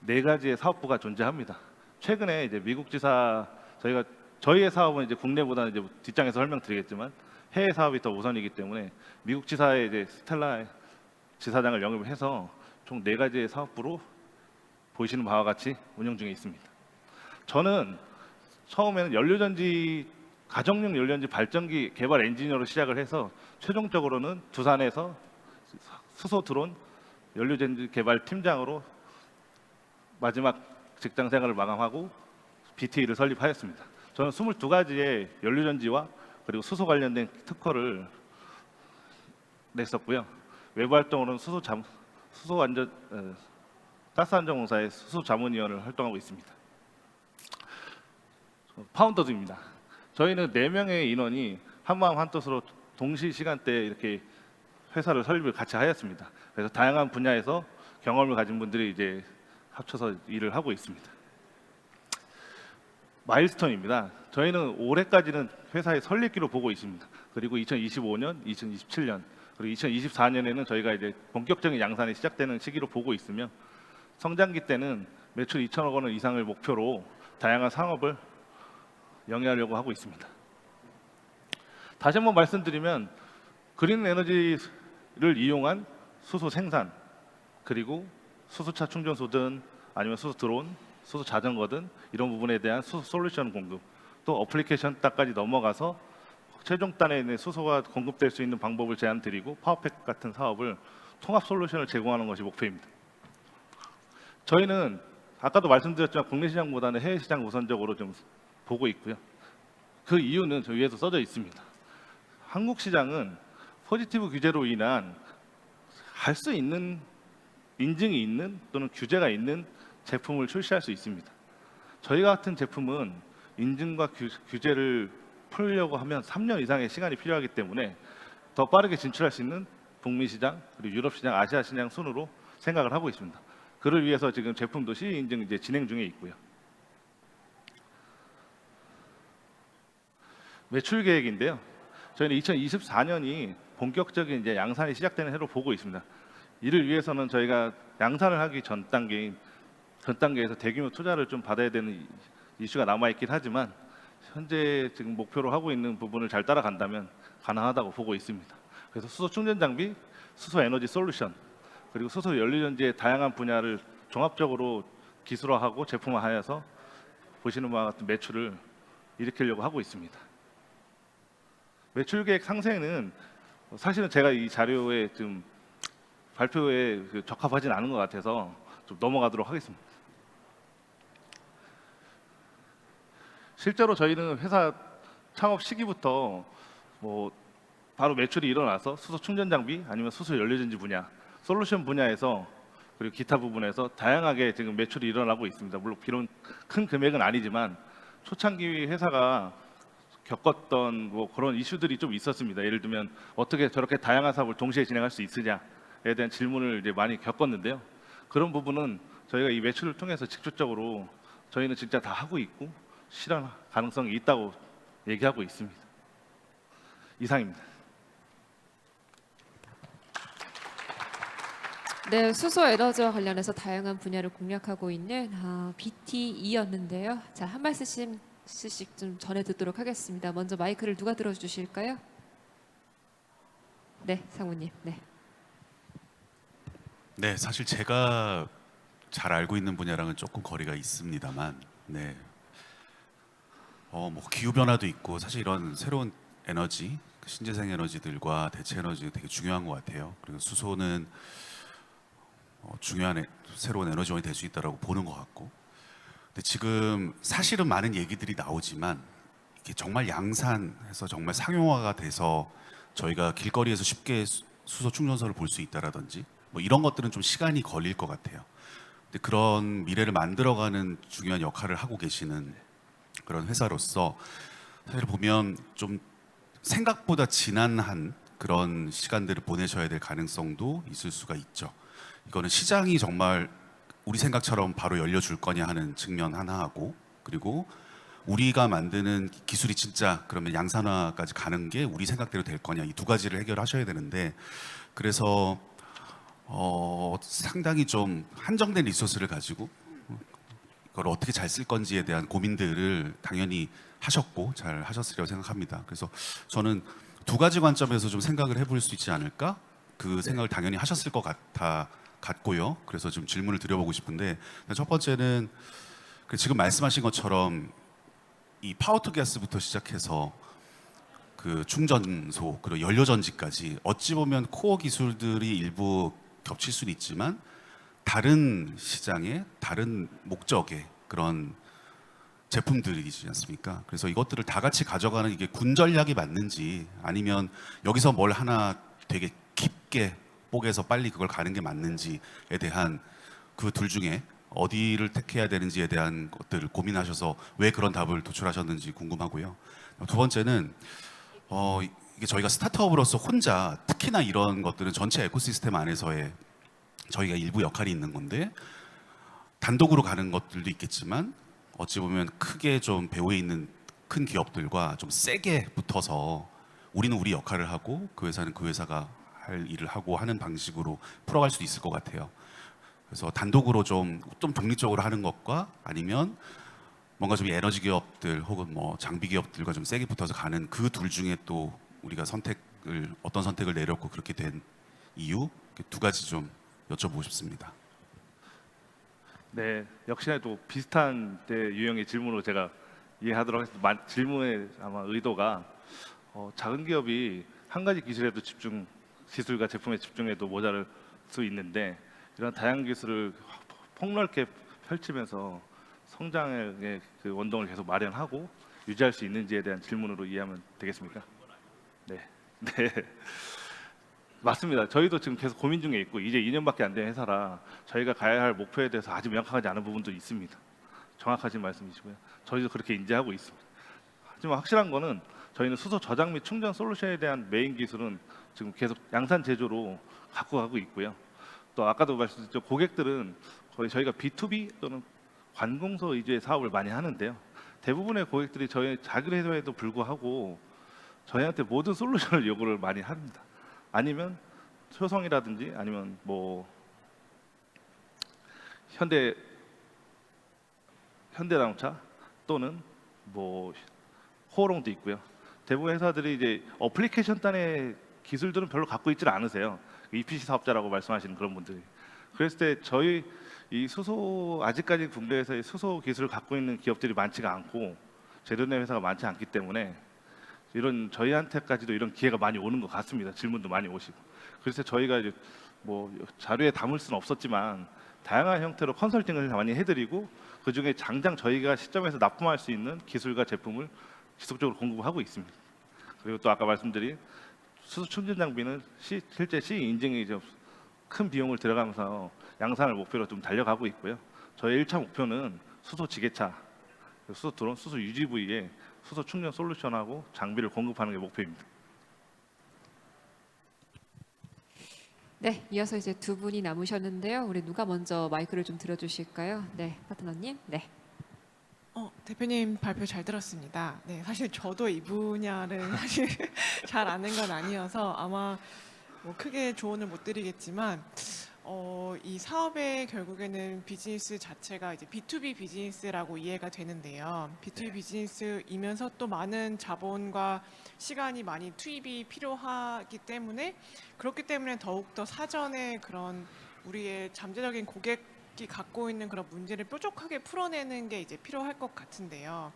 4가지의 사업부가 존재합니다. 최근에 이제 미국 지사 저희의 사업은 이제 국내보다는 이제 뒷장에서 설명드리겠지만 해외 사업이 더 우선이기 때문에 미국 지사의 이제 스텔라 지사장을 영입을 해서 총 4가지의 사업부로 보시는 바와 같이 운영 중에 있습니다. 저는 처음에는 가정용 연료전지 발전기 개발 엔지니어로 시작을 해서 최종적으로는 두산에서 수소 드론 연료전지 개발 팀장으로 마지막 직장 생활을 마감하고 BT를 설립하였습니다. 저는 22가지의 연료전지와 그리고 수소 관련된 특허를 냈었고요. 외부 활동으로는 가스안전공사의 수소자문위원을 활동하고 있습니다. 파운더즈입니다. 저희는 4명의 인원이 한마음 한뜻으로 동시 시간대에 이렇게 회사를 설립을 같이 하였습니다. 그래서 다양한 분야에서 경험을 가진 분들이 이제 합쳐서 일을 하고 있습니다. 마일스톤입니다. 저희는 올해까지는 회사의 설립기로 보고 있습니다. 그리고 2025년, 2027년, 그리고 2024년에는 저희가 이제 본격적인 양산이 시작되는 시기로 보고 있으며 성장기 때는 매출 2천억 원 이상을 목표로 다양한 상업을 영위하려고 하고 있습니다. 다시 한번 말씀드리면 그린 에너지를 이용한 수소 생산 그리고 수소차 충전소든 아니면 수소 드론, 수소 자전거든 이런 부분에 대한 수소 솔루션 공급 또 어플리케이션 단까지 넘어가서 최종 단에 있는 수소가 공급될 수 있는 방법을 제안드리고 파워팩 같은 사업을 통합 솔루션을 제공하는 것이 목표입니다. 저희는 아까도 말씀드렸지만 국내 시장보다는 해외 시장 우선적으로 좀 보고 있고요. 그 이유는 저 위에도 써져 있습니다. 한국 시장은 포지티브 규제로 인한 할 수 있는 인증이 있는 또는 규제가 있는 제품을 출시할 수 있습니다. 저희 같은 제품은 인증과 규제를 풀려고 하면 3년 이상의 시간이 필요하기 때문에 더 빠르게 진출할 수 있는 북미 시장 그리고 유럽 시장, 아시아 시장 순으로 생각을 하고 있습니다. 그를 위해서 지금 제품도 CE 인증 이제 진행 중에 있고요. 매출 계획인데요. 저희는 2024년이 본격적인 이제 양산이 시작되는 해로 보고 있습니다. 이를 위해서는 저희가 양산을 하기 전 단계에서 대규모 투자를 좀 받아야 되는 이슈가 남아 있긴 하지만 현재 지금 목표로 하고 있는 부분을 잘 따라간다면 가능하다고 보고 있습니다. 그래서 수소 충전 장비, 수소 에너지 솔루션, 그리고 수소 연료전지의 다양한 분야를 종합적으로 기술화하고 제품화하여서 보시는 바와 같은 매출을 일으키려고 하고 있습니다. 매출 계획 상세는 사실은 제가 이 자료에 좀 발표에 적합하진 않은 것 같아서 좀 넘어가도록 하겠습니다. 실제로 저희는 회사 창업 시기부터 바로 매출이 일어나서 수소 충전 장비 아니면 수소 연료전지 분야, 솔루션 분야에서 그리고 기타 부분에서 다양하게 지금 매출이 일어나고 있습니다. 물론 비록 큰 금액은 아니지만 초창기 회사가 겪었던 그런 이슈들이 좀 있었습니다. 예를 들면 어떻게 저렇게 다양한 사업을 동시에 진행할 수 있으냐에 대한 질문을 이제 많이 겪었는데요. 그런 부분은 저희가 이 매출을 통해서 직접적으로 저희는 진짜 다 하고 있고 실현 가능성이 있다고 얘기하고 있습니다. 이상입니다. 네, 수소 에너지와 관련해서 다양한 분야를 공략하고 있는 BTE였는데요. 자, 한 말씀씩 좀 전해 듣도록 하겠습니다. 먼저 마이크를 누가 들어주실까요? 네, 상무님. 네. 네, 사실 제가 잘 알고 있는 분야랑은 조금 거리가 있습니다만, 네, 기후 변화도 있고 사실 이런 새로운 에너지, 신재생 에너지들과 대체 에너지 되게 중요한 것 같아요. 그리고 수소는 중요한 새로운 에너지원이 될 수 있다라고 보는 것 같고, 근데 지금 사실은 많은 얘기들이 나오지만 이게 정말 양산해서 정말 상용화가 돼서 저희가 길거리에서 쉽게 수소 충전소를 볼 수 있다라든지 뭐 이런 것들은 좀 시간이 걸릴 것 같아요. 근데 그런 미래를 만들어가는 중요한 역할을 하고 계시는 그런 회사로서 사실 보면 좀 생각보다 지난한 그런 시간들을 보내셔야 될 가능성도 있을 수가 있죠. 이거는 시장이 정말 우리 생각처럼 바로 열려줄 거냐 하는 측면 하나하고, 그리고 우리가 만드는 기술이 진짜 그러면 양산화까지 가는 게 우리 생각대로 될 거냐, 이 두 가지를 해결하셔야 되는데, 그래서 상당히 좀 한정된 리소스를 가지고 이걸 어떻게 잘 쓸 건지에 대한 고민들을 당연히 하셨고 잘 하셨으리라고 생각합니다. 그래서 저는 두 가지 관점에서 좀 생각을 해볼 수 있지 않을까, 그 생각을 당연히 하셨을 것 같고요. 그래서 좀 질문을 드려보고 싶은데, 첫 번째는 지금 말씀하신 것처럼 이 파워투게스부터 시작해서 그 충전소 그리고 연료전지까지 어찌 보면 코어 기술들이 일부 겹칠 수는 있지만 다른 시장의 다른 목적의 그런 제품들이지 않습니까? 그래서 이것들을 다 같이 가져가는 이게 군 전략이 맞는지, 아니면 여기서 뭘 하나 되게 깊게 뽀개서 빨리 그걸 가는 게 맞는지에 대한 그 둘 중에 어디를 택해야 되는지에 대한 것들을 고민하셔서 왜 그런 답을 도출하셨는지 궁금하고요. 두 번째는 이게 저희가 스타트업으로서 혼자, 특히나 이런 것들은 전체 에코시스템 안에서의 저희가 일부 역할이 있는 건데, 단독으로 가는 것들도 있겠지만 어찌 보면 크게 좀 배후에 있는 큰 기업들과 좀 세게 붙어서 우리는 우리 역할을 하고 그 회사는 그 회사가 할 일을 하고 하는 방식으로 풀어갈 수도 있을 것 같아요. 그래서 단독으로 좀 독립적으로 하는 것과, 아니면 뭔가 좀 에너지 기업들 혹은 뭐 장비 기업들과 좀 세게 붙어서 가는 그 둘 중에 또 우리가 어떤 선택을 내렸고 그렇게 된 이유, 두 가지 좀 여쭤보고 싶습니다. 네, 역시나 또 비슷한 때 유형의 질문으로 제가 이해하도록 하겠습니다. 질문의 아마 의도가 작은 기업이 한 가지 기술에도 기술과 제품에 집중해도 모자랄 수 있는데, 이런 다양한 기술을 폭넓게 펼치면서 성장의 그 원동을 계속 마련하고 유지할 수 있는지에 대한 질문으로 이해하면 되겠습니까? 네, 네. 맞습니다. 저희도 지금 계속 고민 중에 있고, 이제 2년밖에 안 된 회사라 저희가 가야 할 목표에 대해서 아직 명확하지 않은 부분도 있습니다. 정확하신 말씀이시고요. 저희도 그렇게 인지하고 있습니다. 하지만 확실한 거는 저희는 수소 저장 및 충전 솔루션에 대한 메인 기술은 지금 계속 양산 제조로 갖고 가고 있고요. 또 아까도 말씀드렸죠, 고객들은 거의 저희가 B2B 또는 관공서 위주의 사업을 많이 하는데요. 대부분의 고객들이 저희 작은 회사에도 불구하고 저희한테 모든 솔루션을 요구를 많이 합니다. 아니면 효성이라든지 아니면 뭐 현대자동차 또는 뭐 호롱도 있고요. 대부분 회사들이 이제 어플리케이션 단의 기술들은 별로 갖고 있지는 않으세요. EPC 사업자라고 말씀하시는 그런 분들이. 그랬을 때 저희 이 수소, 아직까지 국내에서 수소 기술을 갖고 있는 기업들이 많지가 않고 제조내 회사가 많지 않기 때문에 이런 저희한테까지도 이런 기회가 많이 오는 것 같습니다. 질문도 많이 오시고. 그래서 저희가 이제 뭐 자료에 담을 수는 없었지만 다양한 형태로 컨설팅을 많이 해드리고, 그 중에 당장 저희가 시점에서 납품할 수 있는 기술과 제품을 지속적으로 공급하고 있습니다. 그리고 또 아까 말씀드린 수소 충전 장비는 실제 C 인증이 좀 큰 비용을 들어가면서 양산을 목표로 좀 달려가고 있고요. 저희 1차 목표는 수소 지게차, 수소 드론, 수소 UGV에 수소 충전 솔루션하고 장비를 공급하는 게 목표입니다. 네, 이어서 이제 두 분이 남으셨는데요. 우리 누가 먼저 마이크를 좀 들어주실까요? 네, 파트너님. 네. 대표님 발표 잘 들었습니다. 네, 사실 저도 이 분야를 사실 잘 아는 건 아니어서 아마 뭐 크게 조언을 못 드리겠지만, 이 사업의 결국에는 비즈니스 자체가 이제 B2B 비즈니스라고 이해가 되는데요. B2B 비즈니스이면서 또 많은 자본과 시간이 많이 투입이 필요하기 때문에, 그렇기 때문에 더욱더 사전에 그런 우리의 잠재적인 고객이 갖고 있는 그런 문제를 뾰족하게 풀어내는 게 이제 필요할 것 같은데요.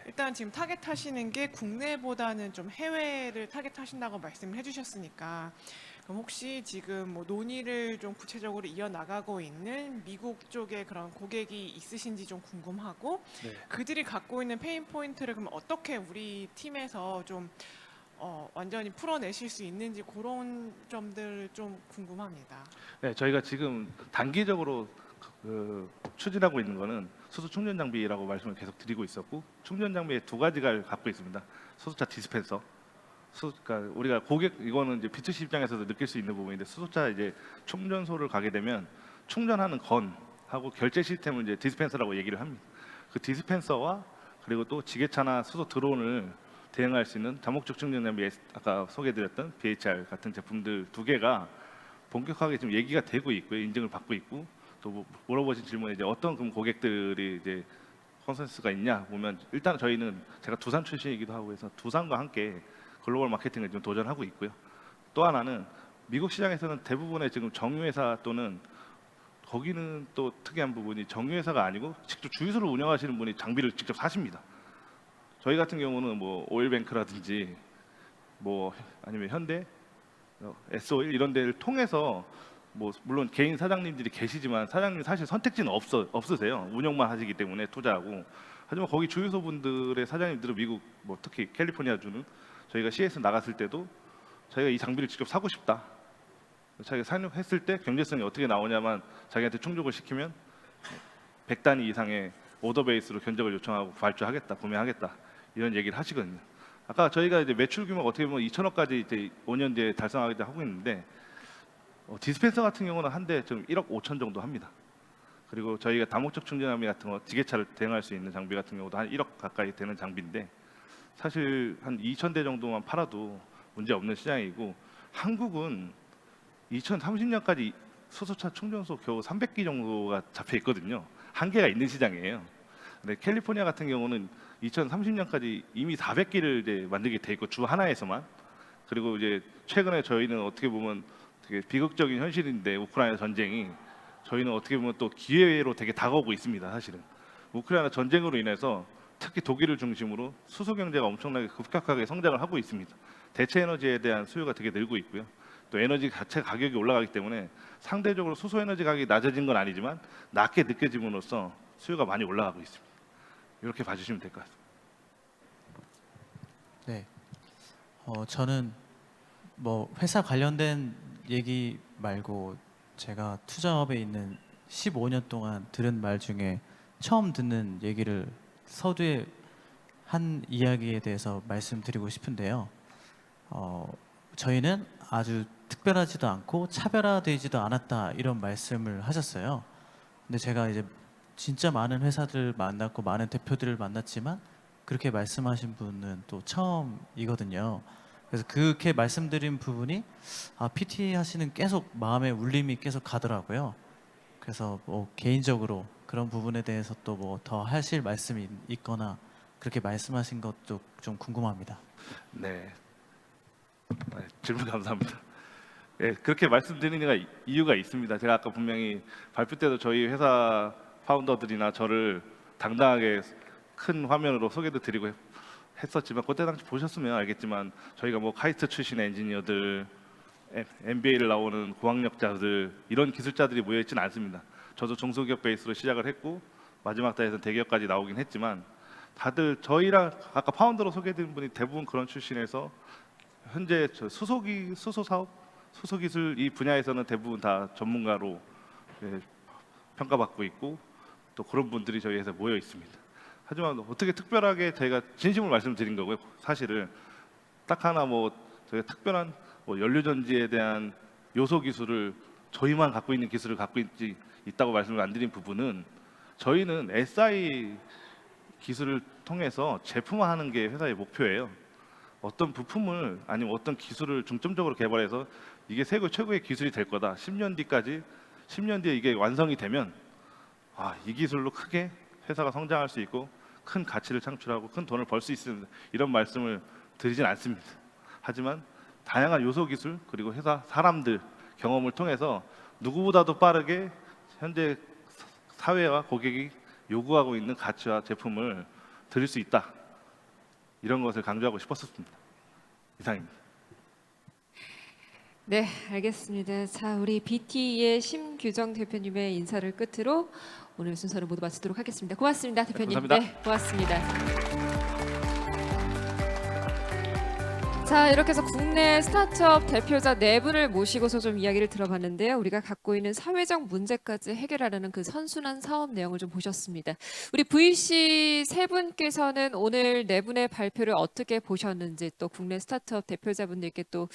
일단 지금 타겟하시는 게 국내보다는 좀 해외를 타겟하신다고 말씀을 해주셨으니까, 그럼 혹시 지금 뭐 논의를 좀 구체적으로 이어나가고 있는 미국 쪽에 그런 고객이 있으신지 좀 궁금하고 네. 그들이 갖고 있는 페인 포인트를 그럼 어떻게 우리 팀에서 좀 완전히 풀어내실 수 있는지 그런 점들 좀 궁금합니다. 네, 저희가 지금 단기적으로 추진하고 있는 거는 수소 충전 장비라고 말씀을 계속 드리고 있었고, 충전 장비의 두 가지가 갖고 있습니다. 수소차 디스펜서. 그러니까 우리가 고객, 이거는 이제 B2C 입장에서도 느낄 수 있는 부분인데, 수소차 이제 충전소를 가게 되면 충전하는 건하고 결제 시스템을 이제 디스펜서라고 얘기를 합니다. 그 디스펜서와 그리고 또 지게차나 수소 드론을 대응할 수 있는 다목적 충전 장비, 아까 소개드렸던 BHR 같은 제품들 두 개가 본격화하게 지금 얘기가 되고 있고요, 인증을 받고 있고, 또 물어보신 질문에 이제 어떤 그럼 고객들이 이제 컨센서스가 있냐 보면, 일단 저희는, 제가 두산 출신이기도 하고 해서 두산과 함께 글로벌 마케팅을 좀 도전하고 있고요. 또 하나는 미국 시장에서는 대부분의 지금 정유회사 또는 거기는 또 특이한 부분이 정유회사가 아니고 직접 주유소를 운영하시는 분이 장비를 직접 사십니다. 저희 같은 경우는 뭐 오일뱅크라든지 뭐 아니면 현대, S-오일 이런 데를 통해서 뭐 물론 개인 사장님들이 계시지만 사장님 사실 선택지는 없으세요. 운영만 하시기 때문에 투자하고. 하지만 거기 주유소 분들의 사장님들은 미국 뭐 특히 캘리포니아주는 저희가 CS 나갔을 때도 자기가 이 장비를 직접 사고 싶다. 자기가 사용했을 때 경제성이 어떻게 나오냐만 자기한테 충족을 시키면 100단위 이상의 오더 베이스로 견적을 요청하고 발주하겠다, 구매하겠다 이런 얘기를 하시거든요. 아까 저희가 이제 매출 규모가 어떻게 보면 2천억까지 이제 5년 뒤에 달성하기도 하고 있는데, 디스펜서 같은 경우는 한 대 좀 1억 5천 정도 합니다. 그리고 저희가 다목적 충전 장비 같은 거, 지게차를 대응할 수 있는 장비 같은 경우도 한 1억 가까이 되는 장비인데, 사실 한 2,000대 정도만 팔아도 문제 없는 시장이고, 한국은 2030년까지 수소차 충전소 겨우 300기 정도가 잡혀 있거든요. 한계가 있는 시장이에요. 근데 캘리포니아 같은 경우는 2030년까지 이미 400기를 이제 만들게 돼 있고, 주 하나에서만. 그리고 이제 최근에 저희는 어떻게 보면 되게 비극적인 현실인데, 우크라이나 전쟁이 저희는 어떻게 보면 또 기회로 되게 다가오고 있습니다. 사실은 우크라이나 전쟁으로 인해서 특히 독일을 중심으로 수소 경제가 엄청나게 급격하게 성장을 하고 있습니다. 대체 에너지에 대한 수요가 되게 늘고 있고요. 또 에너지 자체 가격이 올라가기 때문에 상대적으로 수소 에너지 가격이 낮아진 건 아니지만 낮게 느껴짐으로써 수요가 많이 올라가고 있습니다. 이렇게 봐주시면 될 것 같습니다. 네. 저는 뭐 회사 관련된 얘기 말고 제가 투자업에 있는 15년 동안 들은 말 중에 처음 듣는 얘기를 서두에 한 이야기에 대해서 말씀드리고 싶은데요. 저희는 아주 특별하지도 않고 차별화되지도 않았다 이런 말씀을 하셨어요. 근데 제가 이제 진짜 많은 회사들 만났고 많은 대표들을 만났지만 그렇게 말씀하신 분은 또 처음이거든요. 그래서 그렇게 말씀드린 부분이 PT 하시는 계속 마음에 울림이 계속 가더라고요. 그래서 뭐 개인적으로 그런 부분에 대해서 또 뭐 더 하실 말씀이 있거나 그렇게 말씀하신 것도 좀 궁금합니다. 네, 질문 감사합니다. 네, 그렇게 말씀드리는 이유가 있습니다. 제가 아까 분명히 발표 때도 저희 회사 파운더들이나 저를 당당하게 큰 화면으로 소개도 드리고 했었지만, 그때 당시 보셨으면 알겠지만 저희가 뭐 카이스트 출신 엔지니어들, MBA를 나오는 고학력자들, 이런 기술자들이 모여 있지는 않습니다. 저도 중소기업 베이스로 시작을 했고 마지막 달에서 대기업까지 나오긴 했지만, 다들 저희랑 아까 파운더로 소개해드린 분이 대부분 그런 출신에서 현재 수소 사업, 수소 기술 이 분야에서는 대부분 다 전문가로 평가받고 있고, 또 그런 분들이 저희 회사에 모여 있습니다. 하지만 어떻게 특별하게 저희가 진심을 말씀드린 거고요. 사실은 딱 하나 뭐 저희가 특별한 뭐 연료전지에 대한 요소 기술을 저희만 갖고 있는 기술을 갖고 있다고 말씀을 안 드린 부분은, 저희는 SI 기술을 통해서 제품화하는 게 회사의 목표예요. 어떤 부품을 아니면 어떤 기술을 중점적으로 개발해서 이게 세계 최고의 기술이 될 거다. 10년 뒤에 이게 완성이 되면 이 기술로 크게 회사가 성장할 수 있고 큰 가치를 창출하고 큰 돈을 벌 수 있습니다. 이런 말씀을 드리진 않습니다. 하지만 다양한 요소 기술 그리고 회사 사람들 경험을 통해서 누구보다도 빠르게 현재 사회와 고객이 요구하고 있는 가치와 제품을 드릴 수 있다. 이런 것을 강조하고 싶었습니다. 이상입니다. 네, 알겠습니다. 자, 우리 BT의 심규정 대표님의 인사를 끝으로 오늘 순서를 모두 마치도록 하겠습니다. 고맙습니다, 대표님. 감사합니다. 네, 고맙습니다. 자, 이렇게 해서 국내 스타트업 대표자 4분을 모시고서 좀 이야기를 들어봤는데요. 우리가 갖고 있는 사회적 문제까지 해결하려는 그 선순환 사업 내용을 좀 보셨습니다. 우리 VC 3분께서는 오늘 4분의 발표를 어떻게 보셨는지, 또 국내 스타트업 대표자분들께 또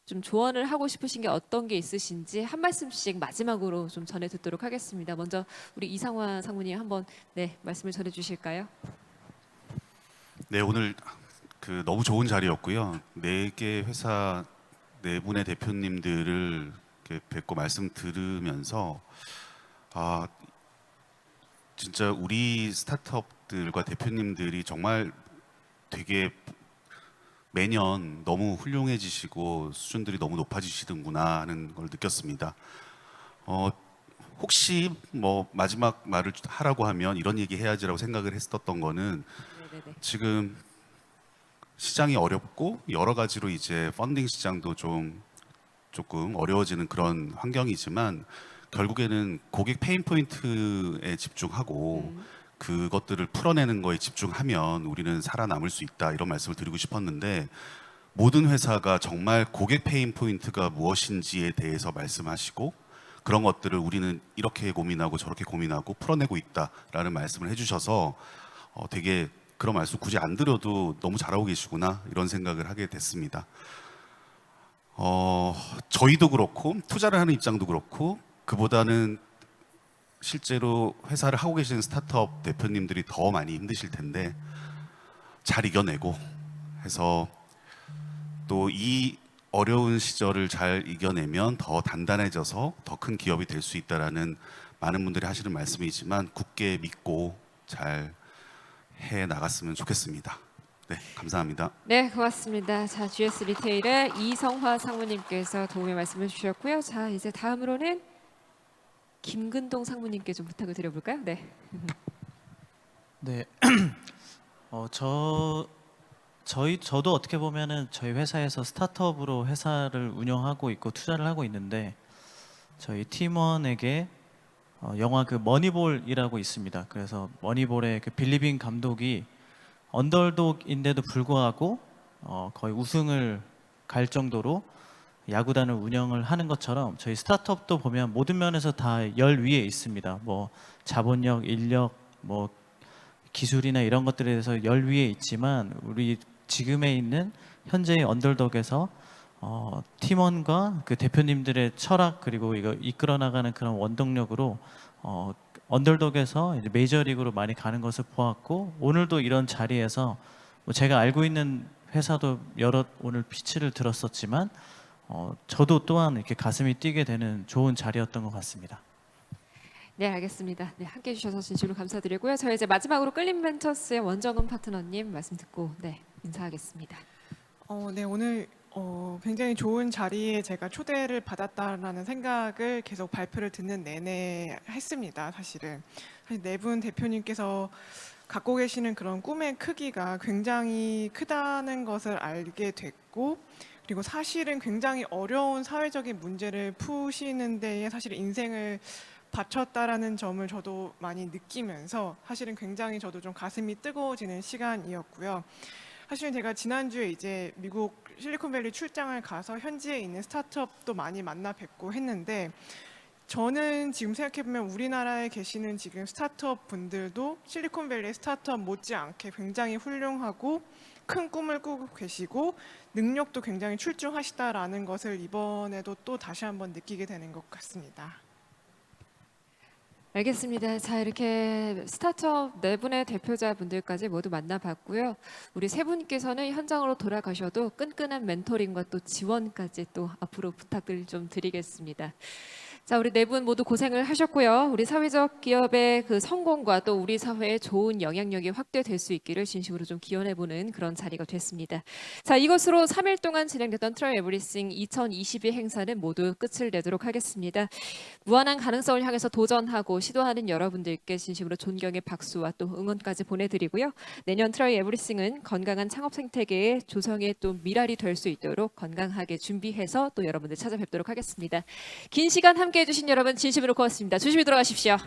좀 조언을 하고 싶으신 게 어떤 게 있으신지 한 말씀씩 마지막으로 좀 전해 듣도록 하겠습니다. 먼저 우리 이상화 상무님 한번 말씀을 전해 주실까요? 네, 오늘 너무 좋은 자리였고요. 4개 회사 4분의 대표님들을 이렇게 뵙고 말씀 들으면서 진짜 우리 스타트업들과 대표님들이 정말 되게 매년 너무 훌륭해지시고 수준들이 너무 높아지시는구나 하는 걸 느꼈습니다. 혹시 뭐 마지막 말을 하라고 하면 이런 얘기 해야지라고 생각을 했었던 거는 네네네. 지금 시장이 어렵고 여러 가지로 이제 펀딩 시장도 조금 어려워지는 그런 환경이지만 결국에는 고객 페인 포인트에 집중하고 그것들을 풀어내는 거에 집중하면 우리는 살아남을 수 있다, 이런 말씀을 드리고 싶었는데, 모든 회사가 정말 고객 페인 포인트가 무엇인지에 대해서 말씀하시고 그런 것들을 우리는 이렇게 고민하고 저렇게 고민하고 풀어내고 있다라는 말씀을 해주셔서 되게 그런 말씀 굳이 안 드려도 너무 잘하고 계시구나, 이런 생각을 하게 됐습니다. 저희도 그렇고 투자를 하는 입장도 그렇고 그보다는 실제로 회사를 하고 계시는 스타트업 대표님들이 더 많이 힘드실 텐데 잘 이겨내고 해서 또 이 어려운 시절을 잘 이겨내면 더 단단해져서 더 큰 기업이 될 수 있다라는 많은 분들이 하시는 말씀이지만 굳게 믿고 잘 해 나갔으면 좋겠습니다. 네, 감사합니다. 네, 고맙습니다. 자, GS 리테일의 이성화 상무님께서 도움의 말씀을 주셨고요. 자, 이제 다음으로는 김근동 상무님께 좀 부탁을 드려볼까요? 네. 네. 저도 어떻게 보면은 저희 회사에서 스타트업으로 회사를 운영하고 있고 투자를 하고 있는데, 저희 팀원에게 영화 그 머니볼이라고 있습니다. 그래서 머니볼의 그 빌리빈 감독이 언더독인데도 불구하고 거의 우승을 갈 정도로 야구단을 운영을 하는 것처럼 저희 스타트업도 보면 모든 면에서 다 열 위에 있습니다. 뭐 자본력, 인력, 뭐 기술이나 이런 것들에 대해서 열 위에 있지만 우리 지금에 있는 현재의 언더독에서 팀원과 그 대표님들의 철학, 그리고 이거 이끌어 나가는 그런 원동력으로 언더독에서 이제 메이저리그로 많이 가는 것을 보았고, 오늘도 이런 자리에서 뭐 제가 알고 있는 회사도 여러 오늘 피치를 들었었지만 저도 또한 이렇게 가슴이 뛰게 되는 좋은 자리였던 것 같습니다. 네, 알겠습니다. 네, 함께 해주셔서 진심으로 감사드리고요. 저희 이제 마지막으로 끌림벤처스의 원정은 파트너님 말씀 듣고 인사하겠습니다. 네, 오늘 굉장히 좋은 자리에 제가 초대를 받았다라는 생각을 계속 발표를 듣는 내내 했습니다. 사실 4분 대표님께서 갖고 계시는 그런 꿈의 크기가 굉장히 크다는 것을 알게 됐고, 그리고 사실은 굉장히 어려운 사회적인 문제를 푸시는 데에 사실 인생을 바쳤다라는 점을 저도 많이 느끼면서 사실은 굉장히 저도 좀 가슴이 뜨거워지는 시간이었고요. 사실은 제가 지난주에 이제 미국 실리콘밸리 출장을 가서 현지에 있는 스타트업도 많이 만나 뵙고 했는데, 저는 지금 생각해보면 우리나라에 계시는 지금 스타트업 분들도 실리콘밸리 스타트업 못지않게 굉장히 훌륭하고 큰 꿈을 꾸고 계시고 능력도 굉장히 출중하시다라는 것을 이번에도 또 다시 한번 느끼게 되는 것 같습니다. 알겠습니다. 자, 이렇게 스타트업 4분의 대표자분들까지 모두 만나봤고요. 우리 3분께서는 현장으로 돌아가셔도 끈끈한 멘토링과 또 지원까지 또 앞으로 부탁을 좀 드리겠습니다. 자, 우리 네 분 모두 고생을 하셨고요. 우리 사회적 기업의 그 성공과 또 우리 사회의 좋은 영향력이 확대될 수 있기를 진심으로 좀 기원해보는 그런 자리가 됐습니다. 자, 이것으로 3일 동안 진행됐던 Try Everything 2022 행사는 모두 끝을 내도록 하겠습니다. 무한한 가능성을 향해서 도전하고 시도하는 여러분들께 진심으로 존경의 박수와 또 응원까지 보내드리고요. 내년 Try Everything은 건강한 창업 생태계의 조성의 또 미랄이 될 수 있도록 건강하게 준비해서 또 여러분들 찾아뵙도록 하겠습니다. 긴 시간 함께해 주신 여러분 진심으로 고맙습니다. 조심히 들어가십시오.